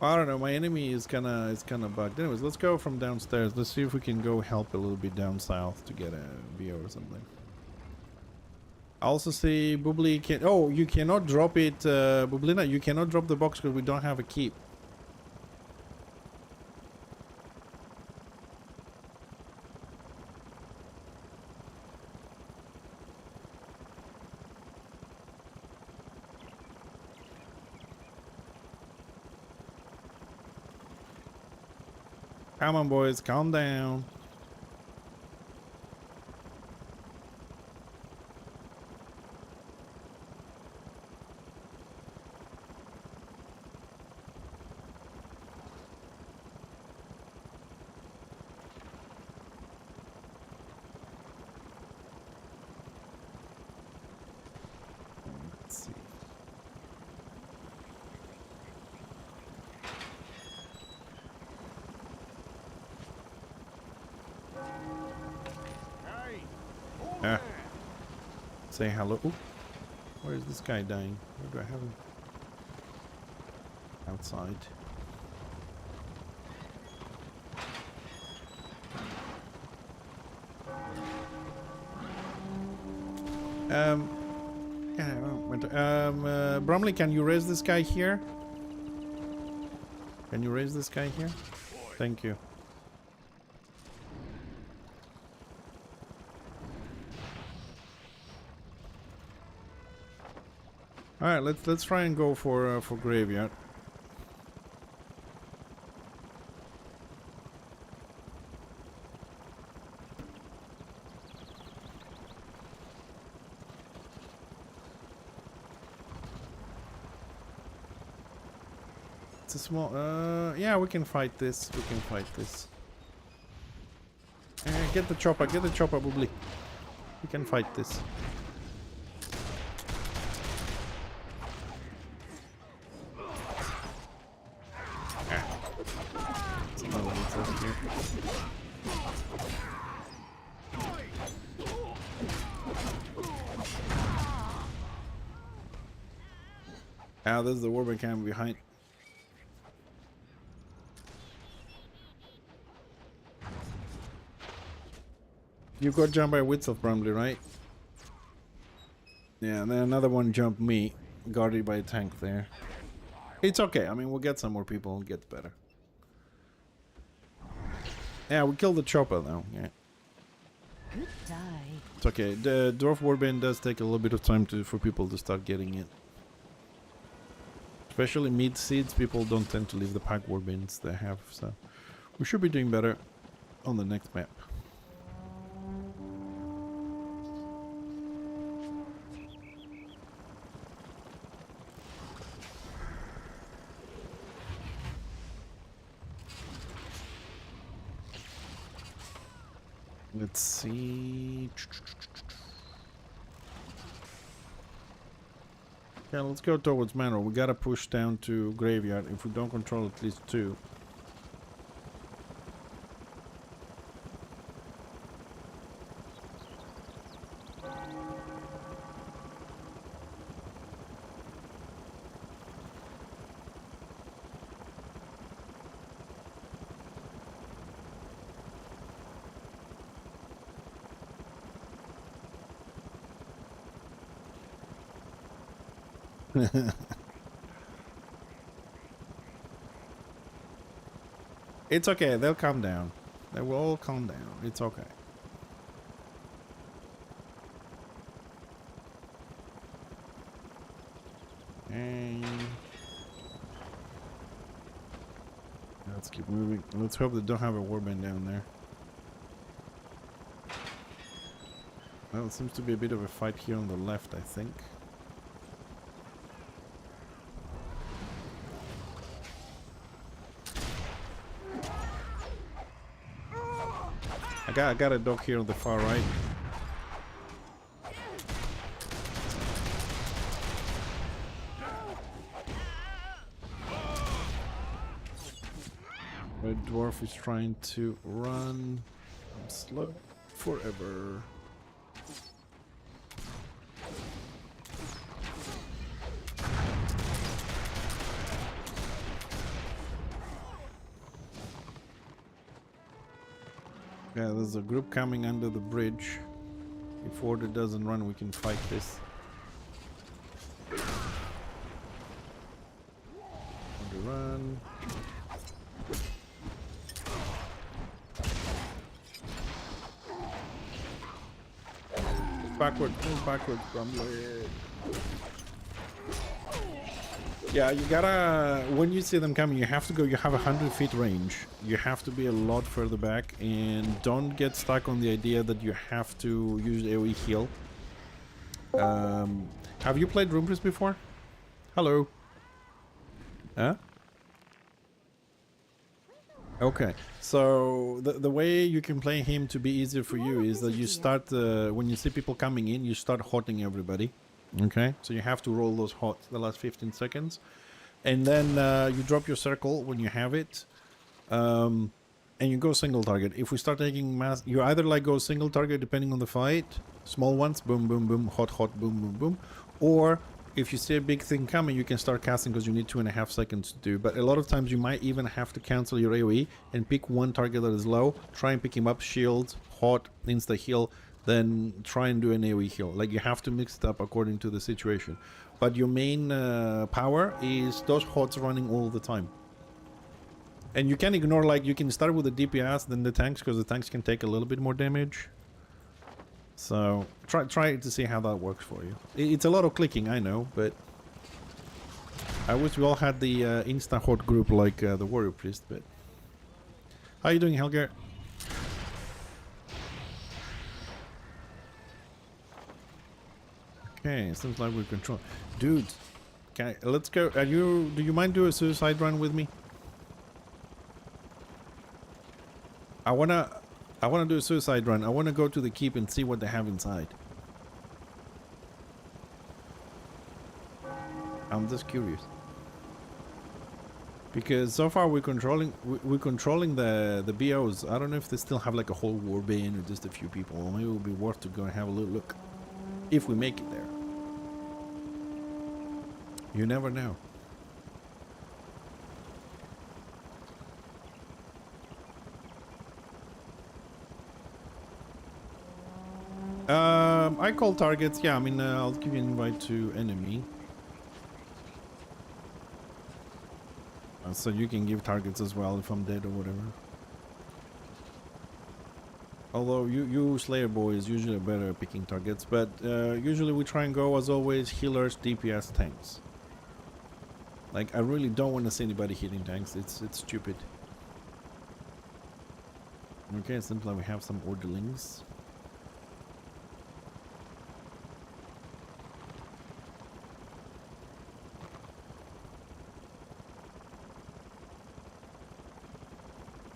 I don't know, my enemy is kinda bugged. Anyways, let's go from downstairs. Let's see if we can go help a little bit down south to get a beer or something. I also see Bubbly can... Oh, you cannot drop it, Bublina, you cannot drop the box because we don't have a keep. Come on, boys, calm down. Let's see. Yeah. Say hello. Ooh. Where is this guy dying? Where do I have him? Outside. Bromley, can you raise this guy here? Can you raise this guy here? Thank you. All right, let's try and go for graveyard. It's a small. Yeah, we can fight this. We can fight this. Get the chopper, Bubbly. We can fight this. Ah, there's the warband camp behind. You got jumped by Wits of Brumley, right? Yeah, and then another one jumped me, guarded by a tank there. It's okay, I mean, we'll get some more people and get better. Yeah, we killed the chopper though, yeah. Good die. It's okay, the Dwarf warband does take a little bit of time for people to start getting it. Especially mid-seeds, people don't tend to leave the pack warbands they have, so we should be doing better on the next map. Let's see. Yeah, let's go towards Manor. We gotta push down to Graveyard if we don't control at least two. It's okay. They'll calm down. They will all calm down. It's okay. And let's keep moving. Let's hope they don't have a warband down there. Well, it seems to be a bit of a fight here on the left, I think. I got a dog here on the far right. Red Dwarf is trying to run. I'm slow forever. Yeah, there's a group coming under the bridge. If Order doesn't run, we can fight this. Order run. Move backwards, Grumbler. Yeah, you gotta, when you see them coming, you have to go, you have 100 feet range. You have to be a lot further back, and don't get stuck on the idea that you have to use AoE heal. Have you played Rune before? Hello. Huh? Okay, so the way you can play him to be easier for you is that you start, when you see people coming in, you start hotting everybody. Okay, so you have to roll those hots the last 15 seconds. And then you drop your circle when you have it. And you go single target. If we start taking mass, you either like go single target depending on the fight. Small ones, boom, boom, boom, hot, hot, boom, boom, boom. Or if you see a big thing coming, you can start casting because you need 2.5 seconds to do. But a lot of times you might even have to cancel your AoE and pick one target that is low. Try and pick him up, shield, hot, insta heal. Then try and do an AoE heal. Like, you have to mix it up according to the situation. But your main power is those hots running all the time. And you can ignore, like, you can start with the DPS, then the tanks, because the tanks can take a little bit more damage. So try to see how that works for you. It's a lot of clicking, I know, but I wish we all had the insta hot group like the Warrior Priest. But how you doing, Helger? Okay, seems like we're control. Dude, okay, let's go. Do you mind doing a suicide run with me? I wanna do a suicide run. I wanna go to the keep and see what they have inside. I'm just curious. Because so far we're controlling the BOs. I don't know if they still have like a whole warband or just a few people. Or maybe it would be worth to go and have a little look. If we make it there. You never know. I call targets. Yeah, I mean, I'll give you an invite to enemy. So you can give targets as well if I'm dead or whatever. Although you Slayer boys usually are better at picking targets, but usually we try and go as always healers, DPS, tanks. Like, I really don't want to see anybody hitting tanks. It's stupid. Okay, it seems like we have some orderlings.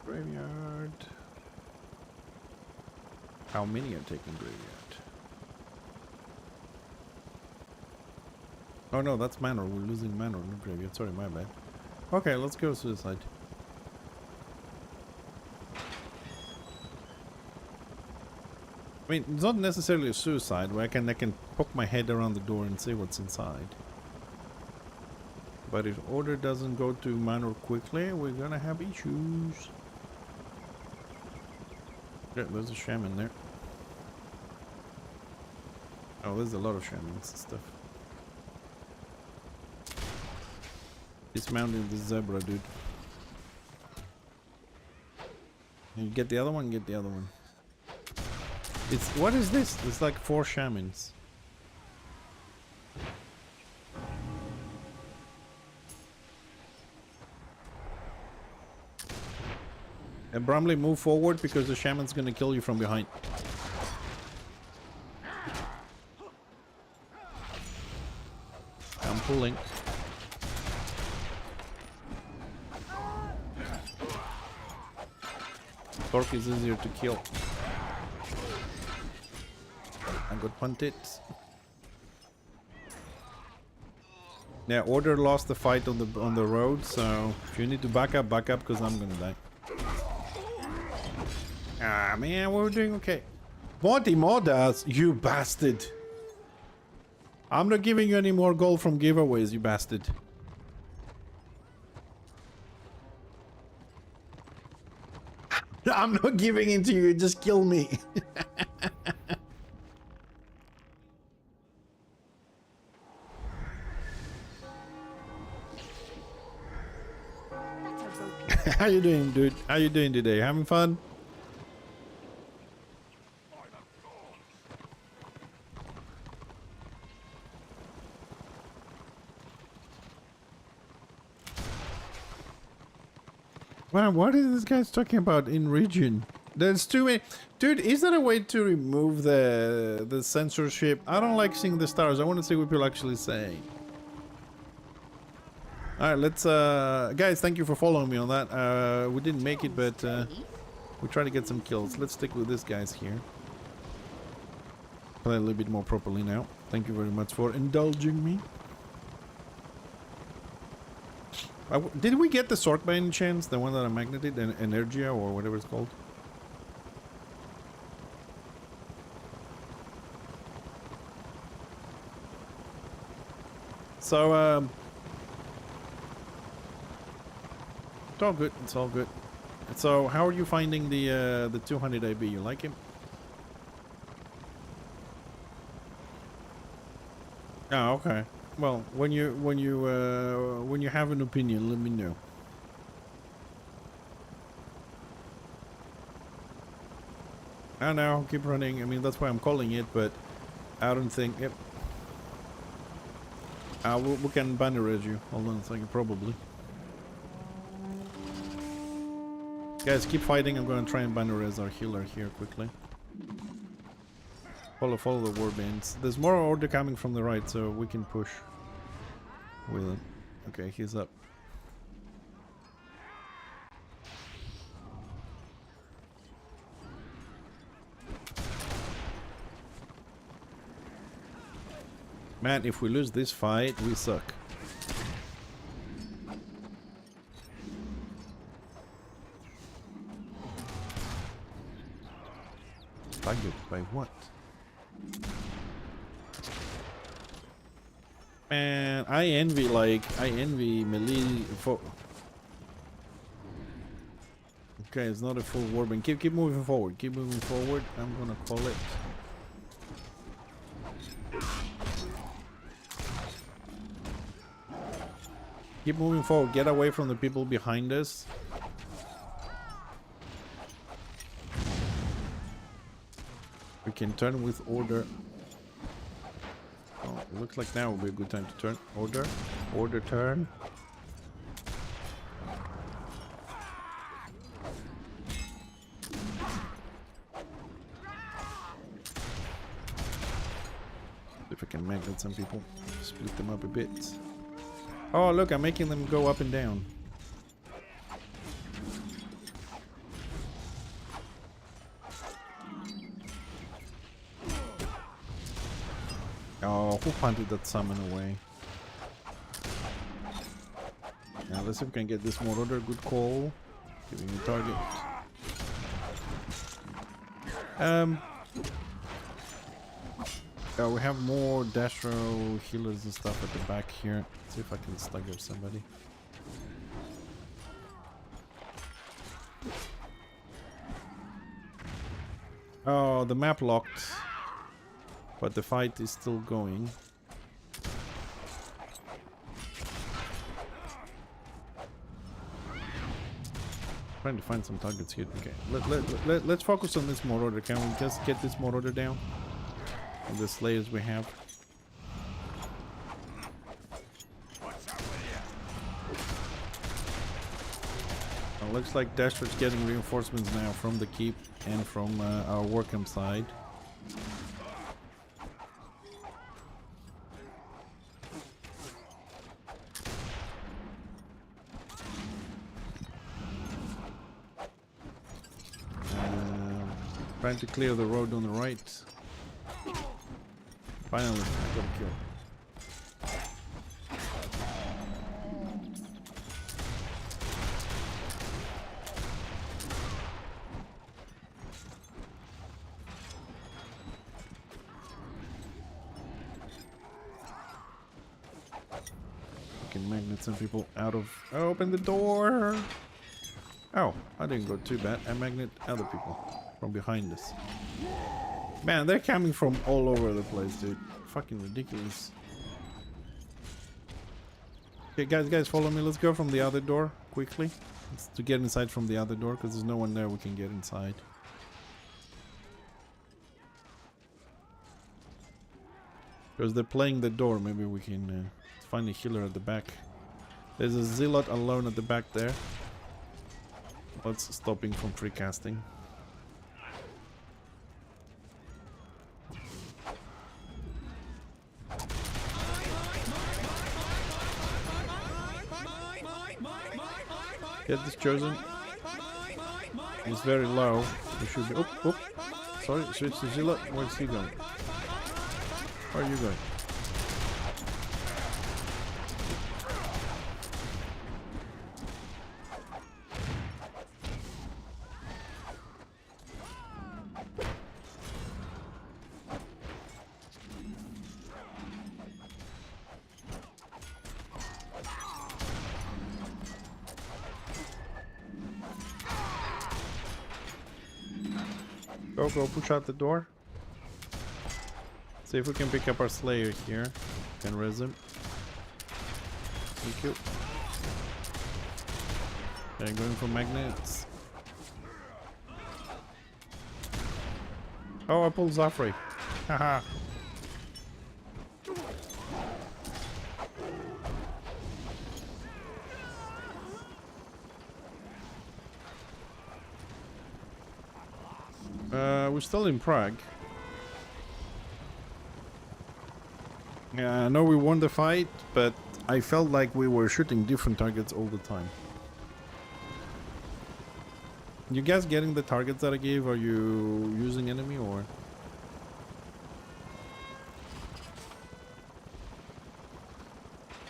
Graveyard. How many are taking graveyard? Oh no, that's Manor. We're losing Manor, not graveyard. Sorry, my bad. Okay, let's go suicide. I mean, it's not necessarily a suicide where I can poke my head around the door and see what's inside. But if order doesn't go to Manor quickly, we're gonna have issues. Yeah, there's a shaman there. Oh, there's a lot of shamans and stuff. Dismounting the zebra, dude. You get the other one, get the other one. It's, what is this? It's like 4 shamans. And Bramley, move forward because the shaman's gonna kill you from behind. I'm pulling. Torque is easier to kill. I got punted. Yeah, Order lost the fight on the road, so if you need to back up because I'm gonna die. Ah man, we're doing okay. Monty Modas, you bastard! I'm not giving you any more gold from giveaways, you bastard. I'm not giving it to you, just kill me. How you doing, dude? How you doing today? Having fun? Wow, what is this guy's talking about in region? There's too many. Dude, is there a way to remove the censorship? I don't like seeing the stars. I want to see what people actually say. Alright, let's guys, thank you for following me on that. We didn't make it, but we try to get some kills. Let's stick with this guys here. Play a little bit more properly now. Thank you very much for indulging me. Did we get the sword by any chance? The one that I magneted? Energia or whatever it's called? So, it's all good. It's all good. So, how are you finding the 200 AB? You like him? Oh, okay. Well, when you have an opinion, let me know. I know, keep running. I mean, that's why I'm calling it, but I don't think. Yep. We can banner res you. Hold on a second, probably. Guys, keep fighting. I'm gonna try and banner res our healer here quickly. Follow the warbands. There's more order coming from the right, so we can push with it. Okay, he's up. Man, if we lose this fight, we suck. Target by what? Man, I envy melee for. Okay, it's not a full warband. Keep moving forward. Keep moving forward. I'm gonna call it. Keep moving forward. Get away from the people behind us. We can turn with order. Oh, it looks like now would be a good time to turn. Order turn. If I can magnet some people, split them up a bit. Oh, look, I'm making them go up and down. Oh, who punted that summon away? Now let's see if we can get this more order. Good call. Giving a target. Oh, we have more Dashro healers and stuff at the back here. Let's see if I can stagger somebody. Oh, the map locked. But the fight is still going. trying to find some targets here. Okay, let's focus on this Marauder. Can we just get this Marauder down? And the Slayers we have. Looks like Dashford's getting reinforcements now from the keep and from our Warcamp side. Trying to clear the road on the right. Finally, I got a kill. Magnet some people out of... Open the door! Oh, I didn't go too bad. I magnet other people from behind us. Man, they're coming from all over the place, dude. Fucking ridiculous. Okay, guys, follow me. Let's go from the other door quickly. It's to get inside from the other door, because there's no one there we can get inside. Because they're playing the door, maybe we can find a healer at the back. There's a Zealot alone at the back there. Let's stop him from free casting. Get this chosen. He's very low. He should be. Oh. Sorry, switch to Zealot. Where's he going? Where are you going? Go push out the door. See if we can pick up our Slayer here. Can res him. Thank you. Okay, going for magnets. Oh, I pulled Zafri. Haha. We're still in Prague. Yeah, I know we won the fight, but I felt like we were shooting different targets all the time. You guys getting the targets that I gave? Are you using enemy or?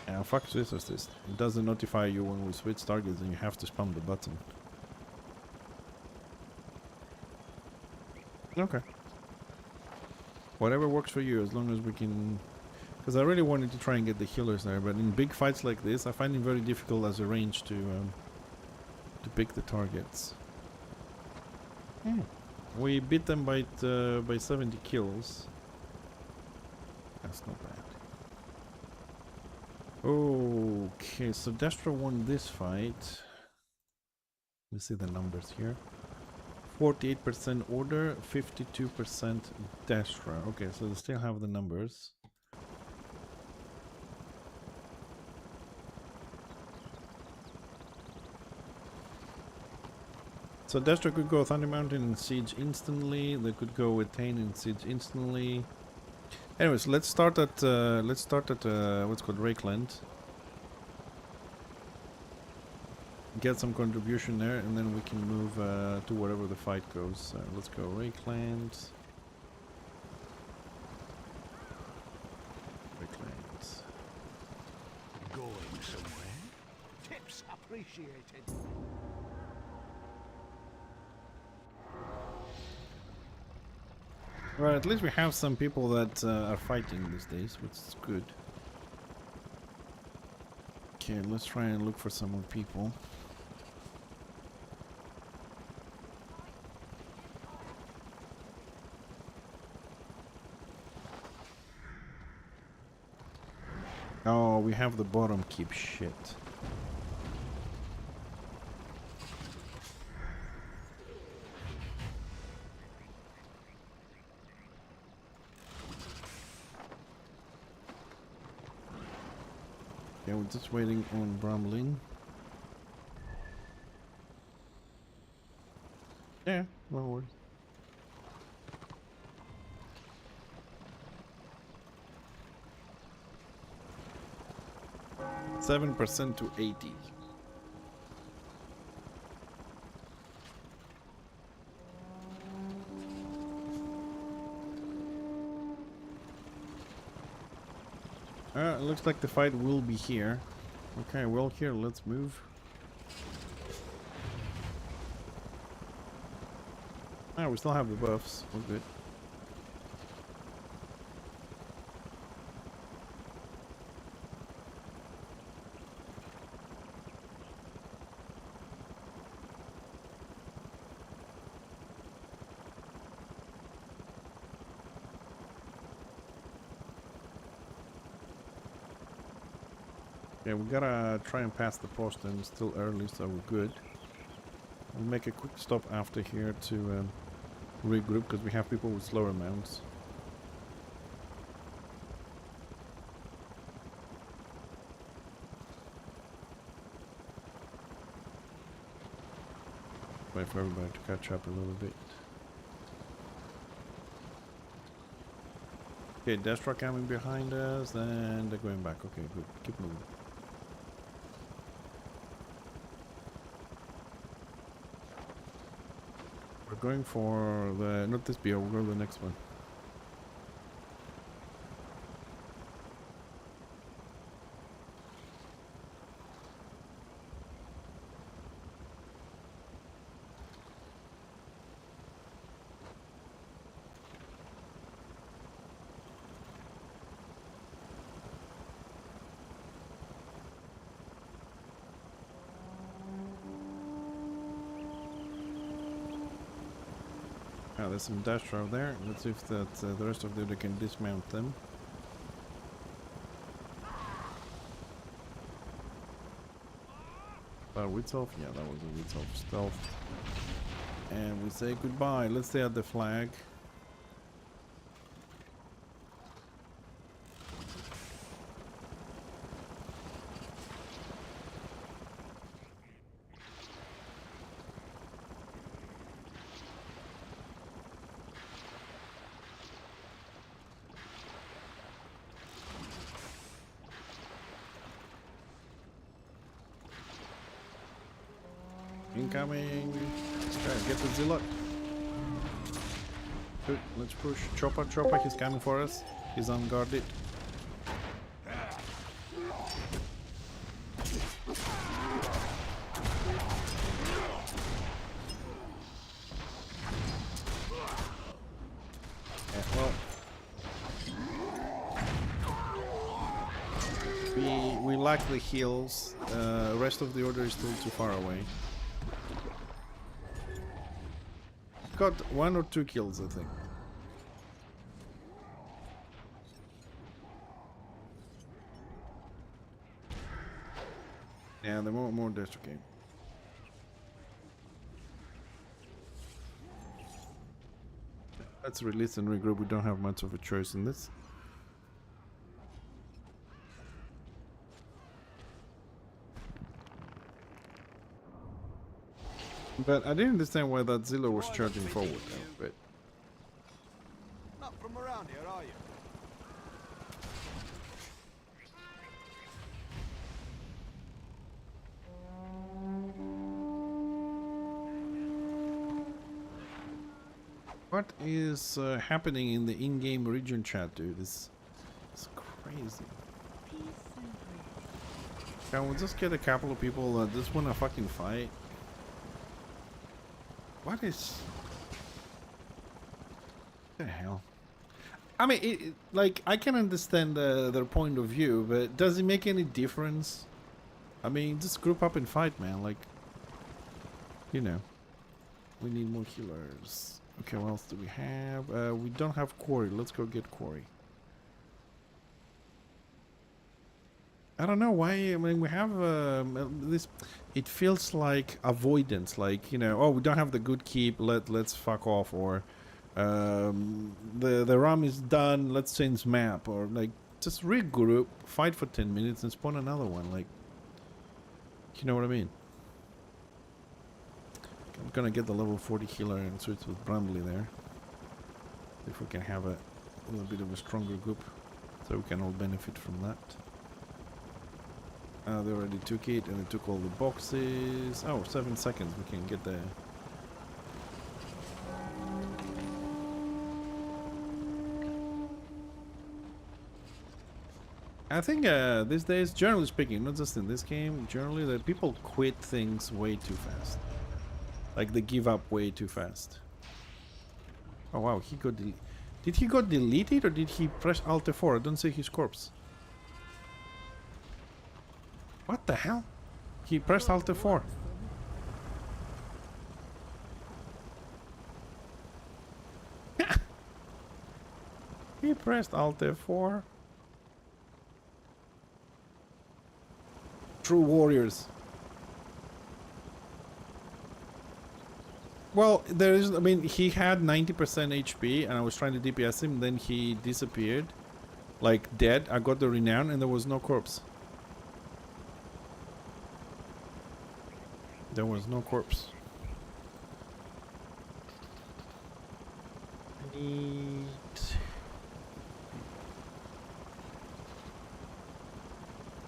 Yeah, fuck this assist. It doesn't notify you when we switch targets and you have to spam the button. Okay. Whatever works for you, as long as we can... Because I really wanted to try and get the healers there, but in big fights like this, I find it very difficult as a range to pick the targets. We beat them by 70 kills. That's not bad. Okay, so Destra won this fight. Let me see the numbers here. 48% order, 52% Destra. Okay, so they still have the numbers. So Destra could go Thunder Mountain and Siege instantly. They could go with Tain and Siege instantly. Anyways, let's start at what's called Rakeland. Get some contribution there, and then we can move to wherever the fight goes. Let's go Rakeland. Rakeland. Going somewhere? Tips appreciated. Right, at least we have some people that are fighting these days, which is good. Okay, let's try and look for some more people. Oh, we have the bottom keep shit. Okay, we're just waiting on Bramlin. Yeah, no worries. %7 to 80. It looks like the fight will be here. Okay, well here, let's move. Ah, we still have the buffs. We're good. Yeah, we gotta try and pass the post, and it's still early, so we're good. We'll make a quick stop after here to regroup, because we have people with slower mounts. Wait for everybody to catch up a little bit. Okay, Destra coming behind us, and they're going back. Okay, good. Keep moving. We're going for the... not this BO, we'll go to the next one. There's some dash out there. Let's see if that the rest of them can dismount them. Wits off? Yeah, that was a wits off stealth. And we say goodbye. Let's stay at the flag. Incoming! Okay, get the Zilla. Good, let's push. Chopper, Chopper, he's coming for us. He's unguarded. Yeah, well. We lack the heals. Rest of the order is still too far away. Got 1 or 2 kills, I think. Yeah, the more Destro game. Let's release and regroup. We don't have much of a choice in this. But I didn't understand why that Zilla was charging forward though, but... Not from around here, are you? What is happening in the in-game region chat, dude? It's crazy. Can we just get a couple of people that just wanna fucking fight? What is... what the hell? I mean, like, I can understand their point of view, but does it make any difference? I mean, just group up and fight, man. Like, you know. We need more healers. Okay, what else do we have? We don't have Quarry. Let's go get Quarry. I don't know why. I mean, we have this. It feels like avoidance. Like, you know, oh, we don't have the good keep. Let's fuck off. Or the RAM is done. Let's change map. Or like, Just regroup, fight for 10 minutes and spawn another one, like, you know what I mean? I'm gonna get the level 40 healer and switch with Brambly there. If we can have a little bit of a stronger group, so we can all benefit from that. They already took it and they took all the boxes. Oh, 7 seconds we can get there. I think these days, generally speaking, not just in this game, generally that people quit things way too fast. Like they give up way too fast. Oh wow, he got deleted. Did he got deleted or did he press Alt F4? I don't see his corpse. What the hell? He pressed Alt F4. He pressed Alt F4. True warriors. Well, there is, I mean, he had 90% HP and I was trying to DPS him, then he disappeared. Like dead. I got the renown and there was no corpse. There was no corpse. I need...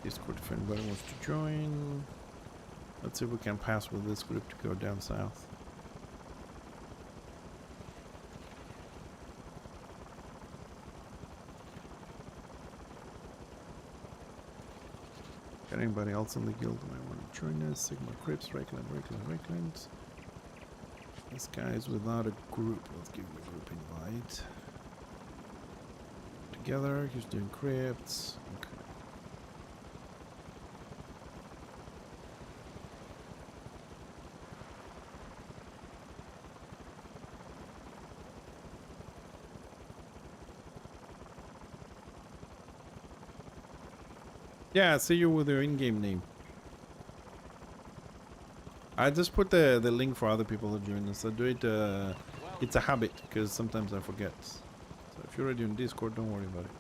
Discord if anybody wants to join. Let's see if we can pass with this group to go down south. Got anybody else in the guild who might want to join us? Sigma Crips, Reikland. This guy is without a group. Let's give him a group invite. Together, he's doing crypts. Okay. Yeah, I see you with your in-game name. I just put the link for other people to join us. I do it, it's a habit, because sometimes I forget. So if you're already on Discord, don't worry about it.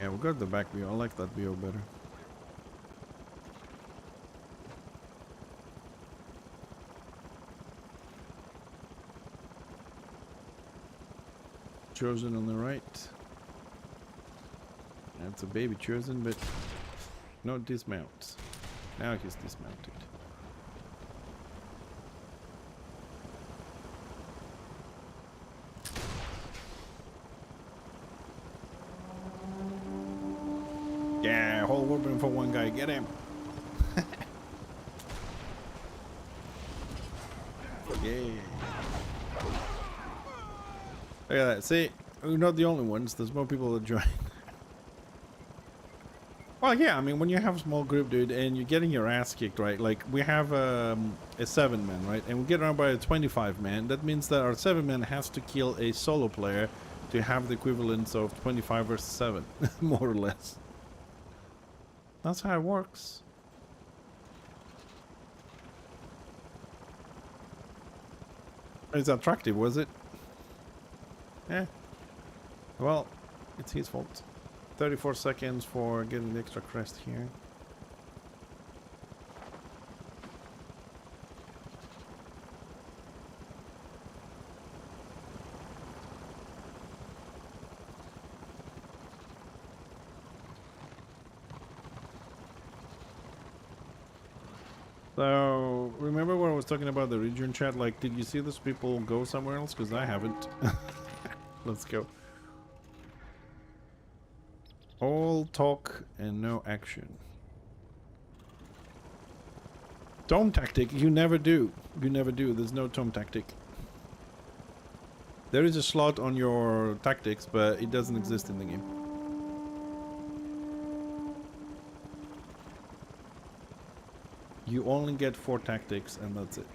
Yeah, we got the back view. I like that view better. Chosen on the right. That's a baby chosen, but no dismount. Now he's dismounted. Yeah, whole weapon for one guy. Get him. Yeah. Look at that. See, we're not the only ones. There's more people that join. Well, yeah, I mean, when you have a small group, dude, and you're getting your ass kicked, right? Like, we have a 7-man, right? And we get around by a 25-man. That means that our 7-man has to kill a solo player to have the equivalence of 25 versus 7, more or less. That's how it works. It's attractive, was it? Yeah. Well, it's his fault. 34 seconds for getting the extra crest here. So, remember when I was talking about the region chat? Like, did you see those people go somewhere else? Because I haven't. Let's go. All talk and no action. Tome tactic, you never do. You never do. There's no tome tactic. There is a slot on your tactics, but it doesn't exist in the game. You only get 4 tactics and that's it.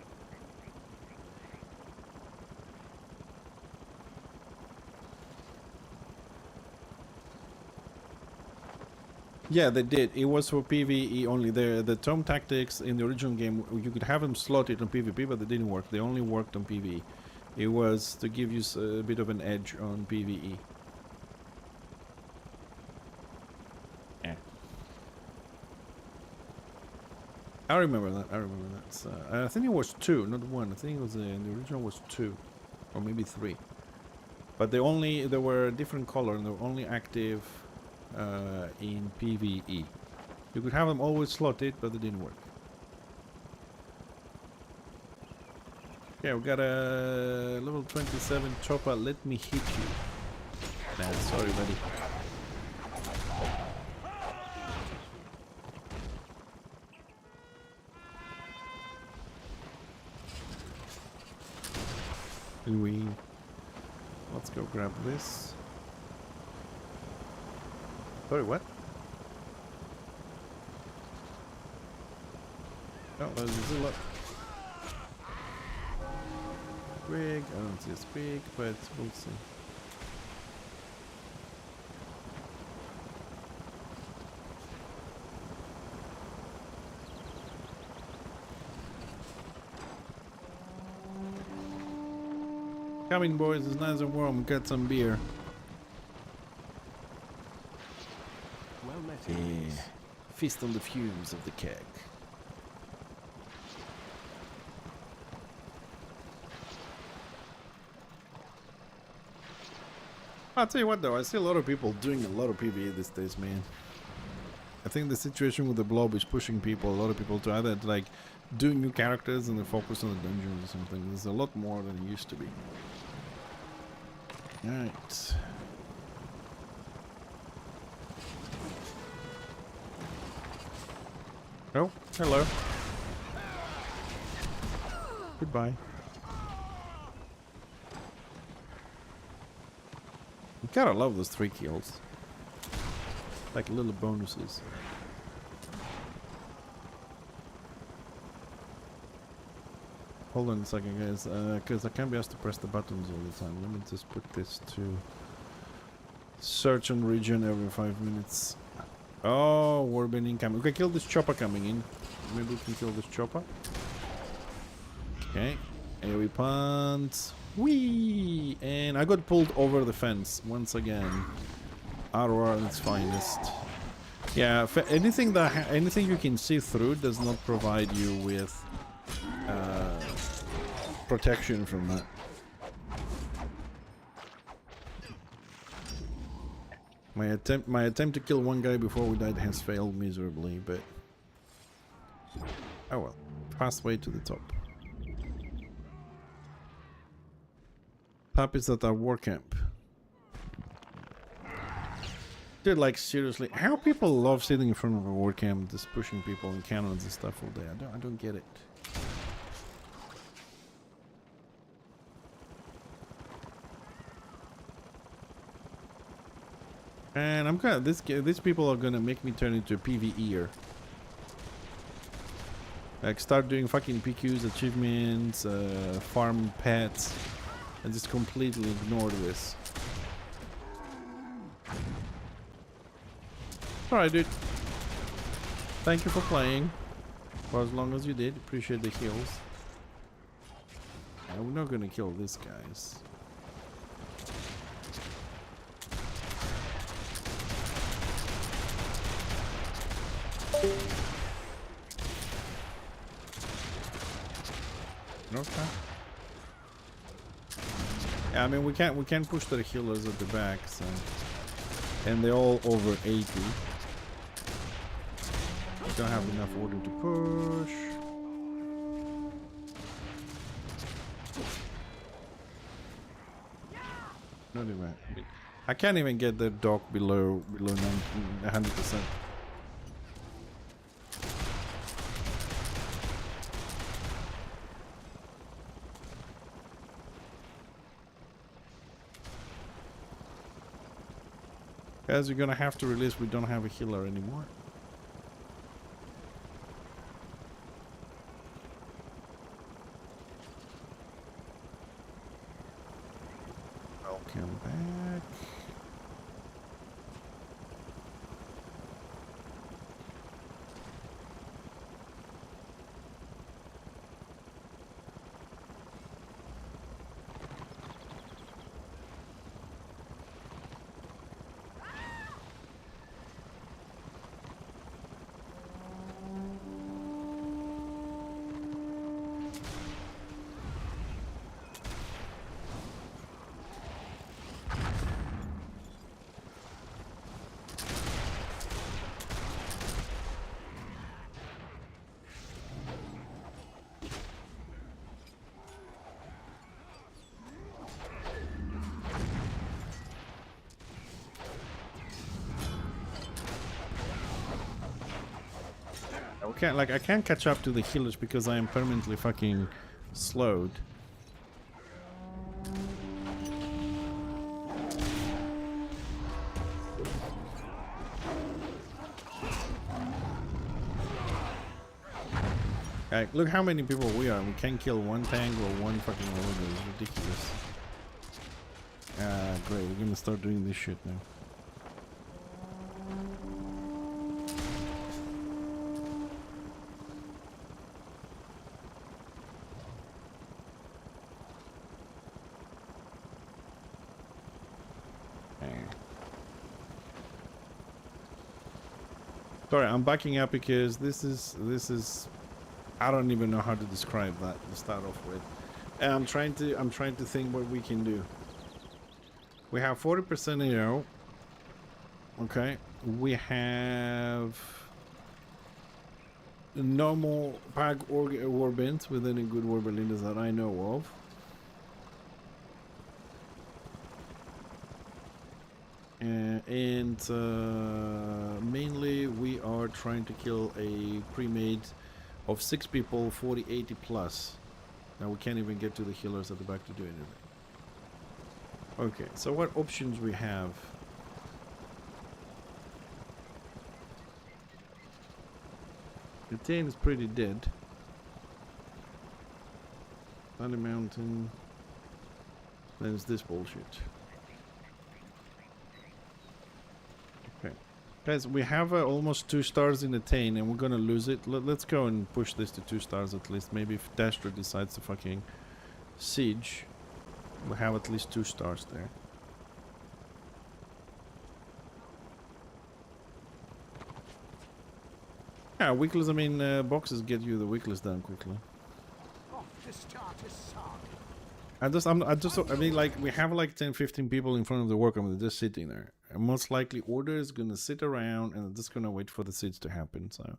Yeah, they did. It was for PvE only. The Tome Tactics in the original game, you could have them slotted on PvP, but they didn't work. They only worked on PvE. It was to give you a bit of an edge on PvE. Yeah. I remember that. I remember that. So, I think it was 2, not 1. I think it was the original was 2, or maybe 3. But they were a different color, and they were only active in PvE. You could have them always slotted, but they didn't work. Yeah, we got a level 27 chopper. Let me hit you. Nah, sorry, buddy. Let's go grab this. Sorry, what? Oh, there's a Zilla. Big. I don't see it's big, but we'll see. Coming, boys. It's nice and warm. Got some beer. Well met, Yeah. Feast on the fumes of the keg. I'll tell you what though, I see a lot of people doing a lot of PvE these days, man. I think the situation with the blob is pushing people, a lot of people to either like do new characters and then focus on the dungeons or something. There's a lot more than it used to be. Alright. Oh, hello. Goodbye. You gotta love those 3 kills. Like little bonuses. Hold on a second, guys, because I can't be asked to press the buttons all the time. Let me just put this to search on region every 5 minutes. Oh, Warbin incoming. We can kill this chopper coming in. Maybe we can kill this chopper. Okay. Here we punt. Whee! And I got pulled over the fence once again. Aurora at its finest. Yeah, anything anything you can see through does not provide you with protection from that. My attempt to kill one guy before we died has failed miserably, but oh well. Pathway to the top. Puppies at our war camp. Dude, like seriously, how people love sitting in front of a war camp, just pushing people and cannons and stuff all day. I don't get it. And I'm gonna these people are gonna make me turn into a PvEer. Like start doing fucking PQs, achievements, farm pets, and just completely ignore this. Alright, dude. Thank you for playing. For as long as you did. Appreciate the heals. We're not gonna kill these guys. Okay. Yeah, I mean we can't push the healers at the back, so, and they're all over 80. We don't have enough order to push. Not even. I can't even get the dog below 100%. Guys, you're gonna have to release. We don't have a healer anymore. Welcome back. I can't catch up to the healers because I am permanently fucking slowed. Like, look how many people we are. We can't kill one tank or one fucking order. It's ridiculous. Great. We're gonna start doing this shit now. Sorry, I'm backing up because this is I don't even know how to describe that to start off with. I'm trying to think what we can do. We have 40% AO. Okay. We have no more pack or warbands with any good warbands that I know of. Mainly we are trying to kill a pre-made of 6 people, 40, 80 plus. Now we can't even get to the healers at the back to do anything. Okay, so what options we have? The team is pretty dead. Sunny Mountain. Then it's this bullshit. Okay. Guys, we have almost 2 stars in Attain and we're gonna lose it. Let's go and push this to 2 stars at least. Maybe if Dasher decides to fucking siege, we'll have at least 2 stars there. Yeah, weeklies, I mean, boxes get you the weeklies done quickly. I mean, like, we have like 10, 15 people in front of the workroom. They're just sitting there. And most likely order is gonna sit around and just gonna wait for the siege to happen. So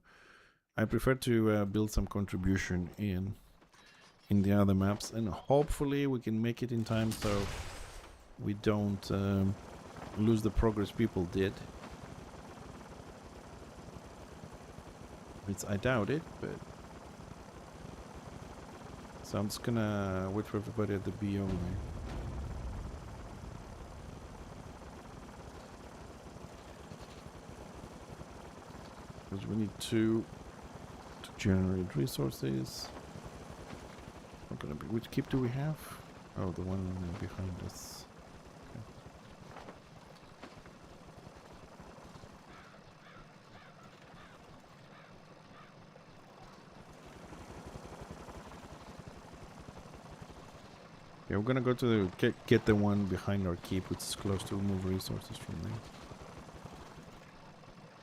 I prefer to build some contribution in the other maps, and hopefully we can make it in time so we don't lose the progress people did. I doubt it, but so I'm just gonna wait for everybody at the BO there. Because we need to generate resources. Not gonna be. Which keep do we have? Oh, the one behind us. Okay. Okay, we're gonna go to the get the one behind our keep, which is close to remove resources from there.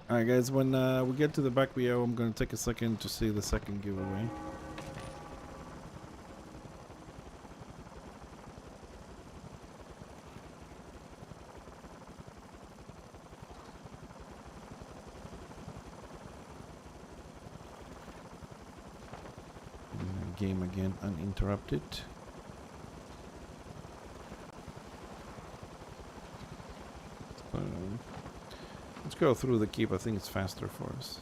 Alright guys, when we get to the back BO, I'm gonna take a second to see the second giveaway. Game again uninterrupted. Let's go through the keep. I think it's faster for us.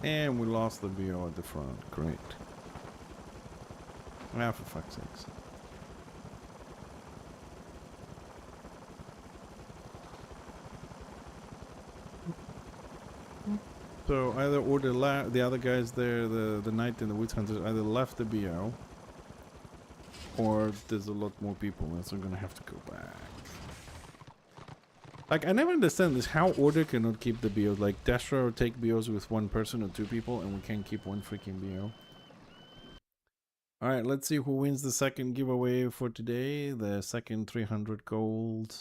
And we lost the BO at the front. Great. Ah, for fuck's sakes. So either order the other guys there, the knight and the witch hunters, either left the BO, or there's a lot more people, so I'm gonna have to go back. Like, I never understand this. How Order cannot keep the BOs. Like, Destro take BOs with one person or two people, and we can't keep one freaking BO. Alright, let's see who wins the second giveaway for today. The second 300 gold.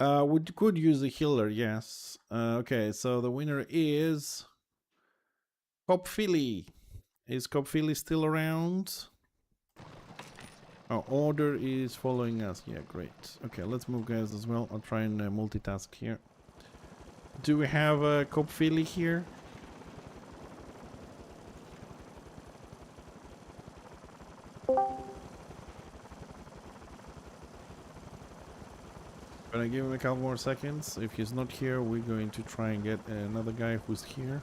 We could use a healer, yes. Okay, so the winner is... Copphilly. Is Copphilly still around? Oh, Order is following us. Yeah, great. Okay, let's move guys as well. I'll try and multitask here. Do we have a Copphilly here? Gonna give him a couple more seconds. If he's not here, we're going to try and get another guy who's here.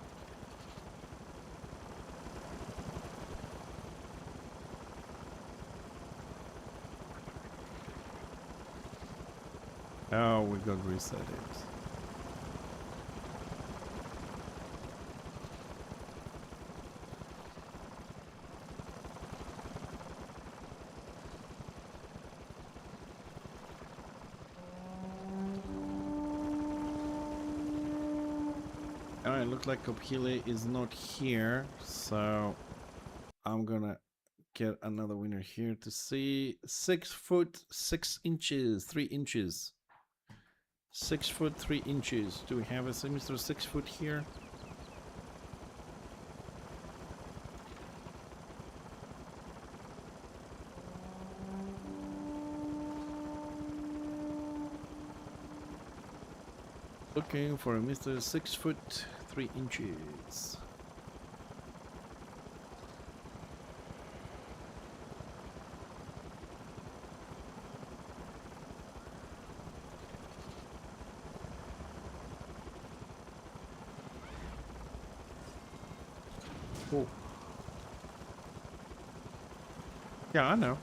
Oh, we got reset it. Alright, looks like Kopile is not here, so I'm gonna get another winner here to see. 6 foot 6 inches, 3 inches. 6 foot 3 inches. Do we have a Mr. 6 foot here? Looking for a Mr. 6 foot 3 inches. Oh. Yeah, I know.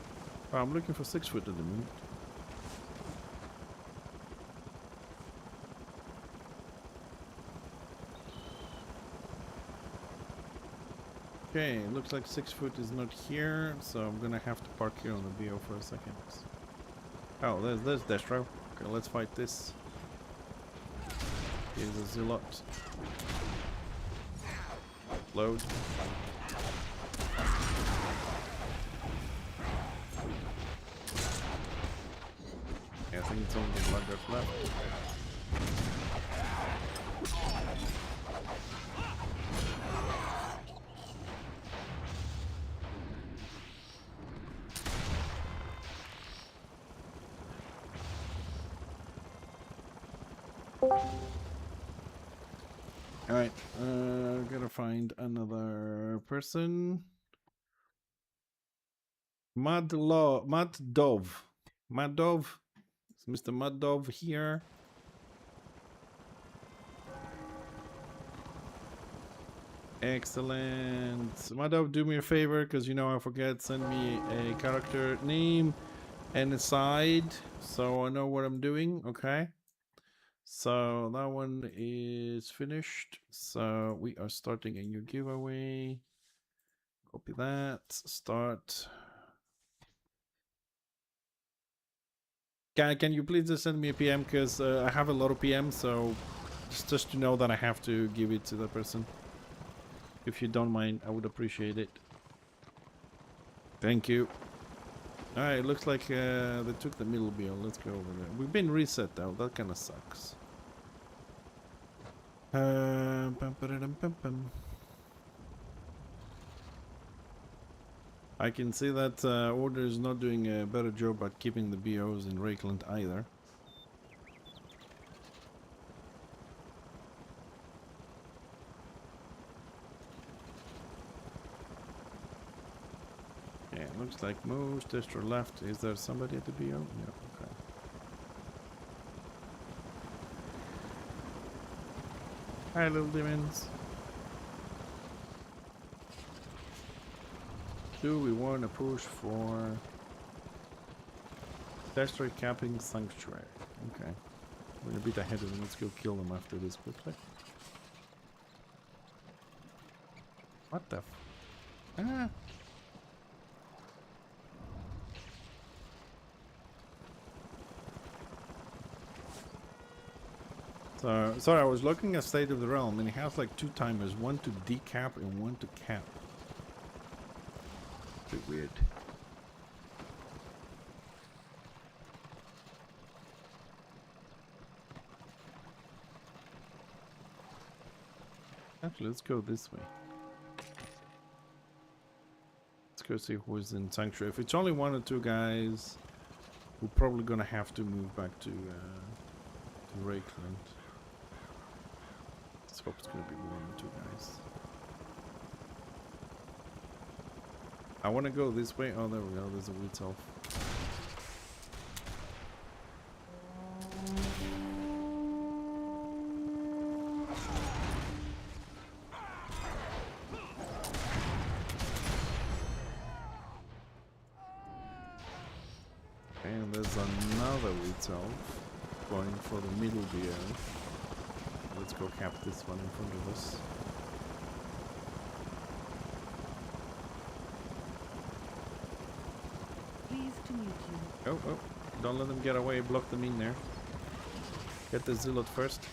I'm looking for 6 foot at the moment. Okay, looks like 6 foot is not here, so I'm gonna have to park here on the BO for a second. Oh, there's Destro. Okay, let's fight this. Here's a Zealot. Load. Yeah, I think it's only one guard left. Alright, gotta find another person. Mud Dove. Mud Dove. Is Mr. Mud Dove here? Excellent. Mud Dove, do me a favor, because you know I forget. Send me a character name and a side, so I know what I'm doing, okay? So that one is finished. So we are starting a new giveaway. Copy that. Start. Can you please just send me a PM, because I have a lot of PMs, so just to know that I have to give it to the person. If you don't mind, I would appreciate it. Thank you. Alright, looks like they took the middle bill. Let's go over there. We've been reset though, that kind of sucks. I can see that Order is not doing a better job at keeping the BOs in Rakeland either. Yeah, looks like most Destro left. Is there somebody at the BO? Yeah, okay. Hi, little demons. Do we want to push for Destro capping sanctuary? Okay. We're a bit ahead of them. Let's go kill them after this quickly. What the f... Ah! So, sorry, I was looking at State of the Realm, and it has like 2 timers, one to decap and one to cap. A bit weird. Actually, let's go this way. Let's go see who's in Sanctuary. If it's only 1 or 2 guys, we're probably gonna have to move back to Rakeland. Let's hope it's gonna be 1 or 2 guys. I want to go this way. Oh, there we go. There's a wheat elf. And there's another wheat elf going for the middle beer. Let's go cap this one in front of us. Pleased to meet you. Oh, oh. Don't let them get away. Block them in there. Get the zealot first.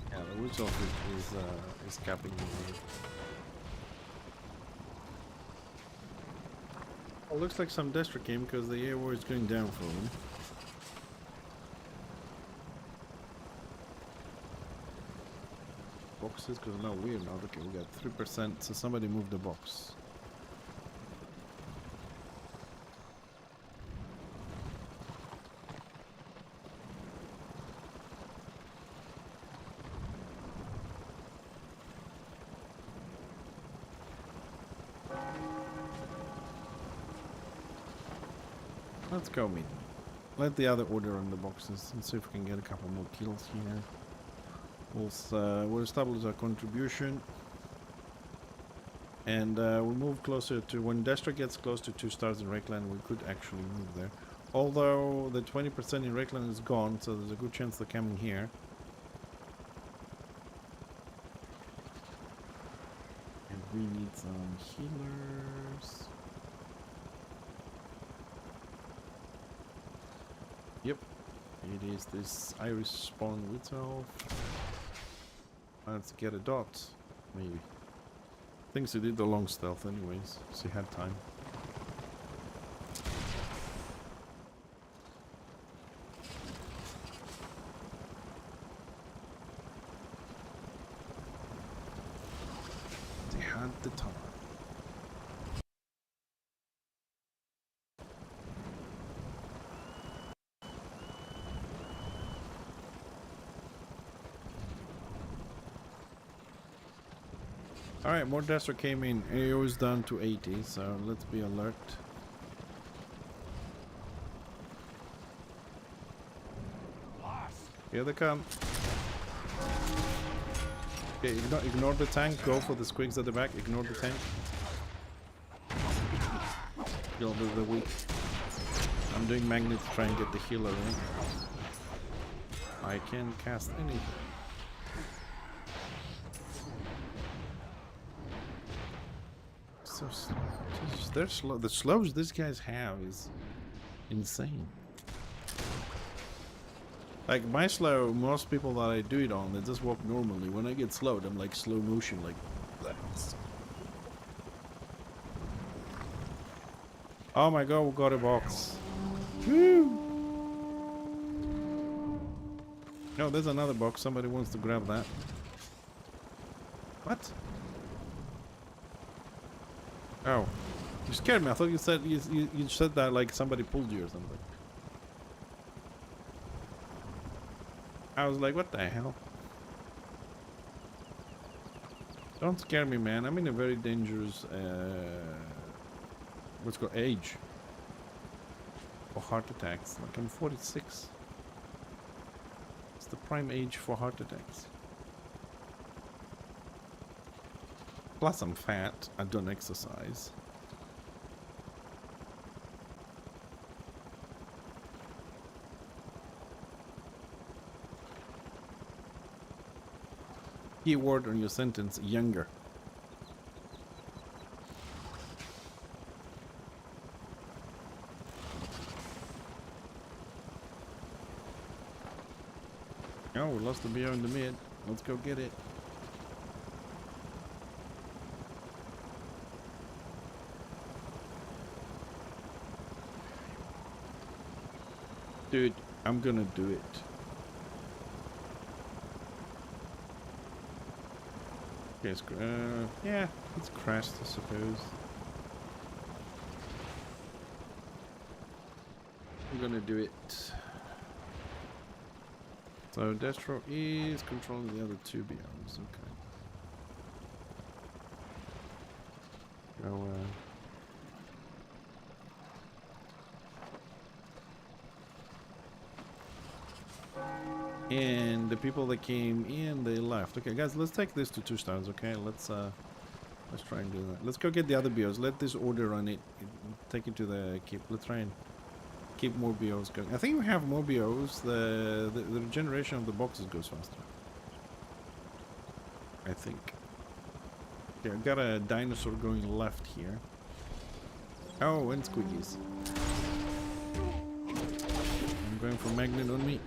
Yeah, the witch elf is capping me. Well, looks like some Destra came because the air war is going down for them. Boxes, because now we're not. Okay, we got 3%, so somebody moved the box. Let's go, mate. Let the other order on the boxes and see if we can get a couple more kills here. We'll establish our contribution. And we'll move closer to... When Destra gets close to 2 stars in Rakeland, we could actually move there. Although the 20% in Rakeland is gone, so there's a good chance they're coming here. And we need some healers. Yep, it is this Irish spawn witch elf. Let's get a dot, maybe. Thinks he did the long stealth anyways, so he had time. They had the time. Alright, more Destra came in. AO is down to 80, so let's be alert. Here they come. Okay, ignore the tank. Go for the squigs at the back. Ignore the tank. Kill the weak. I'm doing magnet to try and get the healer in. I can cast anything. So slow. Jeez, they're slow. The slows these guys have is insane. Like my slow, most people that I do it on, they just walk normally. When I get slowed, I'm like slow motion, like that. Oh my god, we got a box. Woo! No, there's another box. Somebody wants to grab that. What? Oh, you scared me. I thought you said you said that like somebody pulled you or something. I was like, what the hell? Don't scare me, man. I'm in a very dangerous what's called age for heart attacks. Like I'm 46. It's the prime age for heart attacks. Plus I'm fat, I don't exercise. Keyword on your sentence, younger. Oh, we lost the BO in the mid. Let's go get it. Dude, I'm gonna do it. Okay, it's, yeah, it's Crest, I suppose. I'm gonna do it. So Destro is controlling the other two biomes, okay. So, and the people that came in, they left. Okay, guys, let's take this to 2 stars, okay? Let's try and do that. Let's go get the other bios. Let this order on it. Take it to the keep. Let's try and keep more bios going. I think we have more bios. The regeneration of the boxes goes faster. I think. Okay, I've got a dinosaur going left here. Oh, and squeakies. I'm going for magnet on me.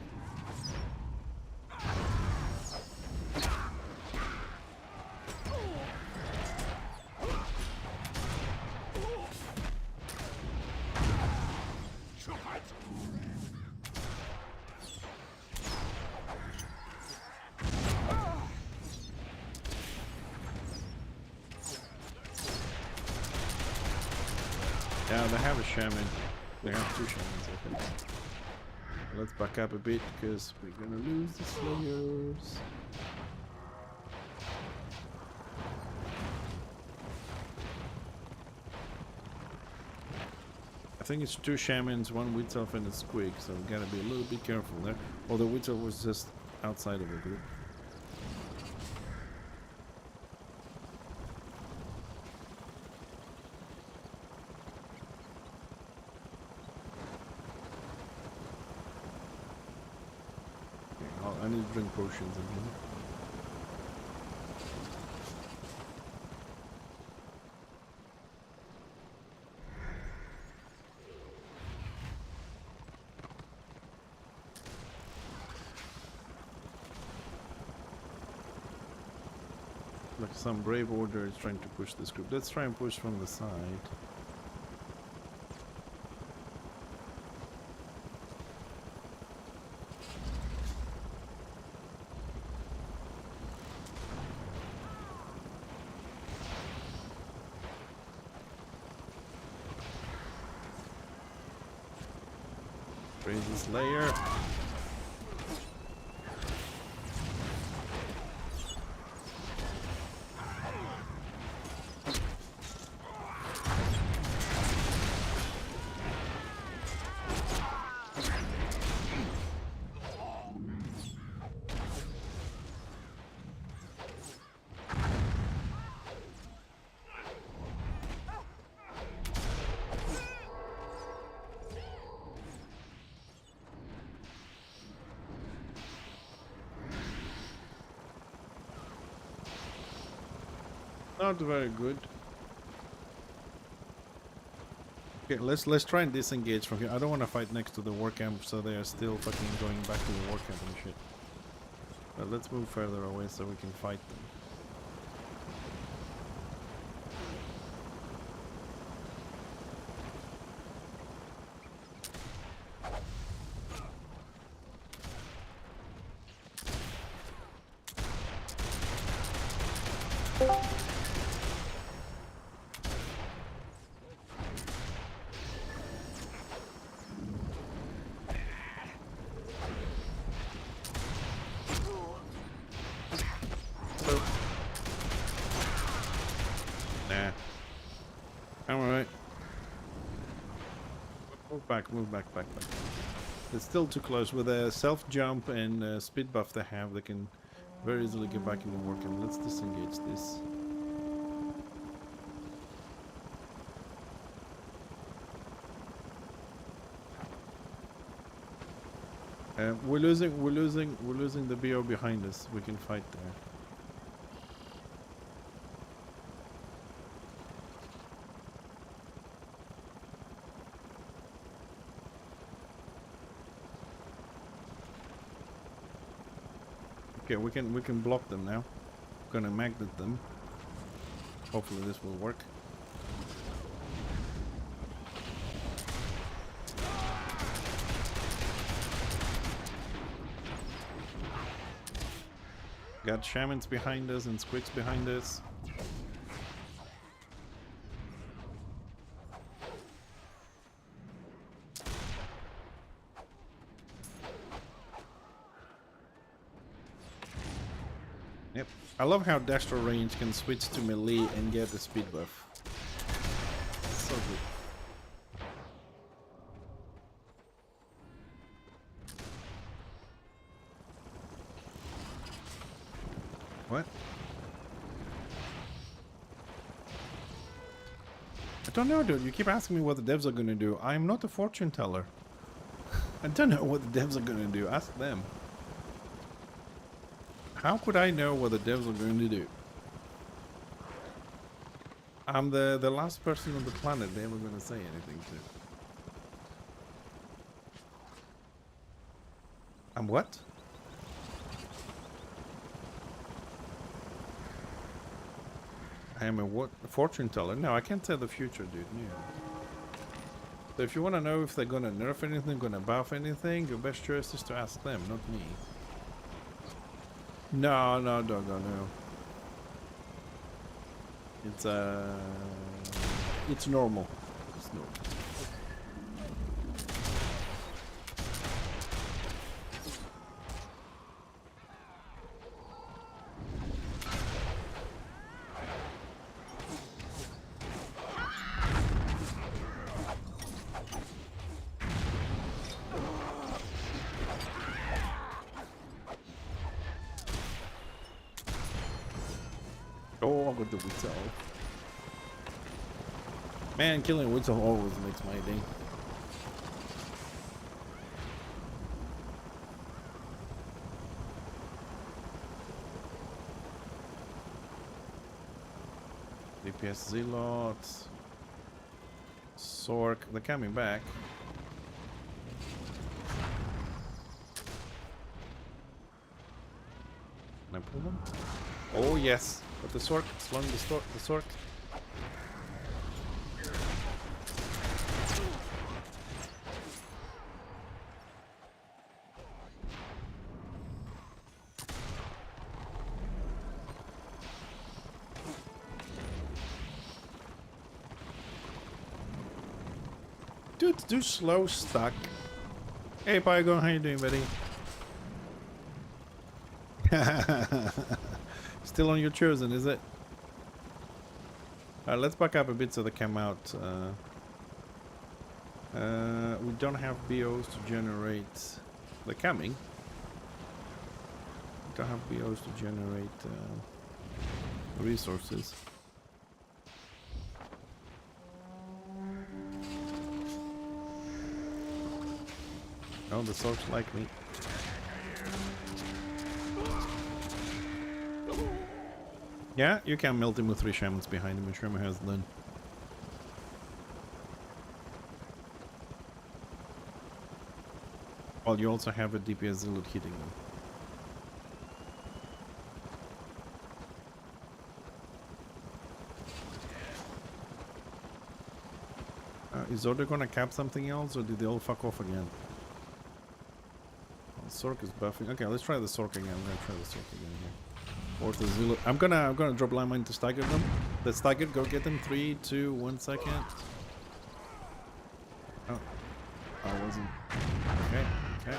Yeah, they have a shaman. They have 2 shamans, I think. Let's back up a bit because we're gonna lose the slayers. I think it's 2 shamans, 1 witch elf and a squig, so we gotta be a little bit careful there. Although witch elf was just outside of the group. I need to drink potions in here. Like some brave order is trying to push this group. Let's try and push from the side. Crazy Slayer. Not very good. Okay, let's try and disengage from here. I don't want to fight next to the war camp, so they are still fucking going back to the war camp and shit. But let's move further away so we can fight them. Nah. I'm alright. Move back. It's still too close. With a self jump and speed buff they have, they can very easily get back in the war camp. Let's disengage this. We're losing the BO behind us. We can fight there. Okay, we can block them now. Gonna magnet them. Hopefully this will work. Got shamans behind us and squigs behind us. Yep. I love how Dastro range can switch to melee and get the speed buff. So good. What? I don't know, dude. You keep asking me what the devs are gonna do. I'm not a fortune teller. I don't know what the devs are gonna do. Ask them. How could I know what the devs are going to do? I'm the last person on the planet they were going to say anything to. I'm what? I am a what? A fortune teller? No, I can't tell the future, dude. No. So if you want to know if they're going to nerf anything, going to buff anything, your best choice is to ask them, not me. No, no, doggo, no. It's normal. It's normal. Oh, I got the Witzel. Man, killing Witzel always makes my day. DPS Zealot. Sork, they're coming back. Can I pull them? Oh yes, but the Sork, slung the Sork. Dude, do slow stuck. Hey Pygon, how you doing, buddy? Still on your chosen, is it? Alright, let's back up a bit so they come out. We don't have BOs to generate. They're coming. We don't have BOs to generate resources. Oh, the Sorks like me. Yeah, you can melt him with 3 shamans behind him, and Sherman has done. Well, you also have a DPS Zealot hitting them. Is Order gonna cap something else, or did they all fuck off again? Oh, Sork is buffing. Okay, let's try the Sork again. I'm gonna try the Sork again here. Or the Zealot. I'm gonna drop line mine to stagger them. Let's stagger. Go get them. 3, 2, 1 second. Oh, I wasn't. Okay, okay.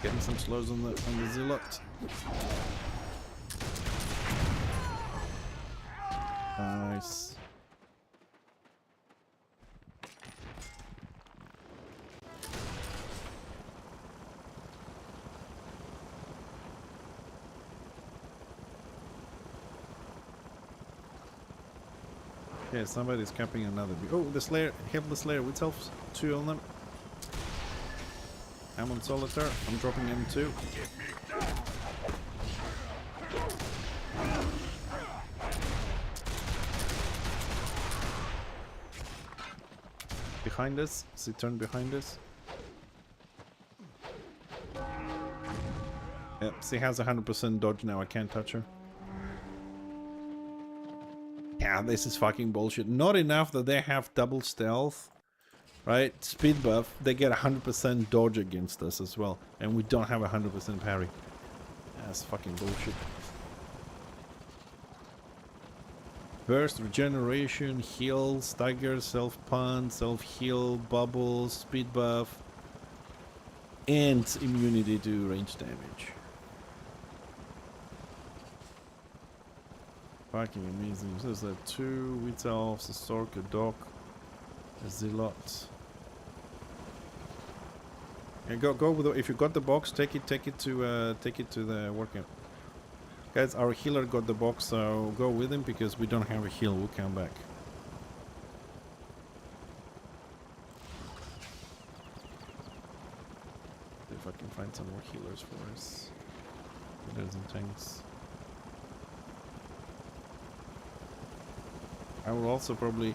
Getting some slows on the Zealot. Nice. Okay, somebody's camping another bee. Oh, the Slayer, have the Slayer with self, 2 on them. I'm on Solitaire, I'm dropping M2. Behind us, he turned behind us. Yep. She has 100% dodge now. I can't touch her. Yeah, this is fucking bullshit. Not enough that they have double stealth, right? Speed buff. They get 100% dodge against us as well. And we don't have 100% parry. That's fucking bullshit. Burst, regeneration, heal, stagger, self-pun, self-heal, bubbles, speed buff, and immunity to range damage. Fucking amazing. So there's 2 wheat elves, a stork, a dog, a zealot. And go with the, if you got the box, take it to the workout. Guys, our healer got the box, so go with him because we don't have a heal. We'll come back. If I can find some more healers for us. Healers and tanks. I will also probably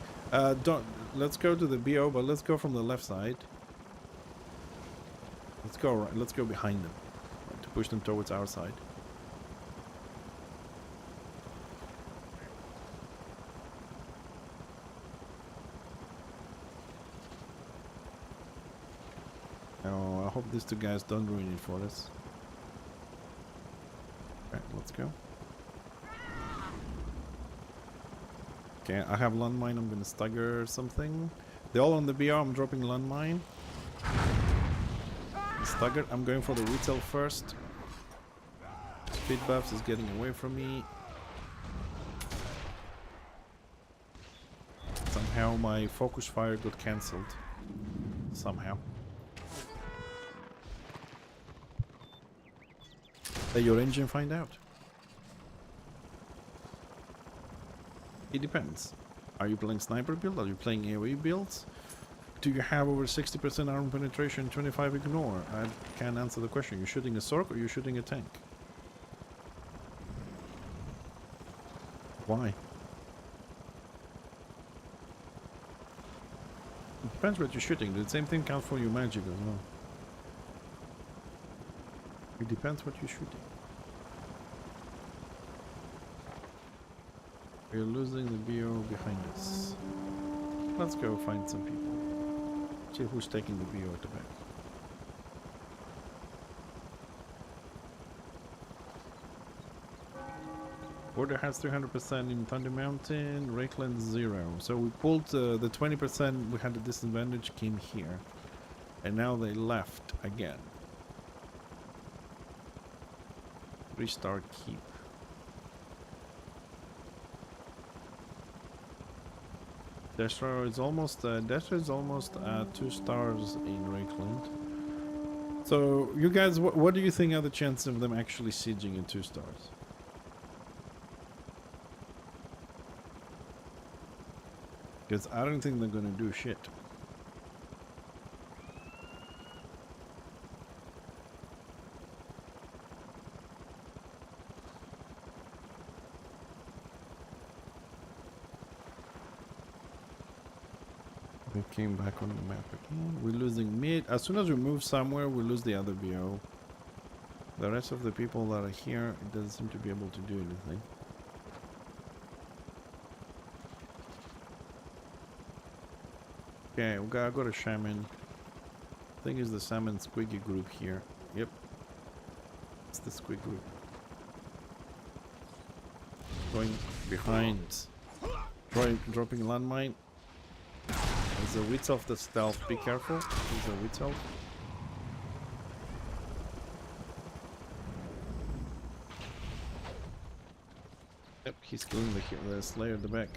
let's go to the BO, but let's go from the left side. Let's go right. Let's go behind them to push them towards our side. Oh, I hope these 2 guys don't ruin it for us. Alright, let's go. Okay, I have landmine. I'm gonna stagger something. They're all on the BR. I'm dropping landmine. Staggered. I'm going for the retail first. Speed buffs is getting away from me. Somehow my focus fire got cancelled. Somehow. Let your engine find out. It depends. Are you playing sniper build? Are you playing AoE builds? Do you have over 60% armor penetration, 25 ignore? I can't answer the question. You're shooting a Sork or you're shooting a tank? Why? It depends what you're shooting. The same thing counts for your magic as well. It depends what you're shooting. We're losing the BO behind us. Let's go find some people. See who's taking the BO at the back. Border has 300% in Thunder Mountain, Rakeland 0. So we pulled the 20% we had a disadvantage came here. And now they left again. Restart keep. Destroyer is almost 2 stars in Rakeland. So you guys, what do you think are the chances of them actually sieging in 2 stars? Because I don't think they're gonna do shit. They came back on the map again. We're losing mid. As soon as we move somewhere, we lose the other BO. The rest of the people that are here, it doesn't seem to be able to do anything. Okay, I got a shaman. I think it's the salmon squiggy group here. Yep. It's the squig group. Going behind. Dropping landmine. There's a witch of the stealth. Be careful. There's a witch elf. Yep, he's killing the slayer at the back.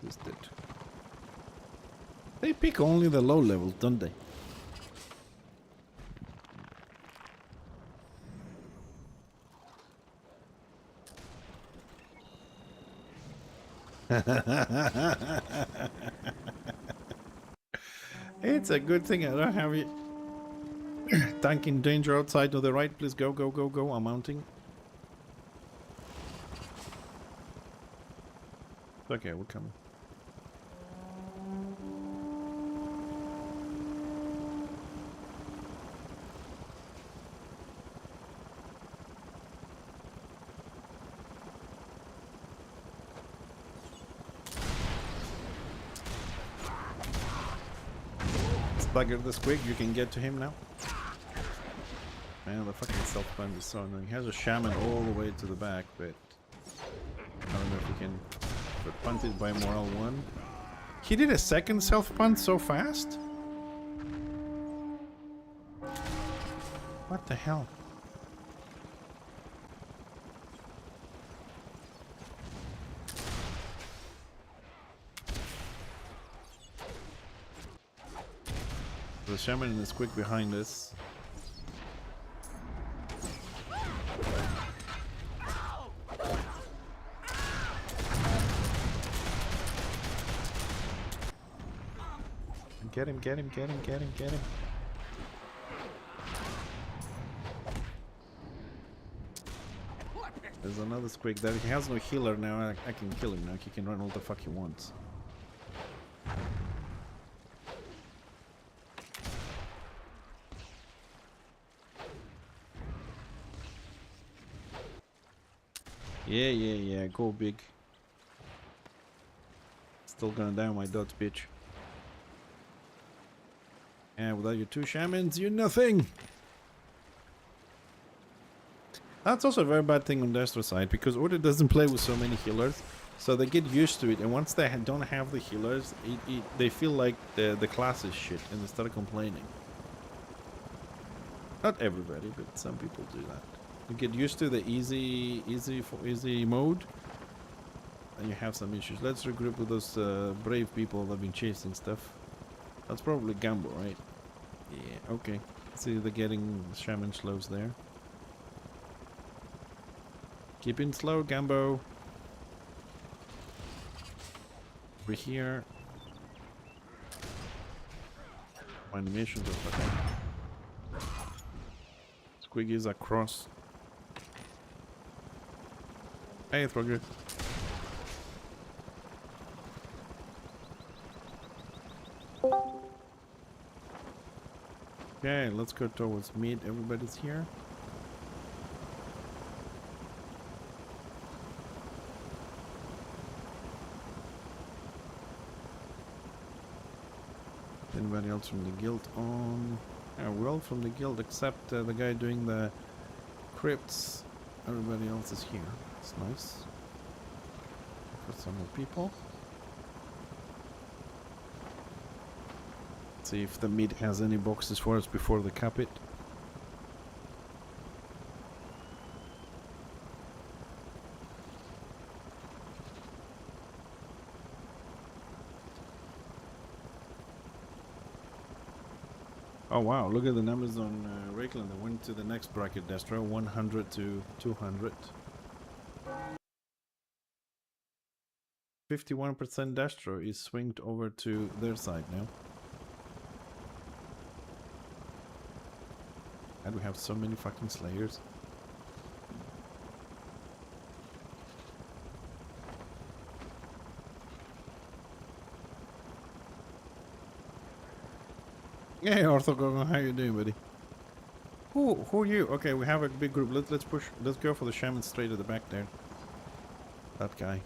He's dead. They pick only the low levels, don't they? It's a good thing I don't have it. Tank in danger outside to the right. Please go, go, go, go. I'm mounting. Okay, we're coming. Bugger this quick, you can get to him now. Man, the fucking self-punt is so annoying. He has a shaman all the way to the back, but I don't know if he can get punted by morale 1. He did a second self-punt so fast? What the hell? The shaman is quick behind us. Get him, get him, get him, get him, get him. There's another squig that he has no healer now. I can kill him now. He can run all the fuck he wants. Yeah, go big. Still gonna down my dots, bitch. And without your 2 shamans, you're nothing! That's also a very bad thing on Destro side, because Order doesn't play with so many healers, so they get used to it, and once they don't have the healers, they feel like the class is shit, and they start complaining. Not everybody, but some people do that. You get used to the easy mode, and you have some issues. Let's regroup with those brave people that have been chasing stuff. That's probably Gambo, right? Yeah, okay. See, they're getting shaman slows there. Keep in slow, Gambo. We're here. My animations are fucking. Squiggies across. Hey, Throger. Okay, let's go towards mid. Everybody's here. Anybody else from the guild on? We're all from the guild except the guy doing the crypts. Everybody else is here. It's nice. For some more people. See if the mid has any boxes for us before they cap it. Oh wow, look at the numbers on Rakeland. They went to the next bracket, Destro, 100 to 200. 51% Destro is swinged over to their side now. And we have so many fucking slayers. Hey Orthogogon, how you doing, buddy? Who are you? Okay, we have a big group. Let's push. Let's go for the shaman straight at the back there. That guy.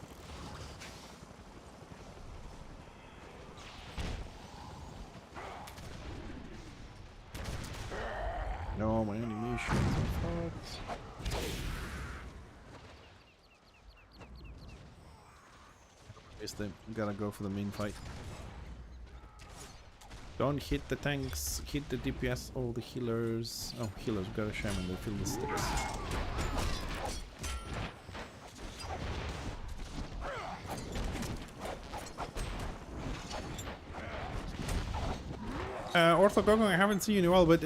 No, my animations are fucked. Missed them. Gotta go for the main fight. Don't hit the tanks, hit the DPS, all the healers. Oh, healers, got a shaman, they fill the sticks. Orthogogon, I haven't seen you in a while, but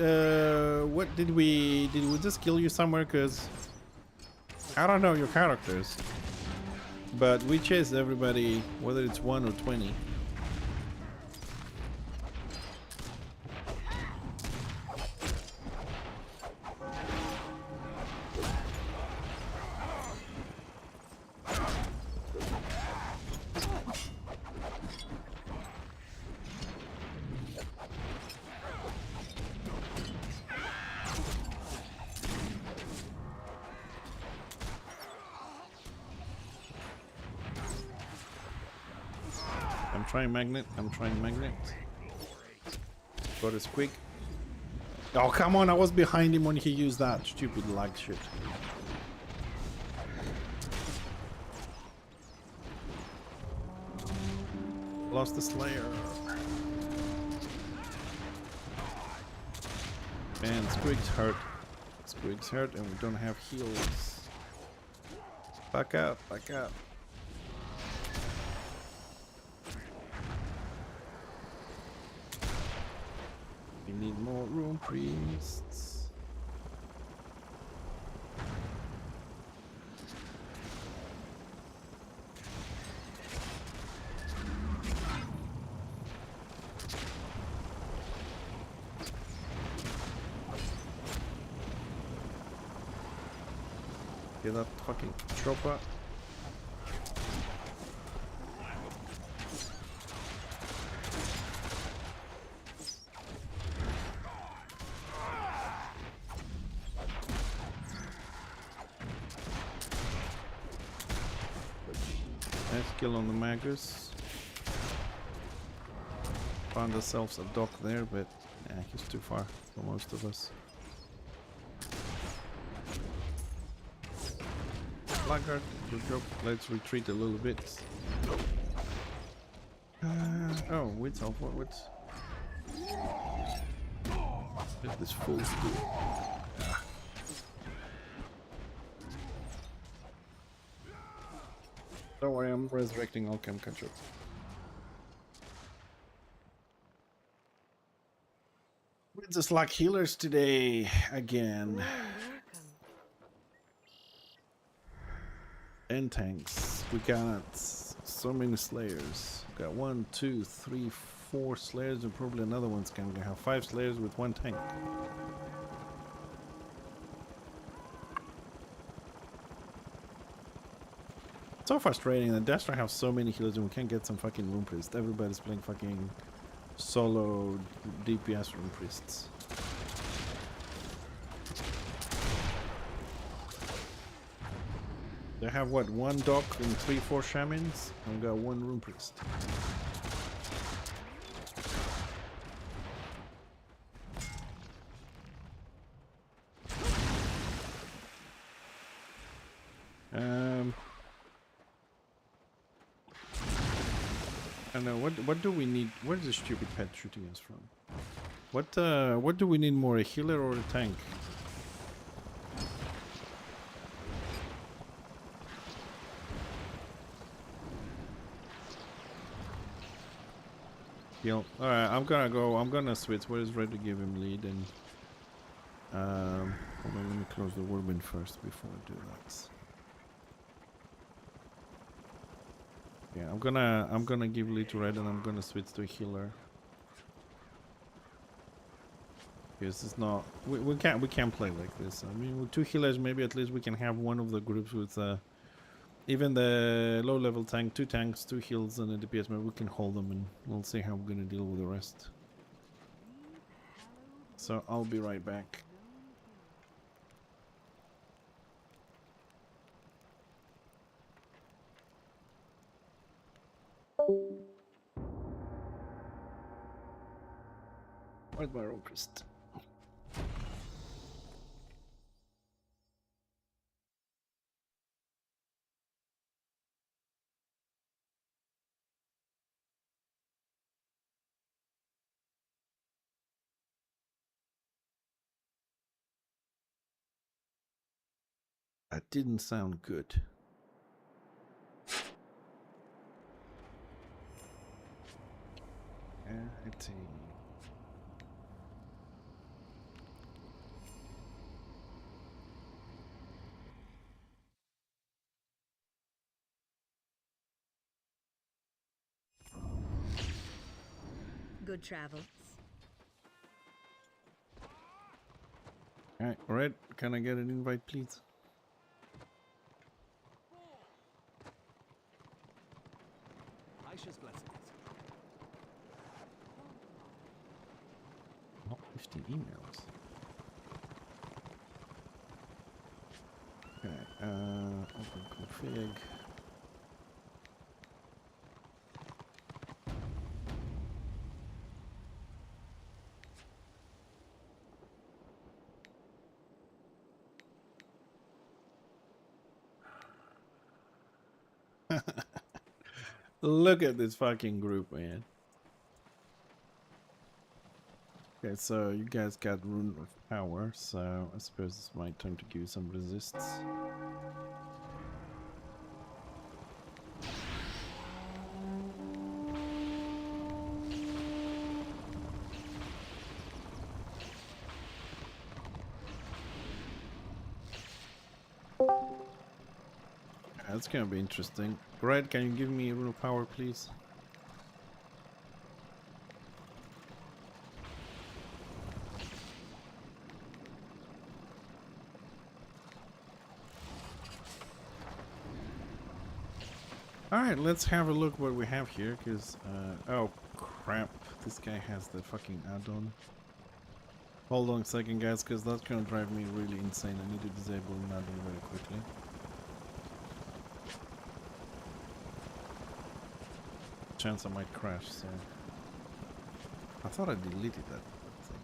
what did we just kill you somewhere? Cause I don't know your characters, but we chased everybody, whether it's 1 or 20. I'm trying magnet. Got a squig. Oh, come on, I was behind him when he used that stupid lag shit. Lost the Slayer. And Squig's hurt. Squig's hurt and we don't have heals. Back up, back up. We need more Rune priests. Get that fucking chopper. Nice kill on the Magus. Found ourselves a dock there, but yeah, he's too far for most of us. Blackguard, good job. Let's retreat a little bit. Oh, wits off. What's this fool do? Ah. Don't worry, I'm resurrecting all chem catch up. We're just like healers today again. And tanks. We got so many slayers. We got 1, 2, 3, 4 slayers, and probably another one's gonna have 5 slayers with 1 tank. So frustrating that Destra have so many healers and we can't get some fucking Rune Priest. Everybody's playing fucking solo DPS Rune Priests. They have what, 1 dock and 3, 4 shamans, and we got 1 Rune Priest. I don't know, what do we need? Where's the stupid pet shooting us from? What do we need more, a healer or a tank? Heal. Alright, I'm gonna switch. Where is Red to give him lead and hold on, let me close the Warband first before I do that. Yeah, I'm gonna give lead to Red and I'm gonna switch to a healer. Because it's not we can't play like this. I mean, with 2 healers maybe at least we can have one of the groups with even the low level tank, 2 tanks, 2 heals and a DPS, maybe we can hold them and we'll see how we're gonna deal with the rest. So I'll be right back. Where's my Rune Priest? That didn't sound good. Let's see. Good travels. Alright, can I get an invite please? Aisha's blessings. Not 50 emails. Okay, open config. Look at this fucking group, man. Okay, so you guys got Rune of Power, so I suppose it's my turn to give you some resists. That's gonna be interesting. Red, can you give me Rune of Power, please? Alright, let's have a look what we have here, because, oh crap, this guy has the fucking add-on. Hold on a second, guys, because that's gonna drive me really insane. I need to disable an add-on very quickly. Chance I might crash, so... I thought I deleted that thing.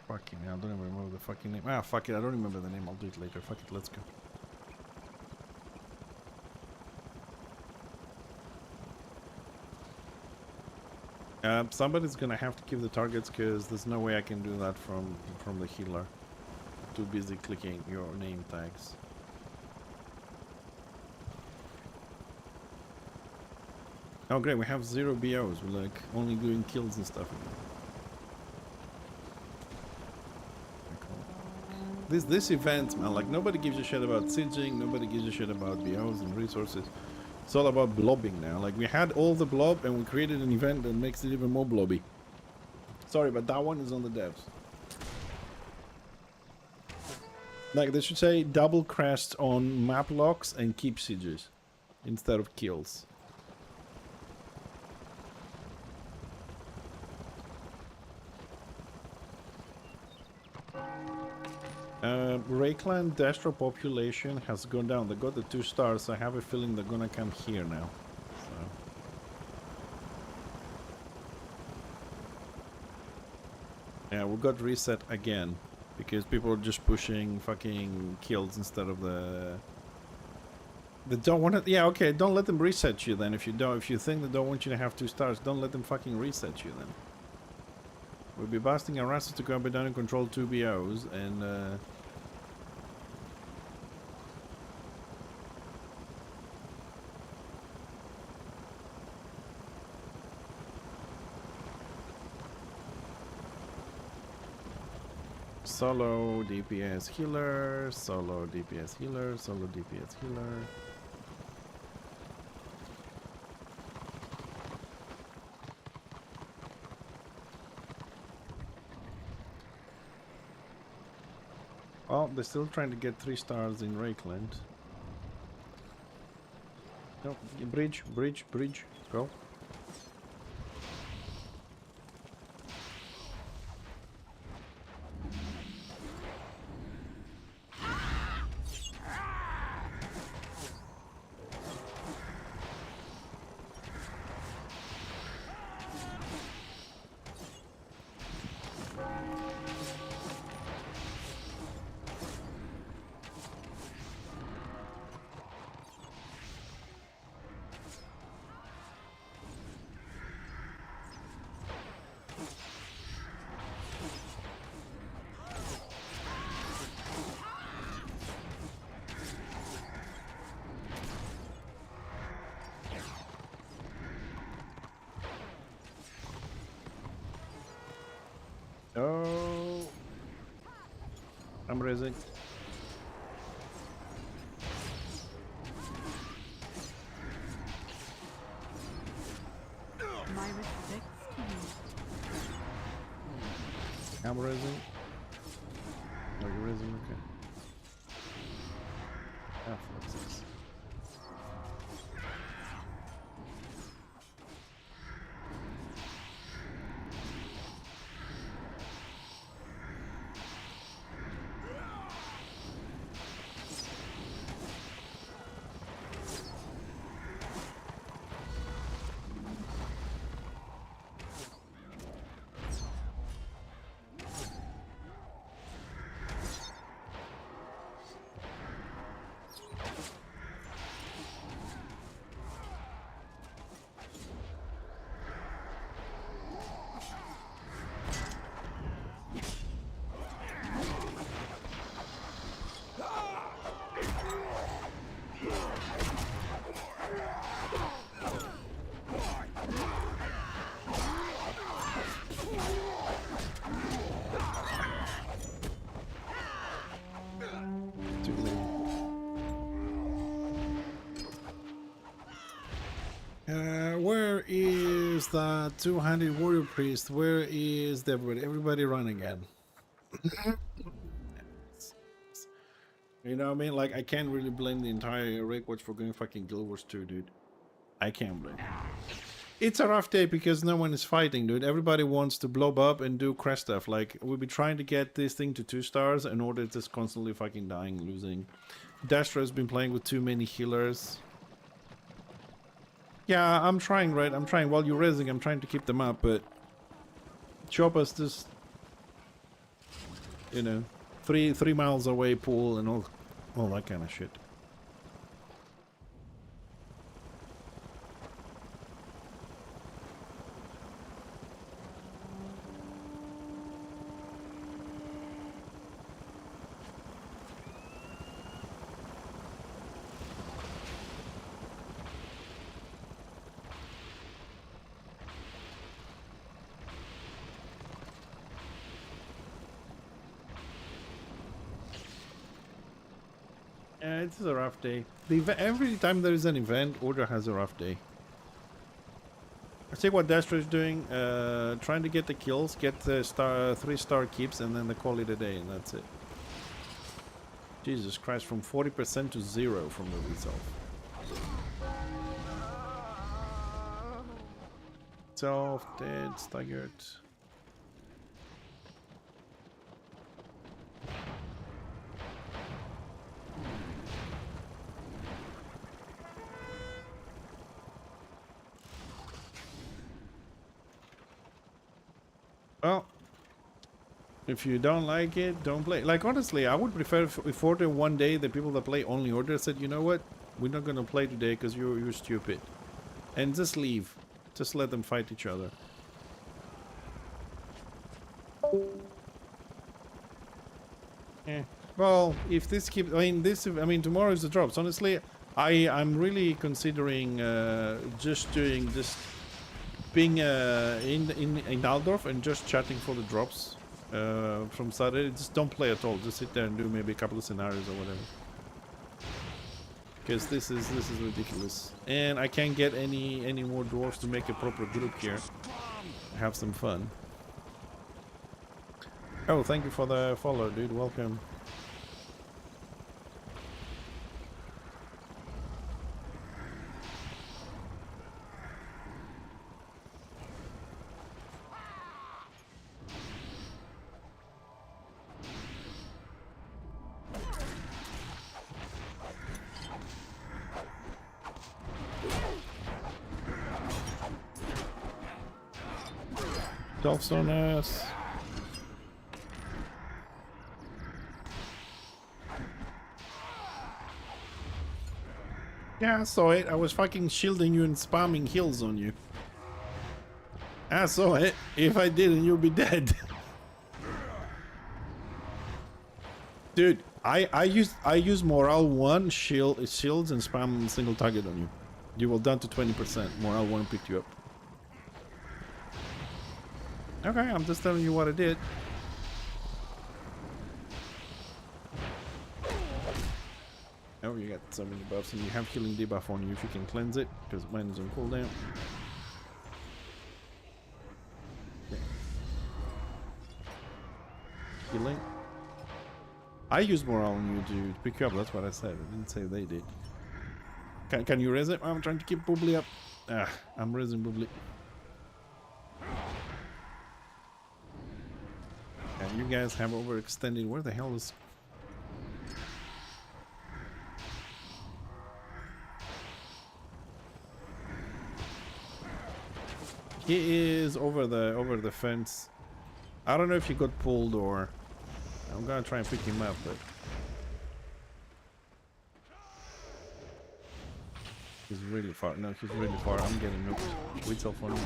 Fucking hell, I don't even remember the fucking name. Ah, fuck it, I don't remember the name, I'll do it later. Fuck it, let's go. Somebody's gonna have to keep the targets, because there's no way I can do that from the healer. Too busy clicking your name tags. Oh great, we have 0 BOs, we're like only doing kills and stuff. This event, man, like nobody gives a shit about sieging, nobody gives a shit about BOs and resources. It's all about blobbing now. Like we had all the blob and we created an event that makes it even more blobby. Sorry, but that one is on the devs. Like they should say double crest on map locks and keep sieges instead of kills. Rayclan Destro population has gone down. They got the 2 stars, so I have a feeling they're gonna come here now. So. Yeah, we got reset again because people are just pushing fucking kills instead of the. They don't want to. Yeah, okay. Don't let them reset you then. If you don't, if you think they don't want you to have 2 stars, don't let them fucking reset you then. We'll be busting our asses to go down and control 2 BOs and. Solo DPS healer, solo DPS healer, solo DPS healer. Oh, they're still trying to get 3 stars in Rakeland. No, bridge, bridge, bridge, go. Oh, I'm raising. My respects to you. I'm raising. Are you raising? Okay. Ah, fuck this. the 200 warrior priest. Where is everybody? Everybody run again. You know what I mean? Like, I can't really blame the entire Rake Watch for going fucking Guild Wars 2, dude. I can't blame. It's a rough day because no one is fighting, dude. Everybody wants to blow up and do Crest stuff. Like, we'll be trying to get this thing to 2 stars in order to just constantly fucking dying, losing. Dasher's been playing with too many healers. Yeah, I'm trying, right? I'm trying. While you're resing, I'm trying to keep them up, but Chopper's just, you know, three miles away, pool and all that kind of shit. Yeah, it's a rough day. Every time there is an event, Order has a rough day. I see what Dastro is doing. Trying to get the kills, get the 3-star keeps, and then they call it a day, and that's it. Jesus Christ, from 40% to 0 from the result. Self, dead, staggered. Well, if you don't like it, don't play. Like, honestly, I would prefer if Order one day, the people that play only Order said, you know what, we're not gonna play today because you're stupid, and just leave. Just let them fight each other. Well, if this keeps, I mean, tomorrow is the drops. Honestly, I'm really considering just being in Aldorf and just chatting for the drops from Saturday. Just don't play at all. Just sit there and do maybe a couple of scenarios or whatever. Because this is ridiculous, and I can't get any more dwarves to make a proper group here. Have some fun. Oh, thank you for the follow, dude. Welcome. Dolph's on us. Yeah, I saw it. I was fucking shielding you and spamming heals on you. I saw it. If I didn't, you'll be dead. Dude, I use morale 1 shields and spam single target on you. You will down to 20%. Morale 1 picked you up. Okay, I'm just telling you what I did. Oh, you got so many buffs, and you have healing debuff on you if you can cleanse it, because mine is on cooldown. Okay. Healing. I use morale on you to pick you up, that's what I said. I didn't say they did. Can you res it? I'm trying to keep Bubbly up. Ah, I'm resing Bubbly. You guys have overextended. Where the hell is... He is over the fence. I don't know if he got pulled or... I'm gonna try and pick him up, but... He's really far. No, he's really far. I'm getting nuked. Wait till for him.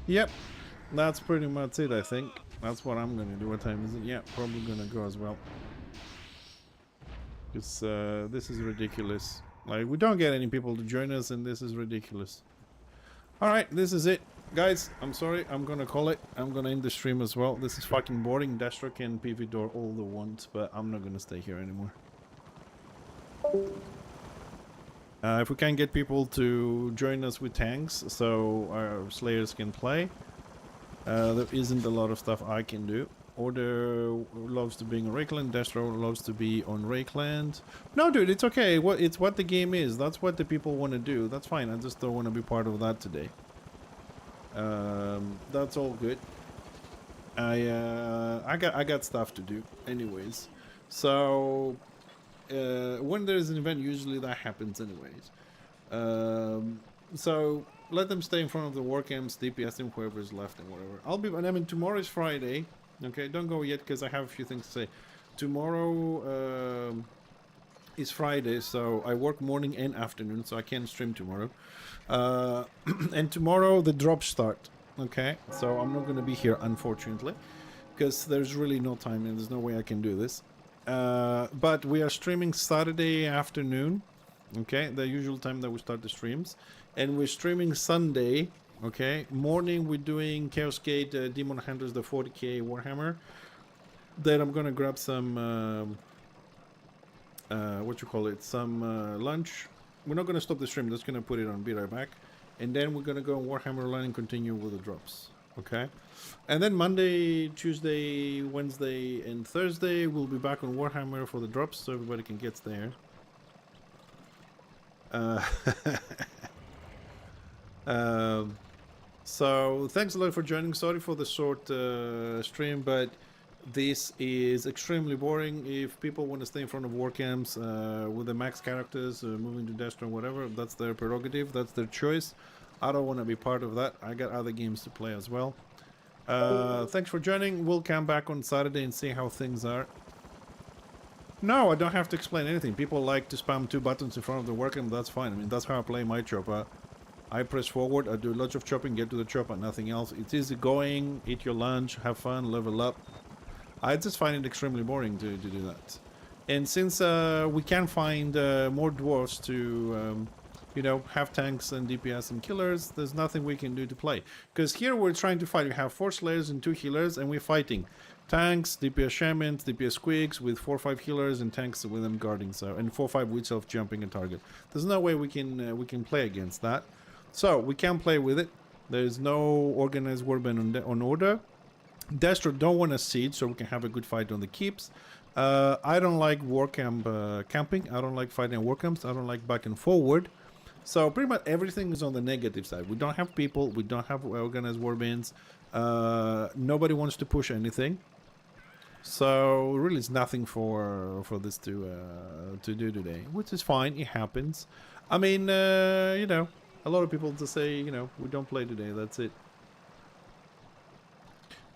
Yep. that's pretty much it, I think. That's what I'm gonna do. What time is it? Yeah, probably gonna go as well. Because this is ridiculous. Like, we don't get any people to join us, and this is ridiculous. Alright, this is it. Guys, I'm sorry. I'm gonna call it. I'm gonna end the stream as well. This is fucking boring. Destro can PV door all the want, but I'm not gonna stay here anymore. If we can get people to join us with tanks, so our slayers can play, there isn't a lot of stuff I can do. Order loves to be in Rakeland. Destro loves to be on Rakeland. No, dude, it's okay. It's what the game is. That's what the people want to do. That's fine. I just don't want to be part of that today. That's all good. I got stuff to do, anyways. So when there's an event, usually that happens, anyways. So let them stay in front of the war camps, DPS them, whoever's left and whatever. I mean, tomorrow is Friday. Okay, don't go yet because I have a few things to say. Tomorrow is Friday, so I work morning and afternoon, so I can't stream tomorrow. And tomorrow the drops start. Okay, so I'm not going to be here, unfortunately, because there's really no time and there's no way I can do this. But we are streaming Saturday afternoon. Okay, the usual time that we start the streams. And we're streaming Sunday. Okay, morning we're doing Chaos Gate, Demon Hunters, the 40k Warhammer. Then I'm gonna grab some, some lunch. We're not gonna stop the stream, just gonna put it on, be right back. And then we're gonna go on Warhammer Online and continue with the drops. Okay, and then Monday, Tuesday, Wednesday, and Thursday we'll be back on Warhammer for the drops, so everybody can get there. So thanks a lot for joining. Sorry for the short stream, but this is extremely boring. If people want to stay in front of war camps with the max characters, moving to Destro, whatever, that's their prerogative, that's their choice. I don't want to be part of that. I got other games to play as well. Thanks for joining. We'll come back on Saturday and see how things are. No, I don't have to explain anything. People like to spam 2 buttons in front of the war camp. That's fine. I mean, that's how I play my chopper. I press forward, I do lots of chopping, get to the chopper, nothing else. It's easy going, eat your lunch, have fun, level up. I just find it extremely boring to do that. And since we can find more dwarves to, you know, have tanks and DPS and killers, there's nothing we can do to play. Because here we're trying to fight. We have 4 slayers and 2 healers, and we're fighting tanks, DPS shamans, DPS squigs with 4 or 5 healers, and tanks with them guarding, so, and 4 or 5 with self jumping a target. There's no way we can play against that. So we can play with it. There's no organized warband on order. Destro don't want to siege, so we can have a good fight on the keeps. I don't like war camp camping. I don't like fighting war camps. I don't like back and forward. So pretty much everything is on the negative side. We don't have people. We don't have organized warbands. Nobody wants to push anything. So really, it's nothing for this to do today, which is fine. It happens. I mean, you know. A lot of people just say, you know, we don't play today, that's it.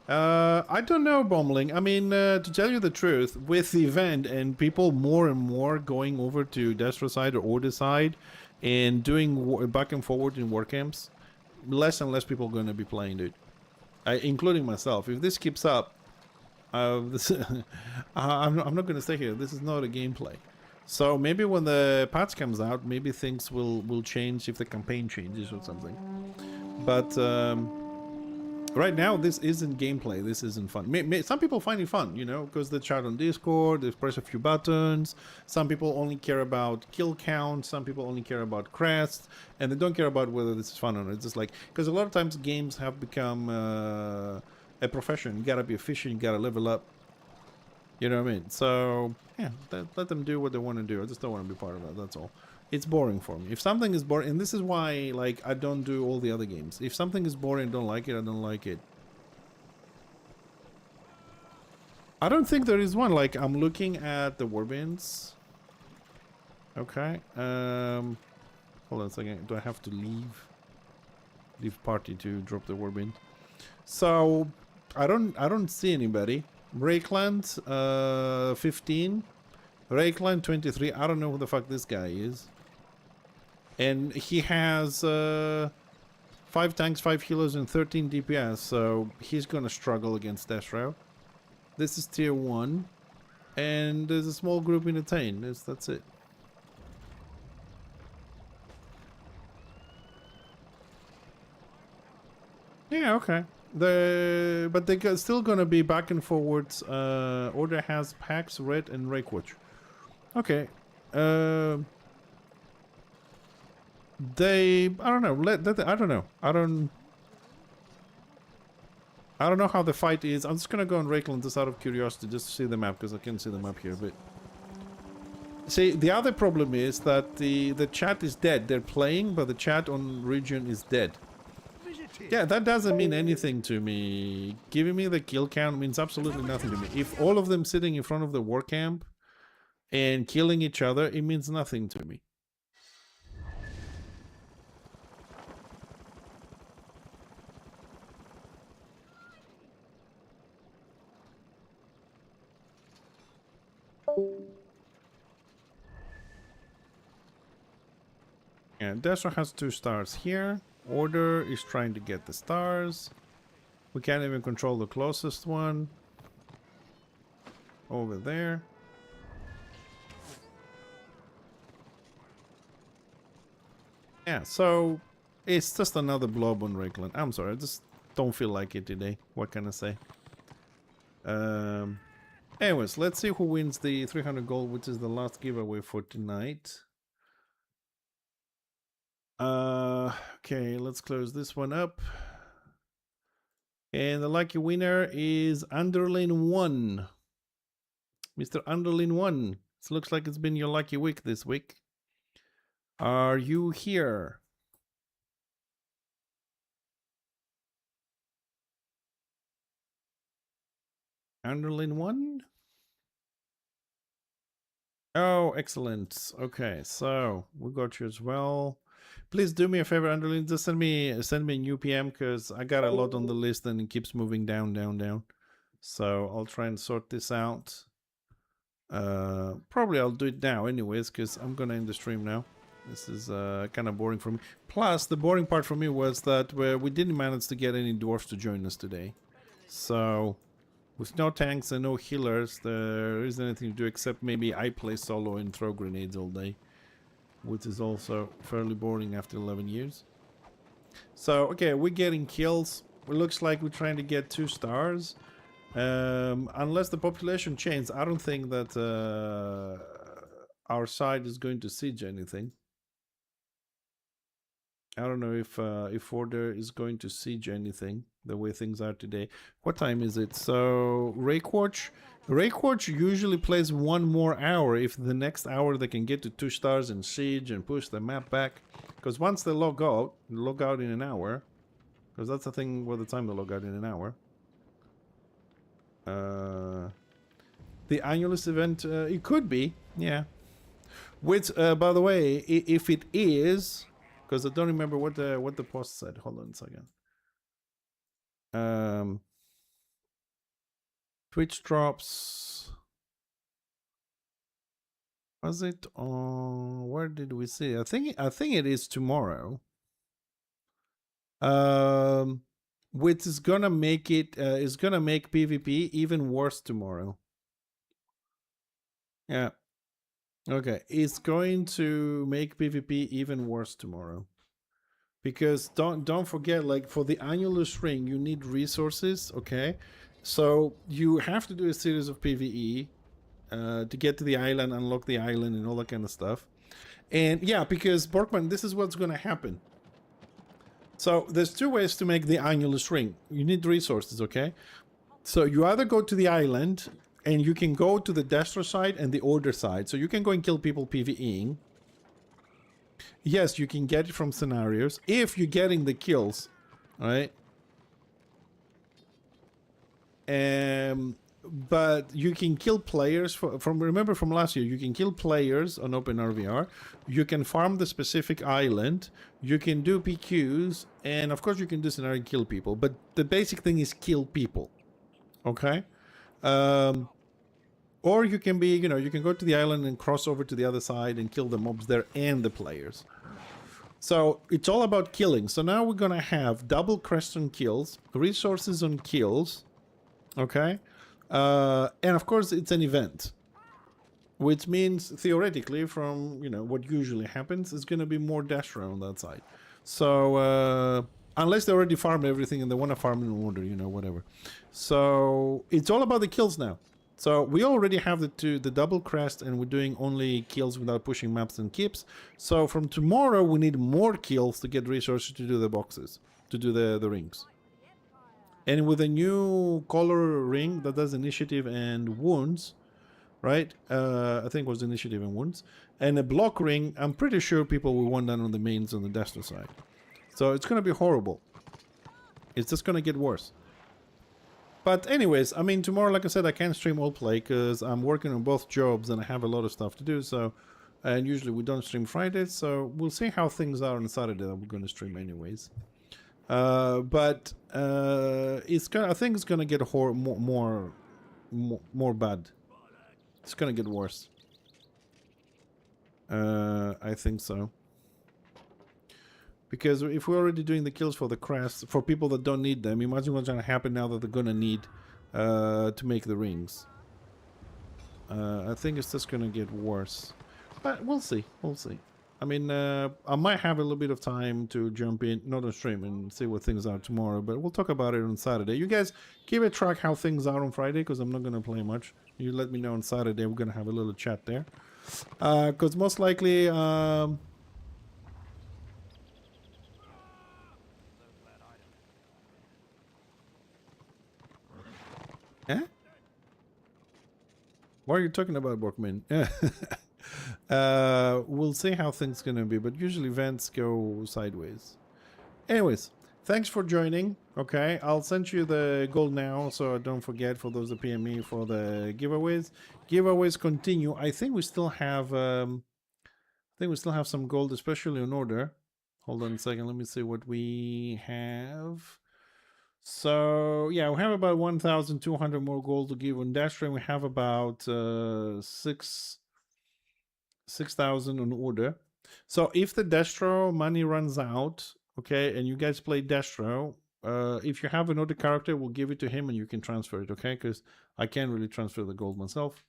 I don't know, Bombling. I mean, to tell you the truth, with the event and people more and more going over to Destro side or Order side and doing back and forward in war camps, less and less people are going to be playing it, including myself. If this keeps up, I'm not going to stay here. This is not a gameplay. So maybe when the patch comes out, maybe things will change if the campaign changes or something. But right now, this isn't gameplay. This isn't fun. Some people find it fun, you know, because they chat on Discord, they press a few buttons. Some people only care about kill count. Some people only care about Crest. And they don't care about whether this is fun or not. It's just like, because a lot of times games have become a profession. You gotta be efficient, you gotta level up. You know what I mean? So, yeah, let them do what they want to do. I just don't want to be part of that, that's all. It's boring for me. If something is boring, and this is why, like, I don't do all the other games. If something is boring and don't like it, I don't like it. I don't think there is one. Like, I'm looking at the warbands. Okay. Hold on a second. Do I have to leave party to drop the warband? So, I don't see anybody. Rakeland 15, Rakeland 23. I don't know who the fuck this guy is, and he has 5 tanks, 5 healers, and 13 DPS, so he's gonna struggle against Destro. This is tier 1, and there's a small group in Attain. That's it. Yeah, okay. But they're still gonna be back and forwards. Order has Pax, Red, and Rakewatch. Okay. I don't know. I don't know. I don't know how the fight is. I'm just gonna go on Rakeland just out of curiosity, just to see the map, because I can't see the map here. But see, the other problem is that the chat is dead. They're playing, but the chat on region is dead. Yeah, that doesn't mean anything to me. Giving me the kill count means absolutely nothing to me. If all of them sitting in front of the war camp and killing each other, it means nothing to me. Yeah, Desra has 2 stars here. Order is trying to get the stars. We can't even control the closest one. Over there. Yeah, so it's just another blob on Rakeland. I'm sorry, I just don't feel like it today. What can I say? Anyways, let's see who wins the 300 gold, which is the last giveaway for tonight. Okay, let's close this one up. And the lucky winner is Underlin1. Mr. Underlin1. It looks like it's been your lucky week this week. Are you here? Underlin1? Oh, excellent. Okay, so we got you as well. Please do me a favor, Underlin. Just send me a new PM, because I got a lot on the list and it keeps moving down, down, down. So I'll try and sort this out. Probably I'll do it now anyways, because I'm gonna end the stream now. This is kind of boring for me. Plus, the boring part for me was that we didn't manage to get any dwarfs to join us today. So, with no tanks and no healers, there isn't anything to do except maybe I play solo and throw grenades all day, which is also fairly boring after 11 years. So, okay, we're getting kills. It looks like we're trying to get 2 stars. Unless the population changes, I don't think that our side is going to siege anything. I don't know if Order is going to siege anything the way things are today. What time is it? So Rakewatch usually plays 1 more hour. If the next hour they can get to 2 stars and siege and push the map back, because once they log out in an hour, because that's the thing with the time they log out in an hour. The Annulus event, it could be, yeah. Which, by the way, if it is, because I don't remember what the post said. Hold on a second. Twitch drops. Was it on? Where did we see? I think it is tomorrow. Which is gonna make it is gonna make PvP even worse tomorrow. Yeah. Okay, it's going to make PvP even worse tomorrow. Because don't forget, like, for the Annulus ring you need resources, okay? So you have to do a series of PvE to get to the island, unlock the island and all that kind of stuff. And yeah, because Borkman, this is what's gonna happen. So there's 2 ways to make the Annulus ring. You need resources, okay? So you either go to the island, and you can go to the Destro side and the Order side. So you can go and kill people PvEing. Yes, you can get it from scenarios if you're getting the kills, right? But you can kill players remember from last year, you can kill players on OpenRVR. You can farm the specific island. You can do PQs, and of course you can do scenario and kill people. But the basic thing is kill people, okay? Or you can be, you can go to the island and cross over to the other side and kill the mobs there and the players. So it's all about killing. So now we're gonna have double crest on kills, resources on kills, okay? And of course it's an event, which means theoretically from, you know, what usually happens is gonna be more dash on that side. So unless they already farmed everything and they want to farm in order, you know, whatever. So it's all about the kills now. So we already have the double crest and we're doing only kills without pushing maps and keeps. So from tomorrow we need more kills to get resources to do the boxes, to do the rings. And with a new color ring that does initiative and wounds, right? I think it was initiative and wounds. And a block ring, I'm pretty sure people will want that on the mains on the Destro side. So it's going to be horrible. It's just going to get worse. But anyways, I mean, tomorrow, like I said, I can't stream all play because I'm working on both jobs and I have a lot of stuff to do. So, and usually we don't stream Fridays. So we'll see how things are on Saturday that we're going to stream anyways. But it's gonna, I think it's going to get more bad. It's going to get worse. I think so. Because if we're already doing the kills for the crest, for people that don't need them, imagine what's going to happen now that they're going to need to make the rings. I think it's just going to get worse. But we'll see. We'll see. I mean, I might have a little bit of time to jump in, not on stream, and see what things are tomorrow. But we'll talk about it on Saturday. You guys keep a track how things are on Friday, because I'm not going to play much. You let me know on Saturday. We're going to have a little chat there. Because most likely... Eh? What are you talking about, Borkman? We'll see how things gonna be, but usually events go sideways. Anyways, thanks for joining. Okay, I'll send you the gold now, so don't forget for those that PM me for the giveaways. Giveaways continue. I think we still have some gold, especially on order. Hold on a second. Let me see what we have. So yeah, we have about 1,200 more gold to give on Dashtrain. We have about 6,000 on order. So if the Destro money runs out, okay, and you guys play Destro, if you have an order character, we'll give it to him and you can transfer it, okay? Because I can't really transfer the gold myself.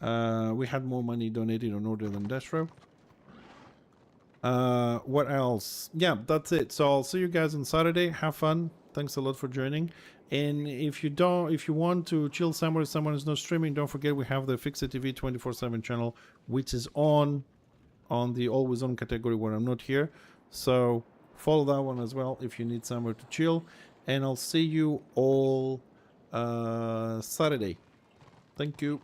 We had more money donated on order than Destro. What else? Yeah, that's it. So I'll see you guys on Saturday. Have fun. Thanks a lot for joining. And if you want to chill somewhere, someone is not streaming, don't forget we have the FixxerTV 24/7 channel, which is on the always on category where I'm not here. So follow that one as well if you need somewhere to chill. And I'll see you all Saturday. Thank you.